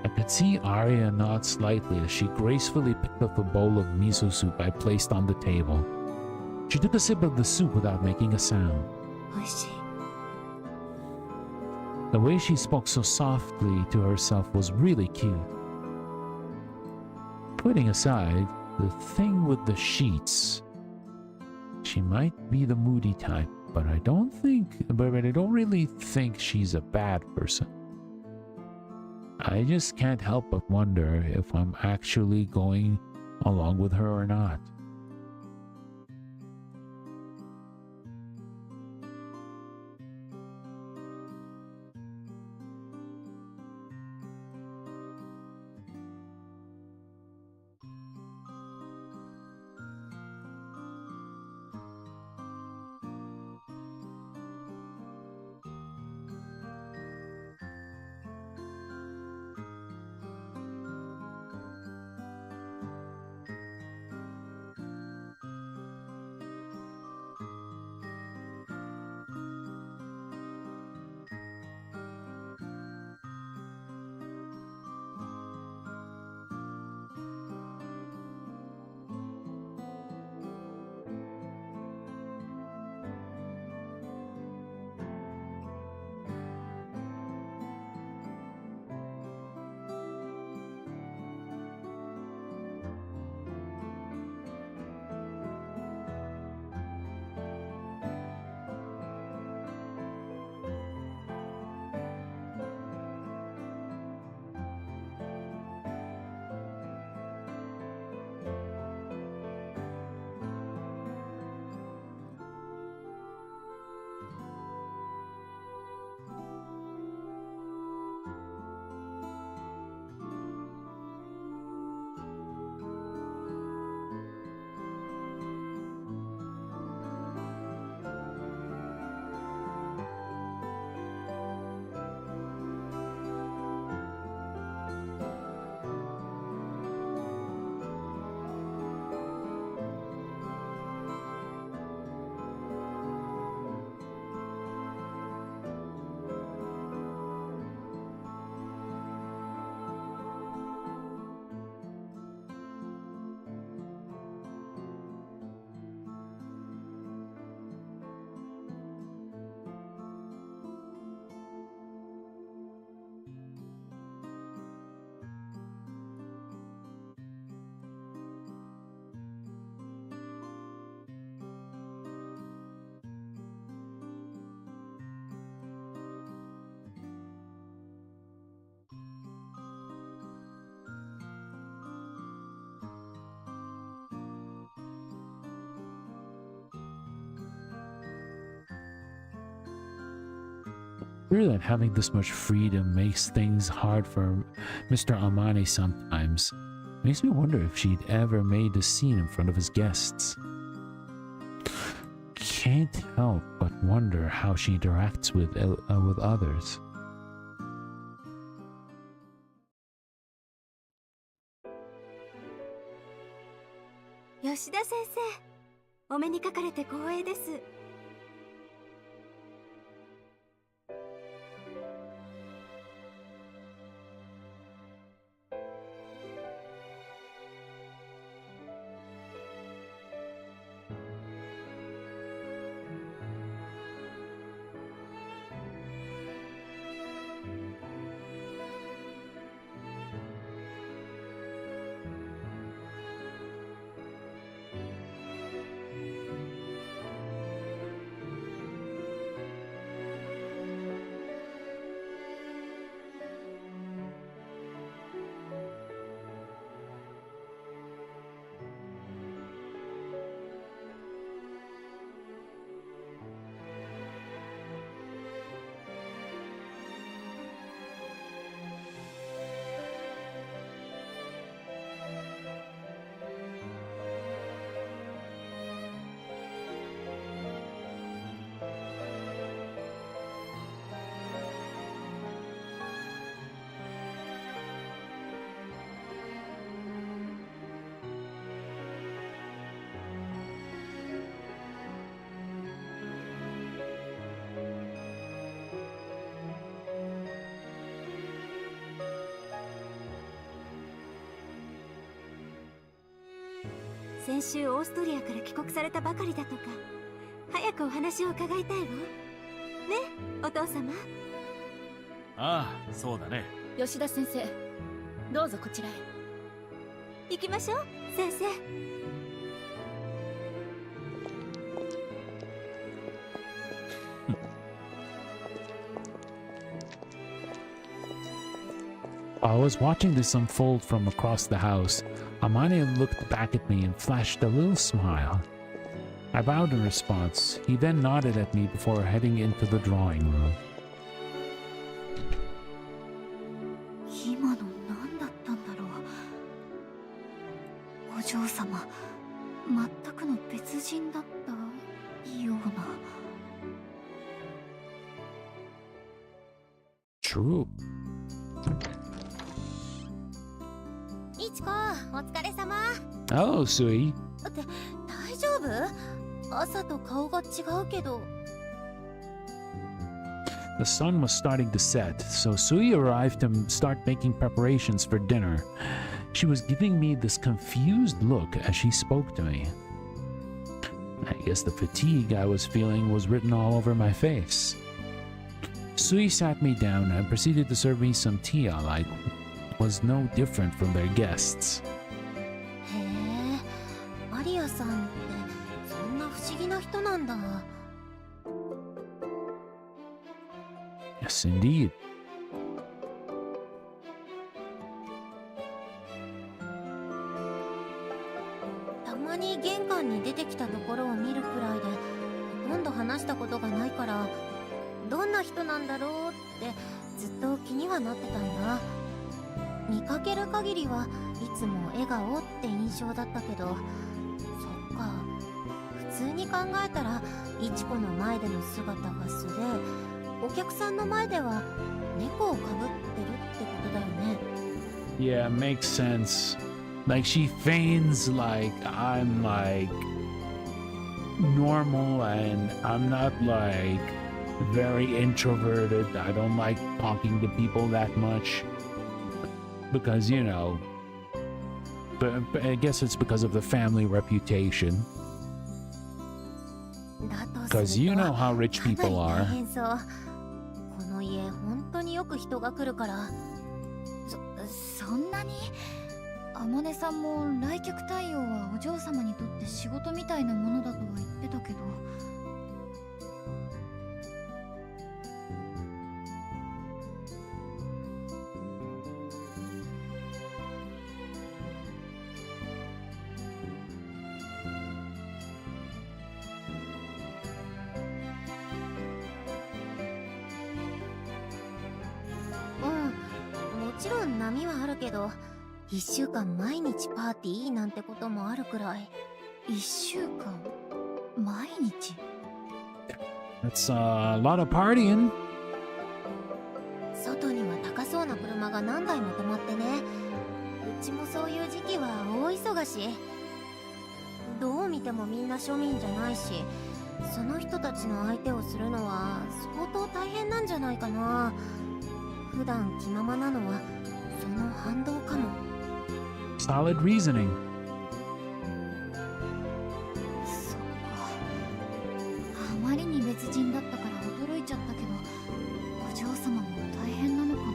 I could see Arya nod slightly as she gracefully picked up a bowl of miso soup I placed on the table. She took a sip of the soup without making a sound. おいしい。The way she spoke so softly to herself was really cute. Putting aside the thing with the sheets, she might be the moody type, but I don't really think she's a bad person. I just can't help but wonder if I'm actually going along with her or not. Clear that having this much freedom makes things hard for Mr. Amane sometimes. Makes me wonder if she'd ever made a scene in front of his guests. Can't help but wonder how she interacts with others. 吉田先生、お目にかかれて光栄です。先週オーストリアから帰国されたばかりだとか、早くお話を伺いたいわ。ね、お父様。ああ、そうだね。吉田先生、どうぞこちらへ。行きましょう、先生。While I was watching this unfold from across the house, Amane looked back at me and flashed a little smile. I bowed in response. He then nodded at me before heading into the drawing room. 今の何だったんだろう。お嬢様、全くの別人だったような。True. いちこ、お疲れ様。 Oh, Sui. って大丈夫？朝と顔が違うけど。 The sun was starting to set, so Sui arrived to start making preparations for dinner. She was giving me this confused look as she spoke to me. I guess the fatigue I was feeling was written all over my face. Sui sat me down and proceeded to serve me some tea I was no different from their guests. へえ、アリアさんってそんな不思議な人なんだ。 Yes, indeed. たまに玄関に出てきたところを見るくらいでほとんど話したことがないから、どんな人なんだろうってずっと気にはなってたんだ。見かける限りはいつも笑顔って印象だったけど、そっか、普通に考えたらイチコの前での姿が素で、お客さんの前では猫をかぶってるってことだよね。 Yeah, makes sense. Like she feigns like I'm like normal and I'm not like very introverted. I don't like talking to people that much because, you know, but I guess it's because of the family reputation. だと Because する you と know how rich かなり people 大 are. 変そう。この家本当によく人が来るから。そんなに？天音さんも来客対応はお嬢様にとって仕事みたいなものだとは言ってたけど。うん、もちろん波はあるけど、1週間毎日パーティーなんてこともあるくらい。1週間毎日？ That's a lot of partying. 外には高そうな車が何台も止まってね。うちもそういう時期は大忙し。見てもみんな庶民じゃないし、その人たちの相手をするのは相当大変なんじゃないかな。普段気ままなのはその反動かも。 Solid reasoning. そっか。あまりに別人だったから驚いちゃったけど、お嬢様も大変なのかな。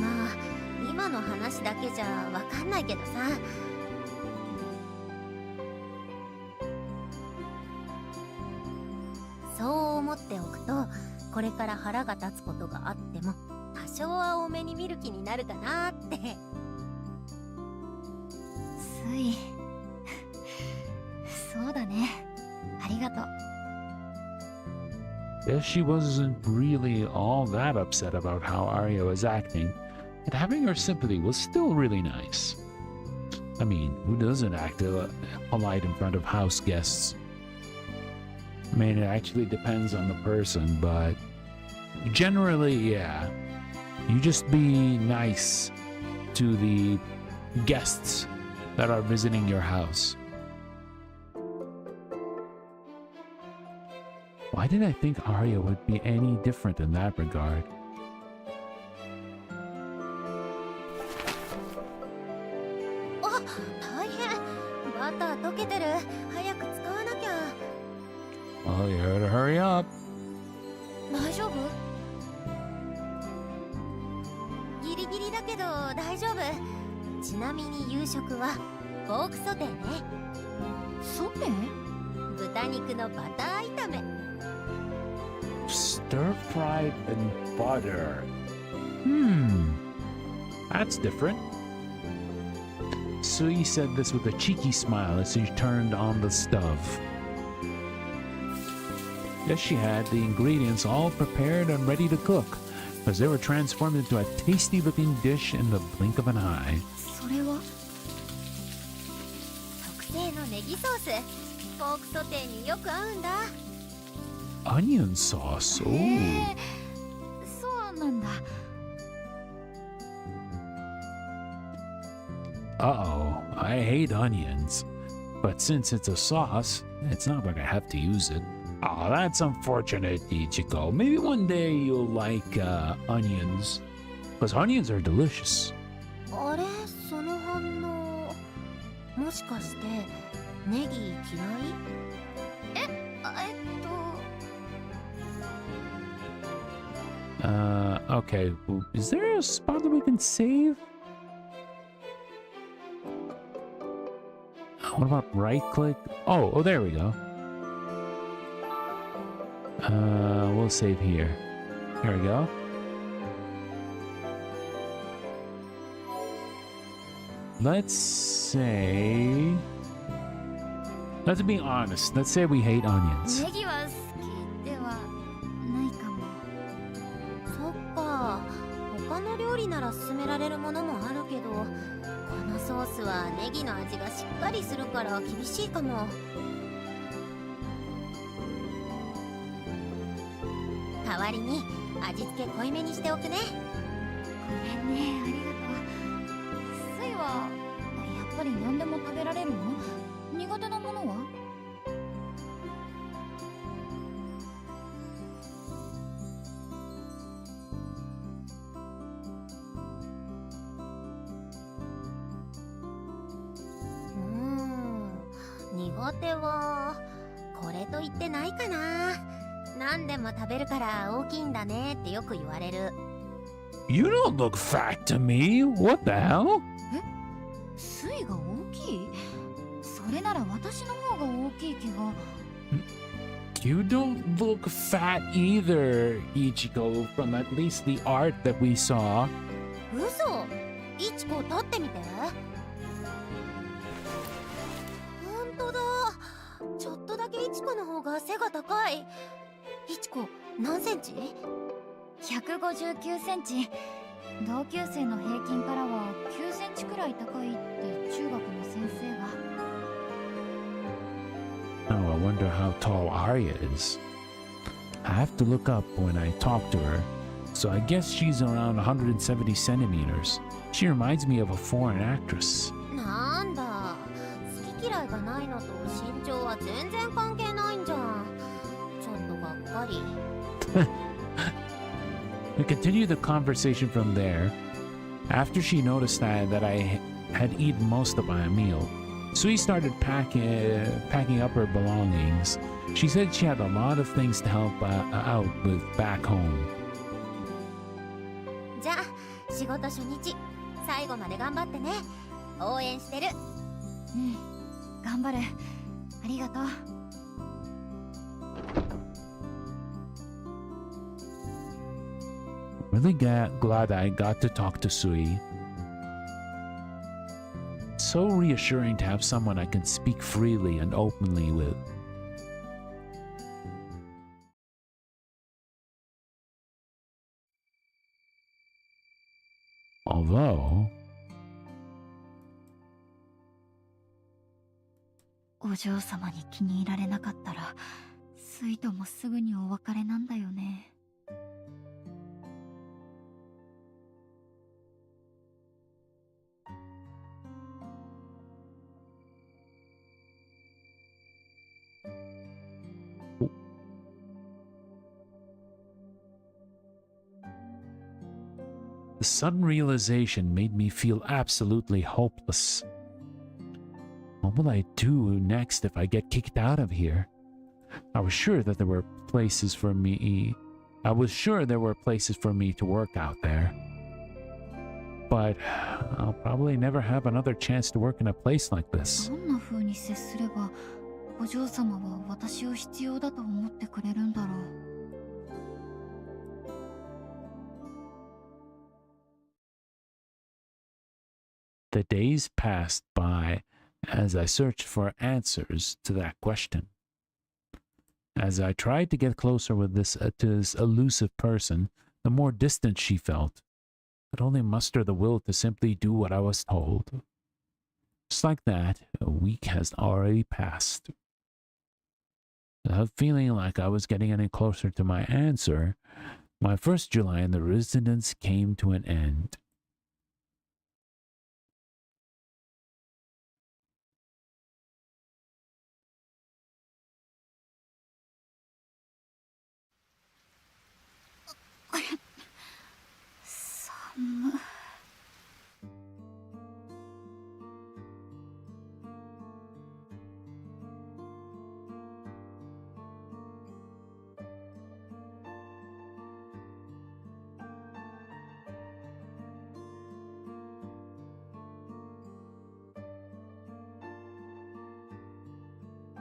まあ今の話だけじゃわかんないけどさ。そう思っておくと、これから腹が立つことがあっても多少は多めに見る気になるかなって。ついそうだね。ありがとう。 Guess she wasn't really all that upset about how Arya was acting, and having her sympathy was still really nice. I mean, who doesn't act polite in front of house guests? I mean, it actually depends on the person, but generally, yeah. You just be nice to the guests that are visiting your house. Why did I think Arya would be any different in that regard? あ、大変。バター溶けてる。早く使わなきゃ。 Well, you better hurry up. 大丈夫？ギリギリだけど大丈夫。ちなみに夕食はポークソテーね。ソテー？豚肉のバター炒め。 Stir-fried in butter. That's different. Sui said this with a cheeky smile as she turned on the stove. Yes, she had the ingredients all prepared and ready to cook, as they were transformed into a tasty-looking dish in the blink of an eye. それは特製のネギソース。ポークソテーによく合うんだ。 Onion sauce. へ Oh. え、そうなんだ。 Uh-oh, I hate onions. But since it's a sauce, it's not like I have to use it. Oh, that's unfortunate, Ichiko. Maybe one day you'll like onions. Because onions are delicious. あれ、その反応。もしかしてネギ嫌い？Okay. Is there a spot that we can save? What about right click? Oh, there we go. We'll save here. Here we go. Let's say... Let's be honest. Let's say we hate onions. ネギは好きではないかも。そっか。他の料理なら勧められるものもあるけど、このソースはネギの味がしっかりするから厳しいかも。代わりに味付け濃いめにしておくね。ごめんね、ありがとう。スイはやっぱり何でも食べられるの？苦手なものは？苦手はこれと言ってないかな。何でも食べるから大きいんだねってよく言われる。 You don't look fat to me. What the hell? スイが大きい？それなら私の方が大きい気が。You don't look fat either, Ichiko, from at least the art that we saw. 嘘？イチコ立ってみて。ほんとだ。ちょっとだけイチコの方が背が高い。イチコ何センチ？159センチ。同級生の平均からは9センチくらい高いって中学の先生が。Oh, I wonder how tall Arya is. I have to look up when I talk to her. so I guess she's around 170 centimeters. She reminds me of a foreign actress. なんだ、好き嫌いがないのと身長は全然関係ないんじゃん。ちょっとがっかり。We continued the conversation from there. After she noticed that I had eaten most of my meal, Sui started packing up her belongings. She said she had a lot of things to help out with back home. じゃあ、仕事初日、最後まで頑張ってね。応援してる。うん、頑張る。ありがとう。Really glad I got to talk to Sui. So reassuring to have someone I can speak freely and openly with. Although, お嬢様に気に入られなかったら、スイともすぐにお別れなんだよね。the sudden realization made me feel absolutely hopeless. What will I do next if I get kicked out of here? I was sure there were places for me to work out there. But I'll probably never have another chance to work in a place like this. どんな風に接すればお嬢様は私を必要だと思ってくれるんだろう。The days passed by as I searched for answers to that question. As I tried to get closer with to this elusive person, the more distant she felt. I could only muster the will to simply do what I was told. Just like that, a week has already passed. Without feeling like I was getting any closer to my answer, my first July in the residence came to an end.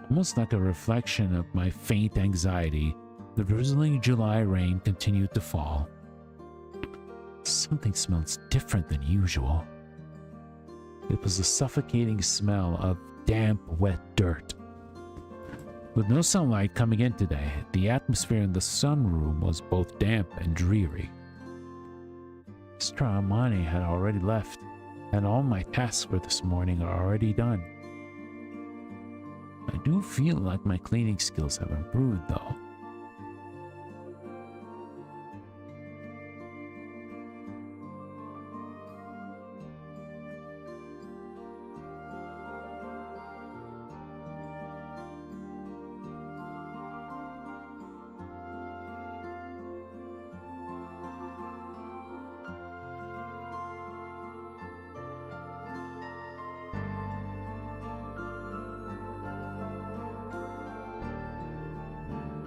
Almost like a reflection of my faint anxiety, the drizzling July rain continued to fall. Something smells different than usual. It was the suffocating smell of damp, wet dirt. With no sunlight coming in today, the atmosphere in the sunroom was both damp and dreary. Mr. Amani had already left, and all my tasks for this morning are already done. I do feel like my cleaning skills have improved, though.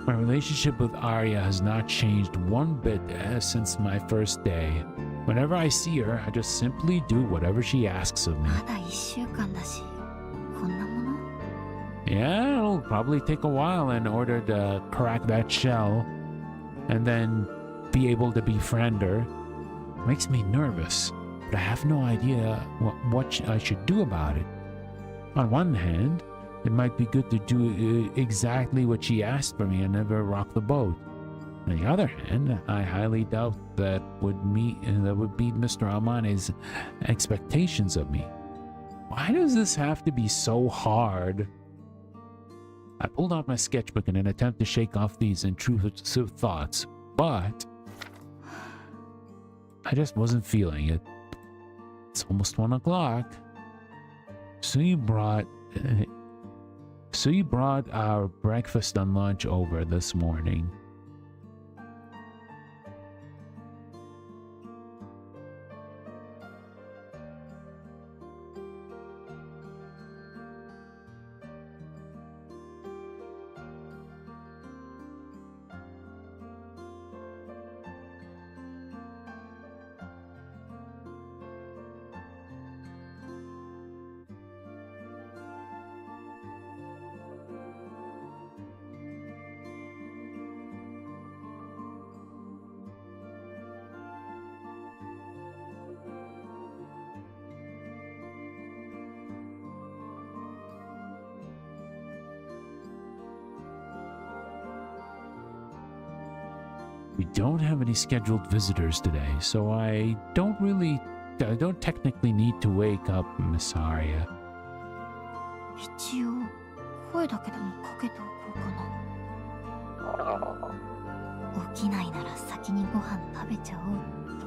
My relationship with Arya has not changed one bit since my first day. Whenever I see her, I just simply do whatever she asks of me. まだ1週間だし、こんなもの？ Yeah, it'll probably take a while in order to crack that shell and then be able to befriend her. Makes me nervous, but I have no idea what I should do about it. On one hand, it might be good to do exactly what she asked for me and never rock the boat. On the other hand, I highly doubt that would beat Mr. Almane's expectations of me. Why does this have to be so hard? I pulled out my sketchbook in an attempt to shake off these intrusive thoughts, but I just wasn't feeling it. It's almost 1 o'clock. So you brought our breakfast and lunch over this morning. We don't have any scheduled visitors today, so I don't technically need to wake up Miss Aria. 一応声だけでもかけておこうかな。起きないなら先にご飯食べちゃおうと。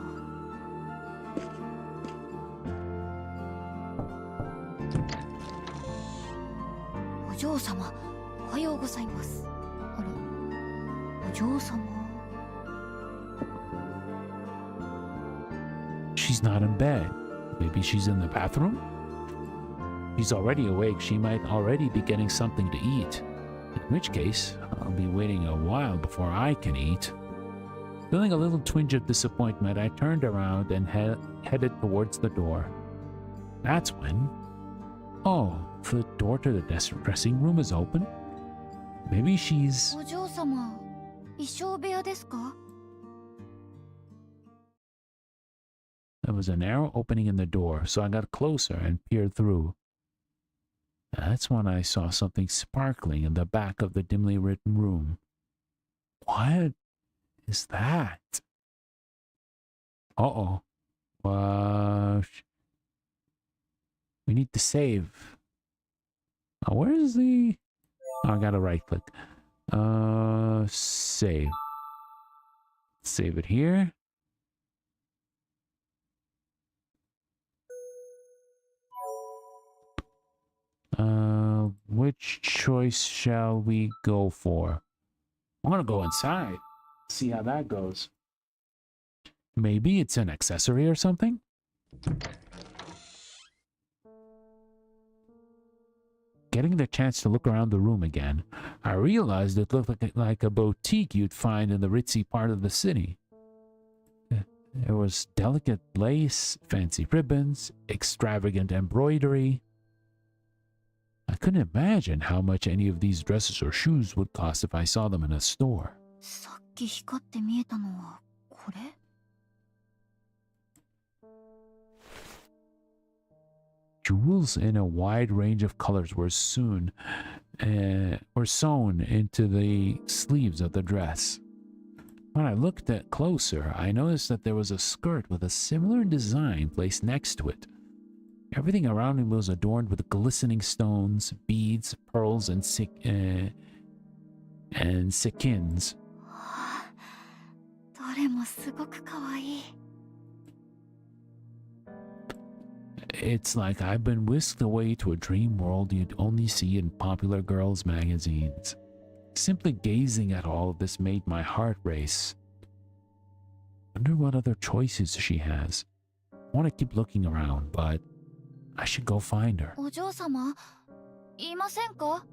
お嬢様、おはようございます。あれ、お嬢様。She's not in bed. Maybe she's in the bathroom? She's already awake. She might already be getting something to eat. In which case, I'll be waiting a while before I can eat. Feeling a little twinge of disappointment, I turned around and headed towards the door. That's when... Oh, the door to the dressing room is open? Maybe she's... お嬢様、衣装部屋ですか? There was a narrow opening in the door, so I got closer and peered through. That's when I saw something sparkling in the back of the dimly lit room. What is that? Uh-oh. We need to save. Where is the... Oh, I gotta right click. Save. Save it here. Which choice shall we go for? I'm gonna go inside. See how that goes. Maybe it's an accessory or something? Getting the chance to look around the room again, I realized it looked like a boutique you'd find in the ritzy part of the city. There was delicate lace, fancy ribbons, extravagant embroidery. I couldn't imagine how much any of these dresses or shoes would cost if I saw them in a store. さっき光って見えたのはこれ? Jewels in a wide range of colors were sewn into the sleeves of the dress. When I looked at closer, I noticed that there was a skirt with a similar design placed next to it. Everything around me was adorned with glistening stones, beads, pearls, and sequins. どれもすごく可愛い。 It's like I've been whisked away to a dream world you'd only see in popular girls' magazines. Simply gazing at all of this made my heart race. Wonder what other choices she has. I want to keep looking around, but I should go find her. お嬢様、いませんか?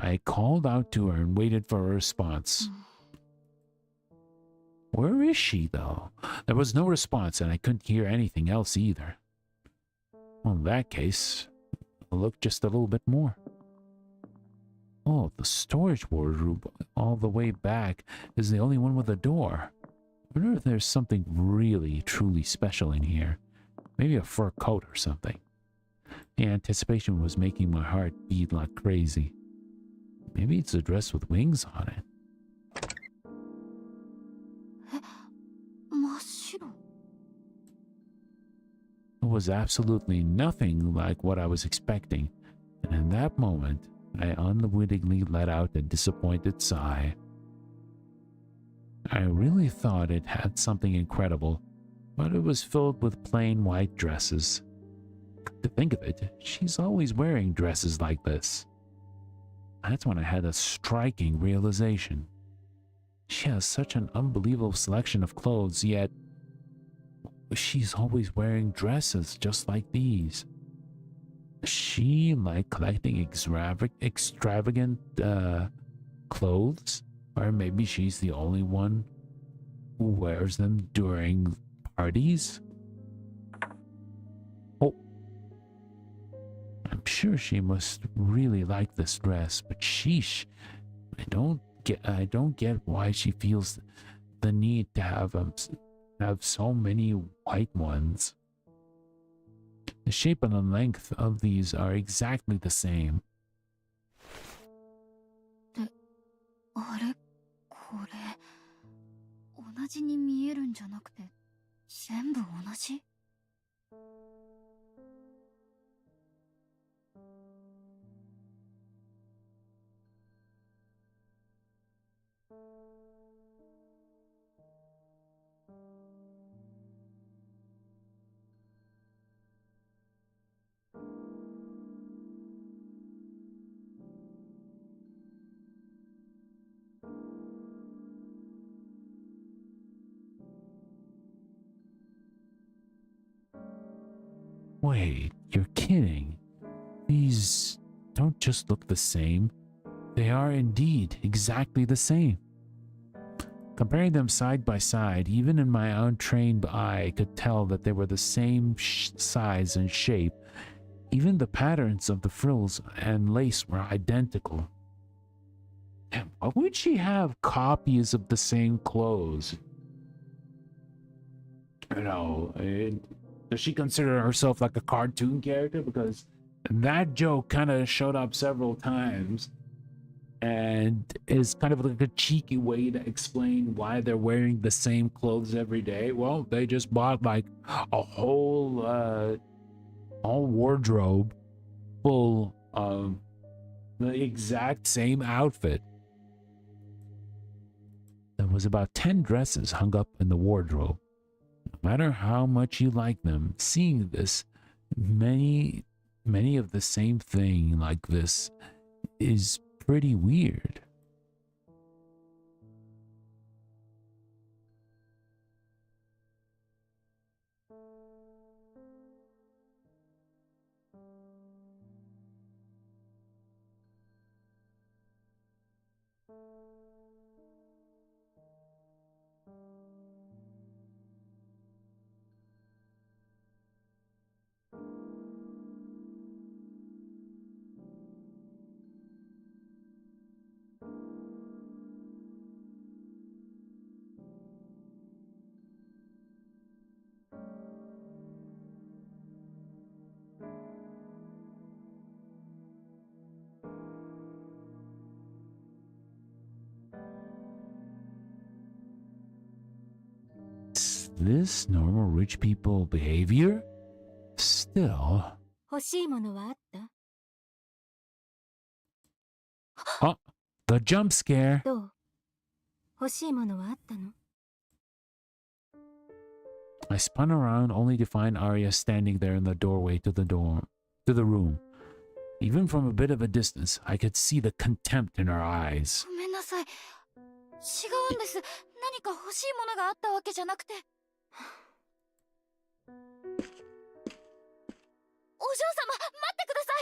I called out to her and waited for a response. Where is she, though? There was no response, and I couldn't hear anything else either. Well, in that case, I'll look just a little bit more. Oh, the storage wardrobe all the way back is the only one with a door. I wonder if there's something really, truly special in here. Maybe a fur coat or something. The anticipation was making my heart beat like crazy. Maybe it's a dress with wings on it. 真っ白。 It was absolutely nothing like what I was expecting, and in that moment, I unwittingly let out a disappointed sigh. I really thought it had something incredible, but it was filled with plain white dresses. To think of it, she's always wearing dresses like this. That's when I had a striking realization. She has such an unbelievable selection of clothes, yet she's always wearing dresses just like these. Is she like collecting extravagant clothes? Or maybe she's the only one who wears them during parties? Oh, I'm sure she must really like this dress, but sheesh, I don't get why she feels the need to have so many white ones. The shape and the length of these are exactly the same. あれこれ同じに見えるんじゃなくて全部同じ Wait, you're kidding. These don't just look the same. They are indeed exactly the same. Comparing them side by side, even in my untrained eye could tell that they were the same size and shape. Even the patterns of the frills and lace were identical. Damn, why would she have copies of the same clothes? You know, does she consider herself like a cartoon character? Because that joke kind of showed up several times and is kind of like a cheeky way to explain why they're wearing the same clothes every day. Well, they just bought like a whole wardrobe full of the exact same outfit. There was about 10 dresses hung up in the wardrobe. No matter how much you like them, seeing this many of the same thing like this is pretty weird. Is this normal rich people behavior? Still. 欲しいものはあった？ Oh, the jump scare. どう？欲しいものはあったの？ I spun around only to find Arya standing there in the doorway to the room. Even from a bit of a distance, I could see the contempt in her eyes. ごめんなさい。違うんです。何か欲しいものがあったわけじゃなくて。お嬢様、待ってくださ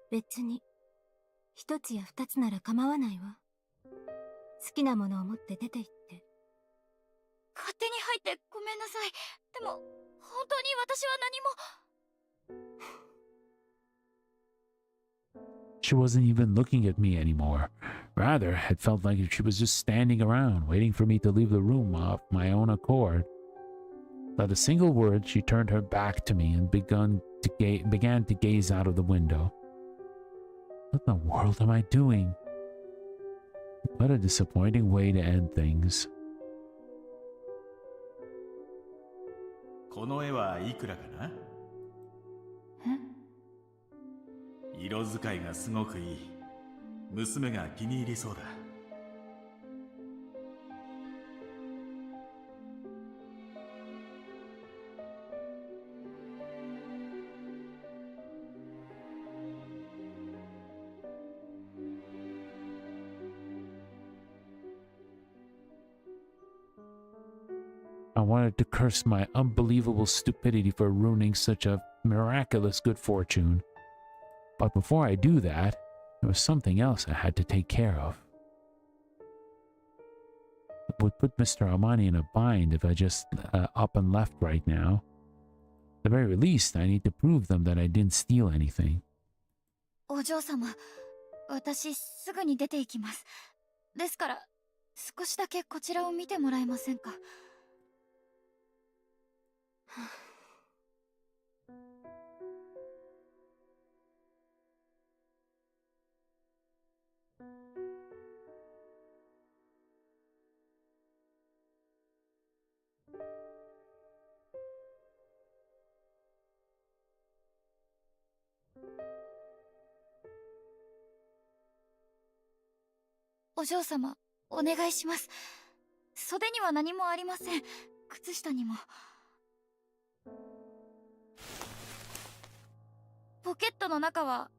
い。別に一つや二つなら構わないわ。好きなものを持って出て行って。勝手に入ってごめんなさい。でも本当に私は何も。she wasn't even looking at me anymore. Rather, it felt like she was just standing around, waiting for me to leave the room of my own accord. Without a single word, she turned her back to me and began to gaze out of the window. What in the world am I doing? What a disappointing way to end things. この絵はいくらかな？色使いがすごくいい。娘が気に入りそうだ。I wanted to curse my unbelievable stupidity for ruining such a miraculous good fortune. But before I do that, there was something else I had to take care of. It would put Mr. Armani in a bind if I just up and left right now. At the very least, I need to prove them that I didn't steal anything. お嬢様、私すぐに出て行きます。ですから、少しだけこちらを見てもらえませんか。お嬢様、お願いします。袖には何もありません。靴下にも。ポケットの中は、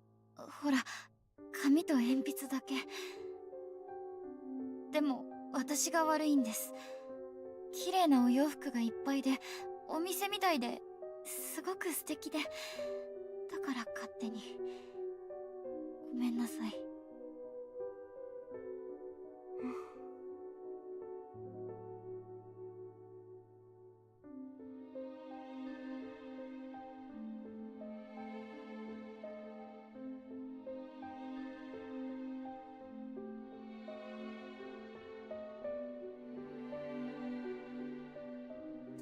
ほら、紙と鉛筆だけ。でも、私が悪いんです。綺麗なお洋服がいっぱいで、お店みたいで、すごく素敵で、だから勝手に。ごめんなさい。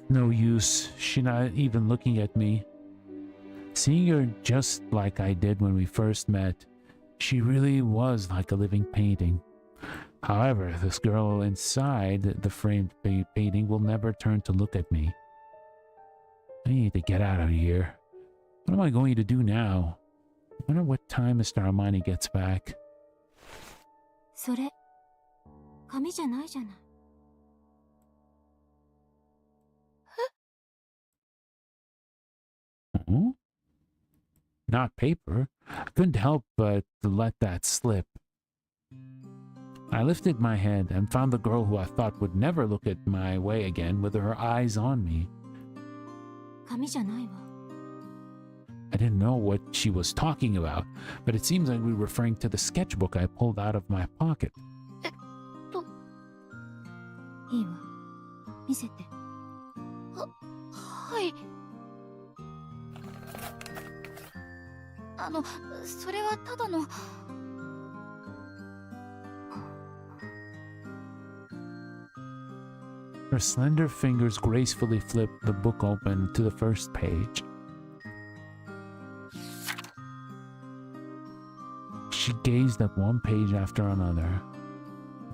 No use. She's not even looking at me. Seeing her just like I did when we first met, she really was like a living painting. However, this girl inside the framed painting will never turn to look at me. I need to get out of here. What am I going to do now? I wonder what time Mr. Armani gets back. それ、紙じゃないじゃない。Hmm? Not paper. I couldn't help but to let that slip. I lifted my head and found the girl who I thought would never look at my way again with her eyes on me. 紙じゃないわ。I didn't know what she was talking about, but it seems like we were referring to the sketchbook I pulled out of my pocket. いいわ。見せて。はい。それはただの。Her slender fingers gracefully flipped the book open to the first page. She gazed at one page after another.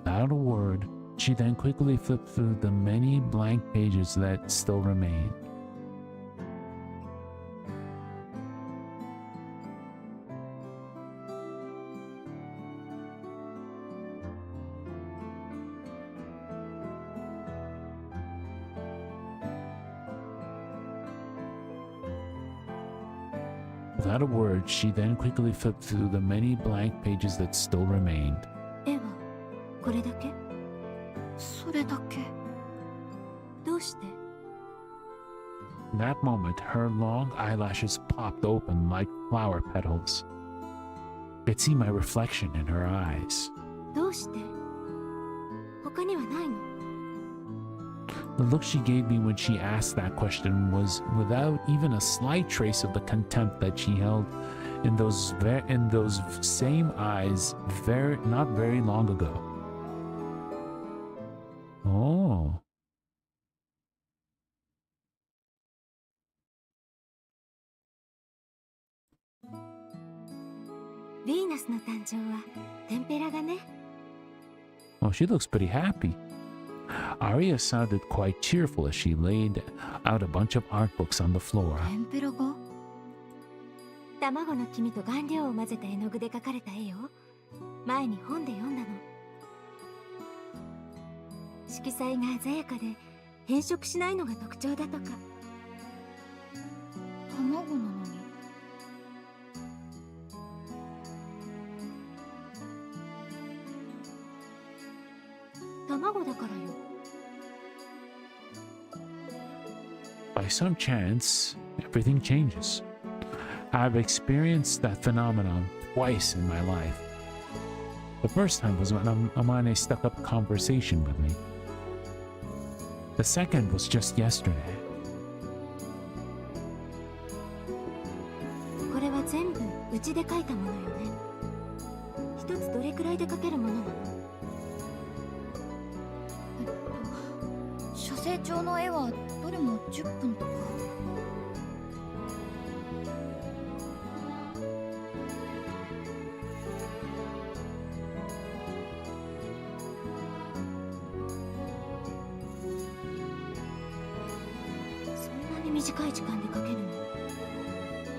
Without a word, she then quickly flipped through the many blank pages that still remained. Without a word, she then quickly flipped through the many blank pages that still remained. 絵はこれだけ？それだけ。どうして？ In that moment, her long eyelashes popped open like flower petals. I could see my reflection in her eyes. どうして？他にはないの？ The look she gave me when she asked that question was without even a slight trace of the contempt that she held in those same eyes not very long ago. Oh. ヴィーナスの誕生はテンペラがね。 Well, she looks pretty happy. Aria sounded quite cheerful as she laid out a bunch of art books on the floor. テンペラが卵の黄身と顔料を混ぜた絵の具で描かれた絵よ。前に本で読んだの。色彩が鮮やかで変色しないのが特徴だとか。卵なのに。卵だからよ。 By some chance, everything changes. I've experienced that phenomenon twice in my life. The first time was when Amane stuck up a conversation with me. The second was just yesterday. これは全部うちで描いたものよね。一つどれくらいで描けるものなの？写生帳の絵はどれも10分とか。そんなに短い時間で描けるの？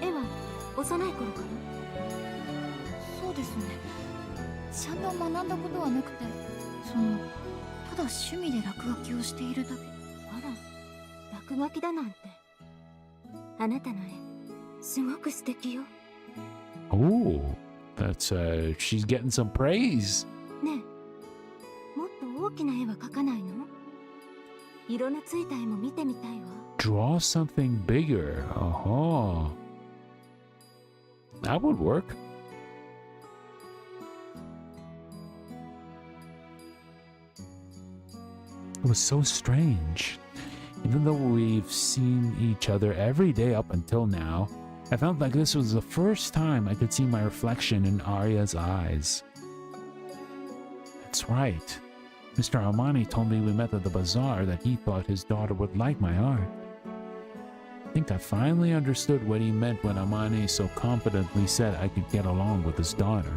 絵は幼い頃から？そうですね。ちゃんと学んだことはなくて、ただ趣味で落書きをしているだけ。あら、落書きだなんて。あなたの絵、すごく素敵よ。 Oh, that's she's getting some praise. ねえ、もっと大きな絵は描かないの？色のついた絵も見てみたいわ。 Draw something bigger. Uh-huh. That would work. It was so strange. Even though we've seen each other every day up until now, I felt like this was the first time I could see my reflection in Arya's eyes. That's right. Mr. Almani told me we met at the bazaar that he thought his daughter would like my art. I think I finally understood what he meant when Almani so confidently said I could get along with his daughter.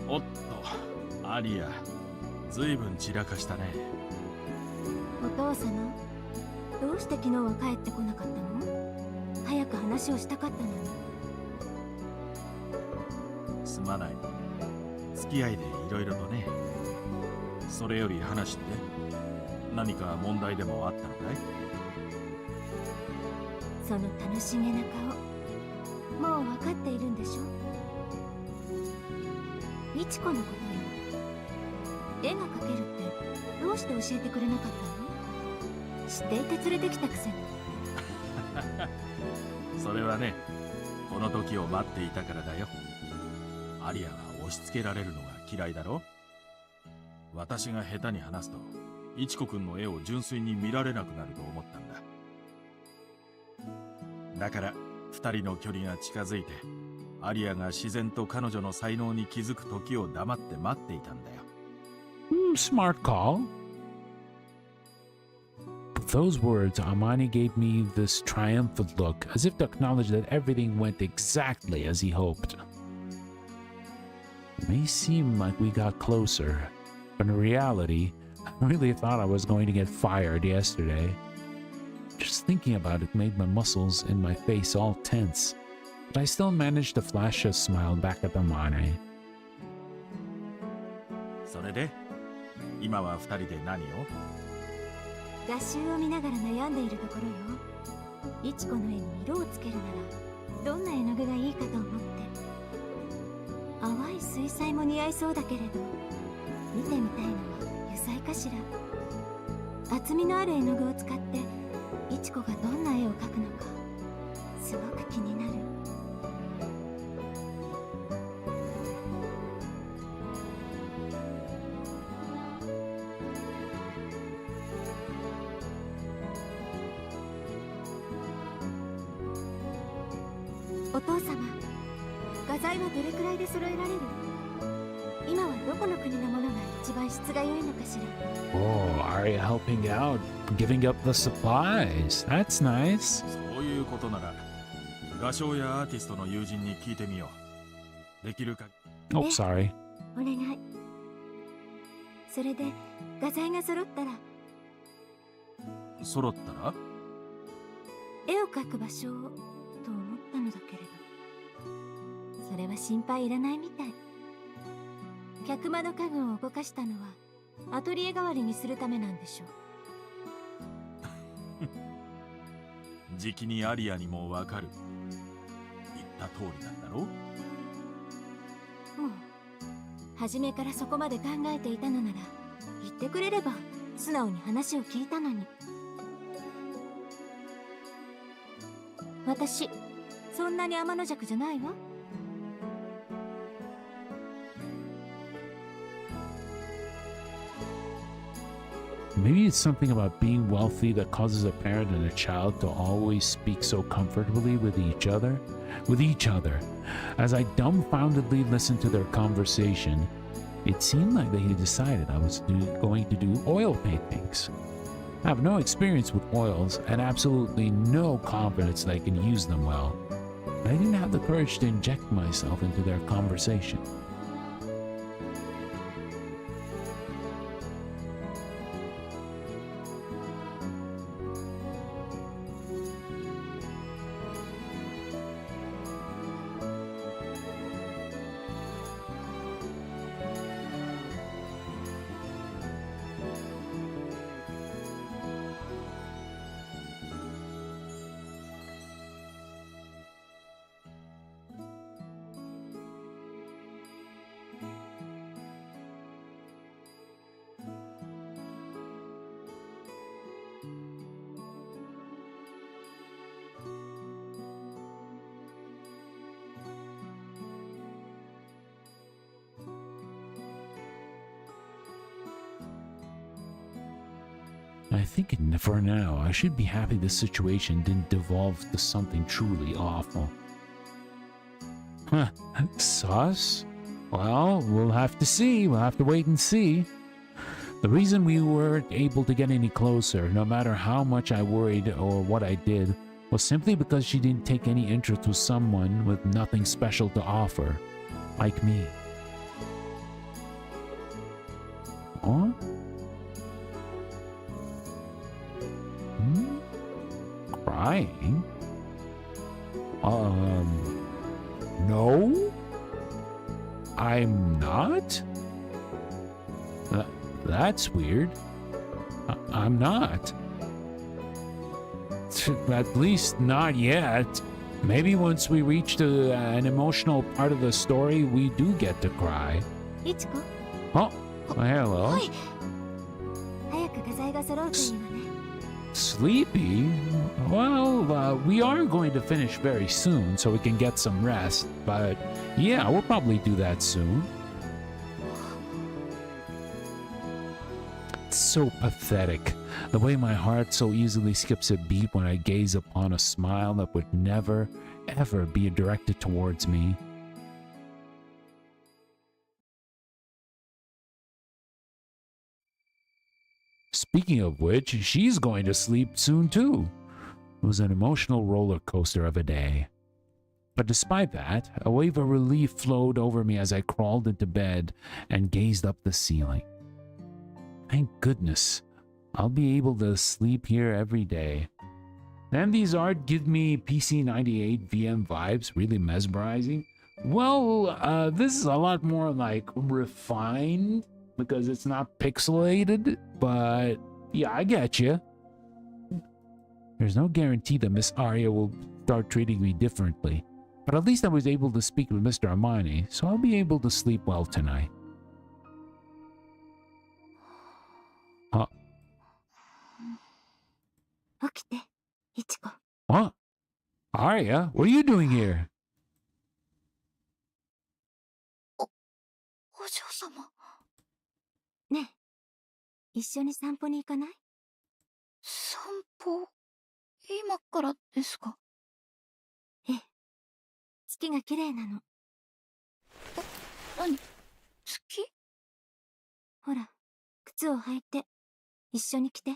おっと、アリア、ずいぶん散らかしたね。お父様、どうして昨日は帰ってこなかったの？早く話をしたかったのに。すまない。付き合いでいろいろとね。それより話って何か問題でもあったのかい？その楽しげな顔、もう分かっているんでしょ？イチコのことよ。絵が描けるってどうして教えてくれなかったの？知っていて連れてきたくせに。それはね、この時を待っていたからだよ。アリアが押し付けられるのが嫌いだろ？私が下手に話すと、イチコくんの絵を純粋に見られなくなると思ったんだ。だから二人の距離が近づいて、アリアが自然と彼女の才能に気づく時を黙って待っていたんだよ。Smart call. With those words, Amani gave me this triumphant look, as if to acknowledge that everything went exactly as he hoped. It may seem like we got closer, but in reality, I really thought I was going to get fired yesterday. Just thinking about it made my muscles in my face all tense, but I still managed to flash a smile back at Amani. それで、今は二人で何を？画集を見ながら悩んでいるところよ。イチコの絵に色をつけるならどんな絵の具がいいかと思って。淡い水彩も似合いそうだけれど、見てみたいのは油彩かしら。厚みのある絵の具を使ってイチコがどんな絵を描くのかすごく気になる。お父様、画材はどれくらいで揃えられる？今はどこの国のものが一番質が良いのかしら。 Oh, Arya helping out, giving up the supplies. That's nice. そういうことなら画商やアーティストの友人に聞いてみよう。できるか。 Oh, sorry. お願い。それで画材が揃ったら揃ったら絵を描く場所をと思ったのだけれど、それは心配いらないみたい。客間の家具を動かしたのはアトリエ代わりにするためなんでしょう。じきにアリアにもわかる。言った通りなんだろう。もう初めからそこまで考えていたのなら言ってくれれば素直に話を聞いたのに。私そんなに天の弱じゃないわ。Maybe it's something about being wealthy that causes a parent and a child to always speak so comfortably with each other. As I dumbfoundedly listened to their conversation, it seemed like they had decided I was going to do oil paintings. I have no experience with oils and absolutely no confidence that I can use them well. I didn't have the courage to inject myself into their conversation. I think for now, I should be happy this situation didn't devolve to something truly awful. Huh, sus? Well, we'll have to see. We'll have to wait and see. The reason we weren't able to get any closer, no matter how much I worried or what I did, was simply because she didn't take any interest with someone with nothing special to offer, like me. Huh? Crying? No? I'm not? That's weird. I'm not. At least not yet. Maybe once we reach an emotional part of the story, we do get to cry. Ichiko? Oh, hello. 早く画材が揃うといいわね。 Sleepy? Well, we are going to finish very soon so we can get some rest. But yeah, we'll probably do that soon. It's so pathetic. The way my heart so easily skips a beat when I gaze upon a smile that would never, ever be directed towards me. Speaking of which, she's going to sleep soon too. It was an emotional roller coaster of a day. But despite that, a wave of relief flowed over me as I crawled into bed and gazed up the ceiling. Thank goodness, I'll be able to sleep here every day. And these art give me PC98 VM vibes, really mesmerizing. Well, this is a lot more like refined because it's not pixelated, but yeah, I get you. There's no guarantee that Miss Arya will start treating me differently, but at least I was able to speak with Mr. Amani, so I'll be able to sleep well tonight. Huh? 起きて、Ichiko。 What? Arya, what are you doing here? お嬢様。ねえ、一緒に散歩に行かない？散歩、今からですか？ええ、月が綺麗なの。何？月？ほら、靴を履いて、一緒に来て。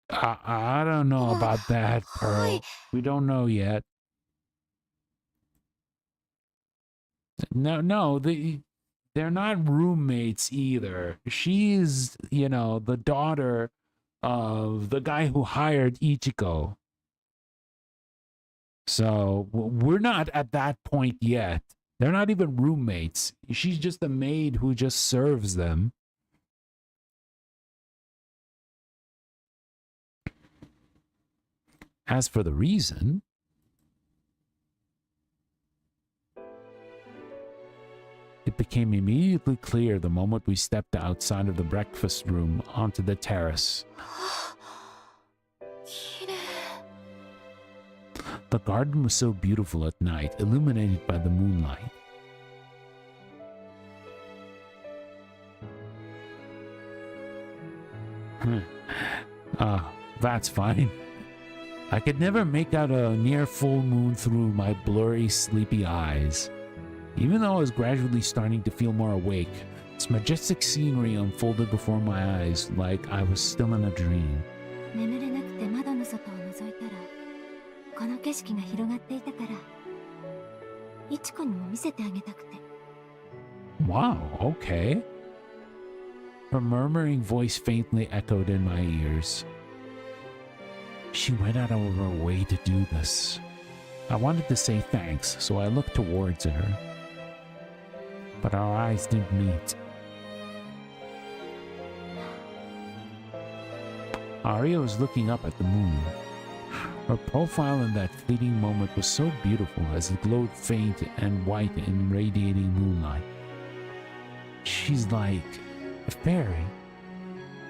I don't know about that, Pearl. We don't know yet. No, they're not roommates either. She's, the daughter of the guy who hired Ichiko. So we're not at that point yet. They're not even roommates. She's just a maid who just serves them. As for the reason, it became immediately clear the moment we stepped outside of the breakfast room onto the terrace. The garden was so beautiful at night, illuminated by the moonlight. That's fine. I could never make out a near full moon through my blurry, sleepy eyes. Even though I was gradually starting to feel more awake, this majestic scenery unfolded before my eyes like I was still in a dream. 眠れなくて窓の外を覗いたら、この景色が広がっていたから、いちこにも見せてあげたくて。Wow, okay. Her murmuring voice faintly echoed in my ears. She went out of her way to do this. I wanted to say thanks, so I looked towards her. But our eyes didn't meet. Aria was looking up at the moon. Her profile in that fleeting moment was so beautiful as it glowed faint and white in radiating moonlight. She's like a fairy.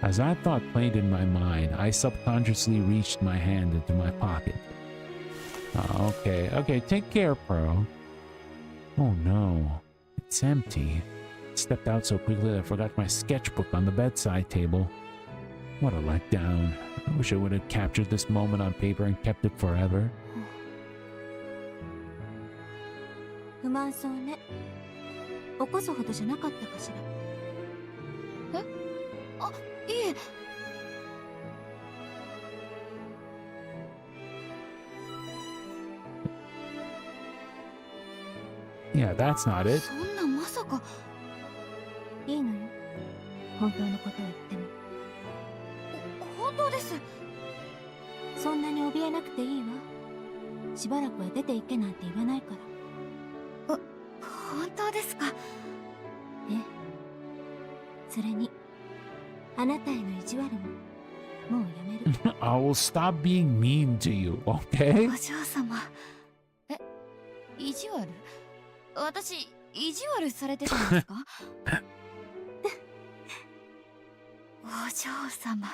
As that thought played in my mind, I subconsciously reached my hand into my pocket. Okay, take care, Pearl. Oh no, it's empty. I stepped out so quickly that I forgot my sketchbook on the bedside table. What a letdown. I wish I would have captured this moment on paper and kept it forever. 不満そうね。起こすほどじゃなかったかしら。え？あ、いえ。Yeah, that's not it. そんなまさか。いいのよ。本当のことを言っても。本当です。そんなに怯えなくていいわ。しばらくは出て行けなんて言わないから。本当ですか。ええ。それに、あなたへの意地悪も、もうやめる。I will stop being mean to you, okay? お嬢様。意地悪？私、意地悪されてたんですか？お嬢様。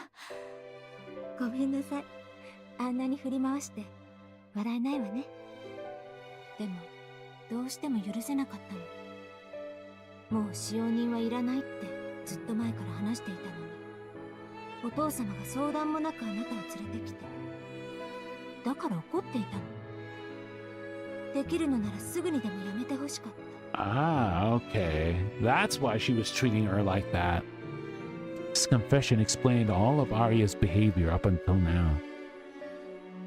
ごめんなさい。あんなに振り回して笑えないわね。でもどうしても許せなかったの。もう使用人はいらないってずっと前から話していたのに、お父様が相談もなくあなたを連れてきて、だから怒っていたの。できるのならすぐにでもやめてほしかった。Ah, okay. That's why she was treating her like that. This confession explained all of Arya's behavior up until now.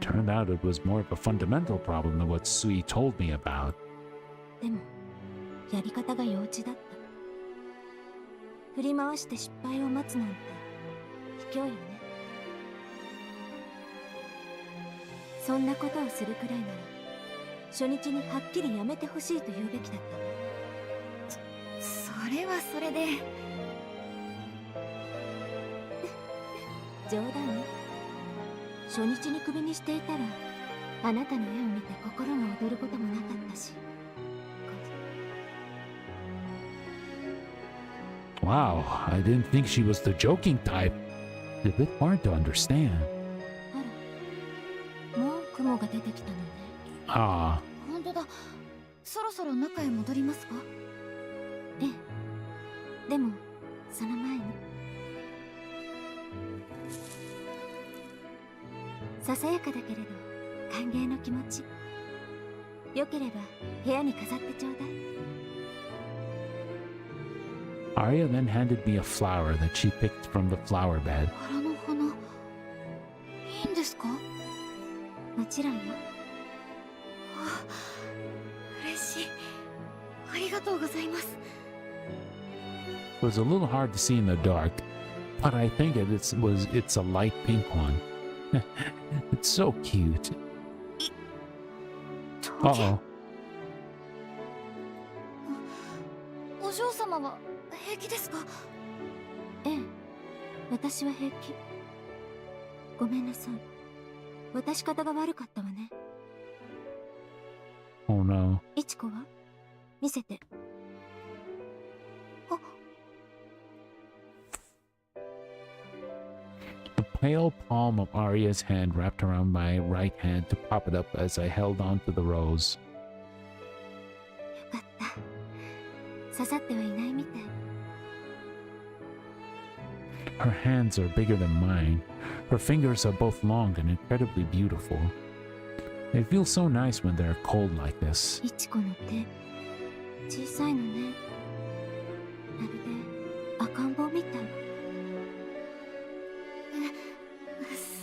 Turned out it was more of a fundamental problem than what Sui told me about. でもやり方が幼稚だった。振り回して失敗を待つなんて卑怯よね。そんなことをするくらいなら初日にはっきりやめてほしいと言うべきだった。それはそれで。冗談ね。初日にクビにしていたらあなたの絵を見て心が躍ることもなかったし。Wow, I didn't think she was the joking type. It's a bit hard to understand. あら、もう雲が出てきたのね。Ah, 本当だ。そろそろ中へ戻りますか？ええ。でもその前に、ささやかだけれど歓迎の気持ち。よければ部屋に飾ってちょうだい。 Arya then handed me a flower that she picked from the flower bed. バラの花、いいんですか？もちろんよ。あ、嬉しい。ありがとうございます。 It was a little hard to see in the dark, but I think it's a light pink one. It's so cute. トゲ。 Uh-oh. お嬢様は平気ですか？ええ、私は平気。ごめんなさい。渡し方が悪かったわね。 Oh no. いちこは見せて。 The pale palm of Arya's hand wrapped around my right hand to prop it up as I held on to the rose. よかった。刺さってはいないみたい。 Her hands are bigger than mine. Her fingers are both long and incredibly beautiful. They feel so nice when they're cold like this. いちこの手、小さいのね。まるで赤ん坊みたい。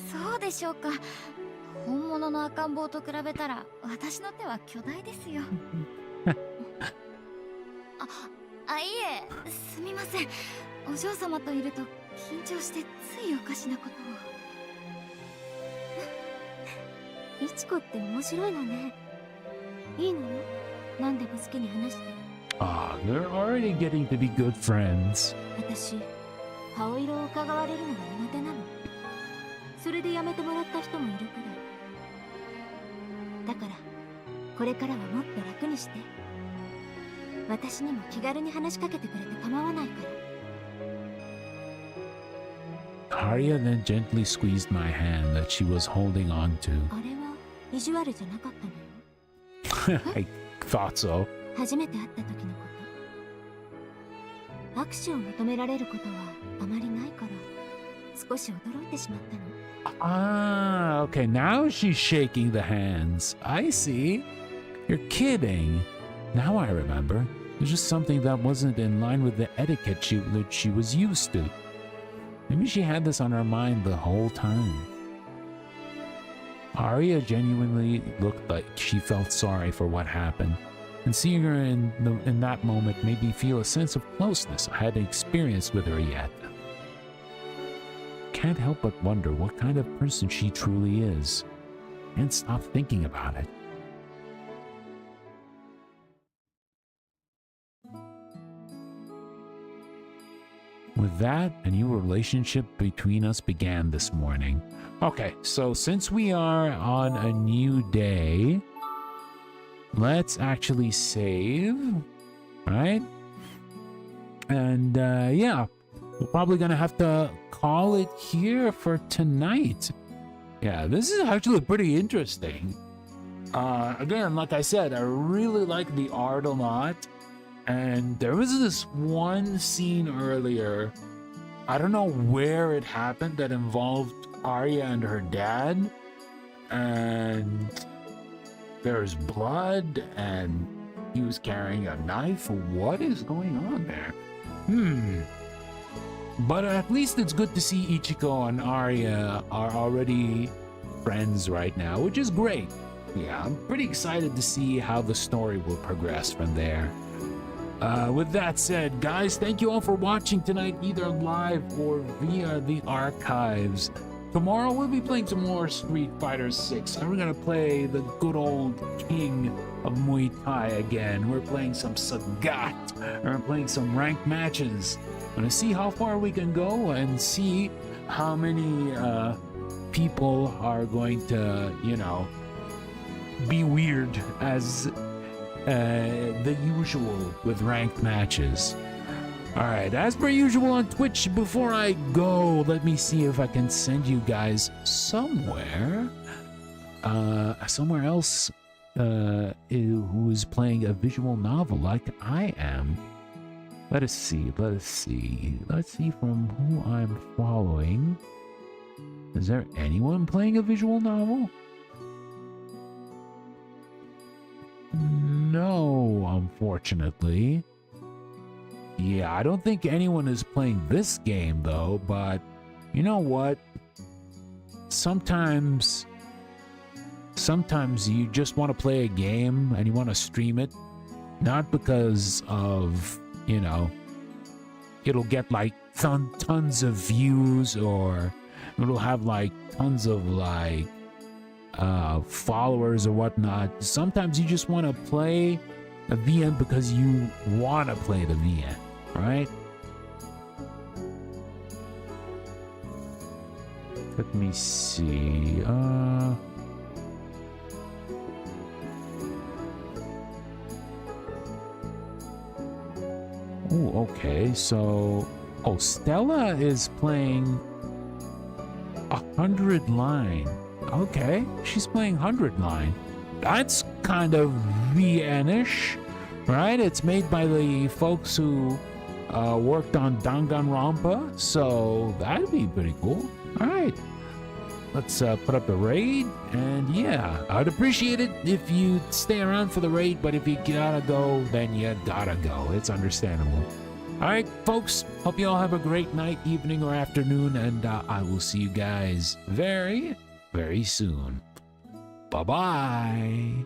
そうでしょうか。本物の赤ん坊と比べたら私の手は巨大ですよ。いえ、すみません。お嬢様といると緊張してついおかしなことを。いちこって面白いのね。いいのよ。何でも好きに話して。 Ah, they're already getting to be good friends. 私、顔色を伺われるのが苦手なの。それでやめてもらった人もいるくらい。だから、これからはもっと楽にして。私にも気軽に話しかけてくれて構わないから。 Arya then gently squeezed my hand that she was holding on to. あれは意地悪じゃなかったのよ。 I thought so. 初めて会った時のこと。握手を求められることはあまりないから、少し驚いてしまったの。 Ah, okay, now she's shaking the hands. I see. You're kidding. Now I remember. There's just something that wasn't in line with the etiquette that she was used to. Maybe she had this on her mind the whole time. Arya genuinely looked like she felt sorry for what happened, and seeing her in that moment made me feel a sense of closeness I hadn't experienced with her yet. Can't help but wonder what kind of person she truly is. Can't stop thinking about it. With that, a new relationship between us began this morning. Okay, so since we are on a new day, let's actually save, right? And yeah, we're probably gonna have to call it here for tonight. Yeah, this is actually pretty interesting. Again, like I said, I really like the art a lot. And there was this one scene earlier, I don't know where it happened, that involved Arya and her dad. And there's blood, and he was carrying a knife. What is going on there? But at least it's good to see Ichiko and Arya are already friends right now, which is great. Yeah, I'm pretty excited to see how the story will progress from there. With that said, guys, thank you all for watching tonight, either live or via the archives. Tomorrow we'll be playing some more Street Fighter 6, and we're gonna play the good old king of Muay Thai again. We're playing some Sagat, and we're playing some ranked matches. I'm gonna see how far we can go and see how many people are going to, you know, be weird as the usual with ranked matches. Alright, as per usual on Twitch, before I go, let me see if I can send you guys somewhere else who's playing a visual novel like I am. Let us see from who I'm following. Is there anyone playing a visual novel? No, unfortunately. Yeah, I don't think anyone is playing this game though, but you know what? Sometimes you just want to play a game and you want to stream it, not because of, you know, it'll get like tons of views or it'll have like tons of like followers or whatnot. Sometimes you just want to play a VN because you want to play the VN, right? Let me see. Oh, okay. So, Stella is playing 100 line. Okay, she's playing 100 line. That's kind of VN-ish, right? It's made by the folks who worked on Danganronpa, so that'd be pretty cool. All right, let's put up the raid, and yeah, I'd appreciate it if you stay around for the raid, but if you gotta go, then you gotta go. It's understandable. All right, folks, hope you all have a great night, evening, or afternoon, and I will see you guys very soon. Bye-bye.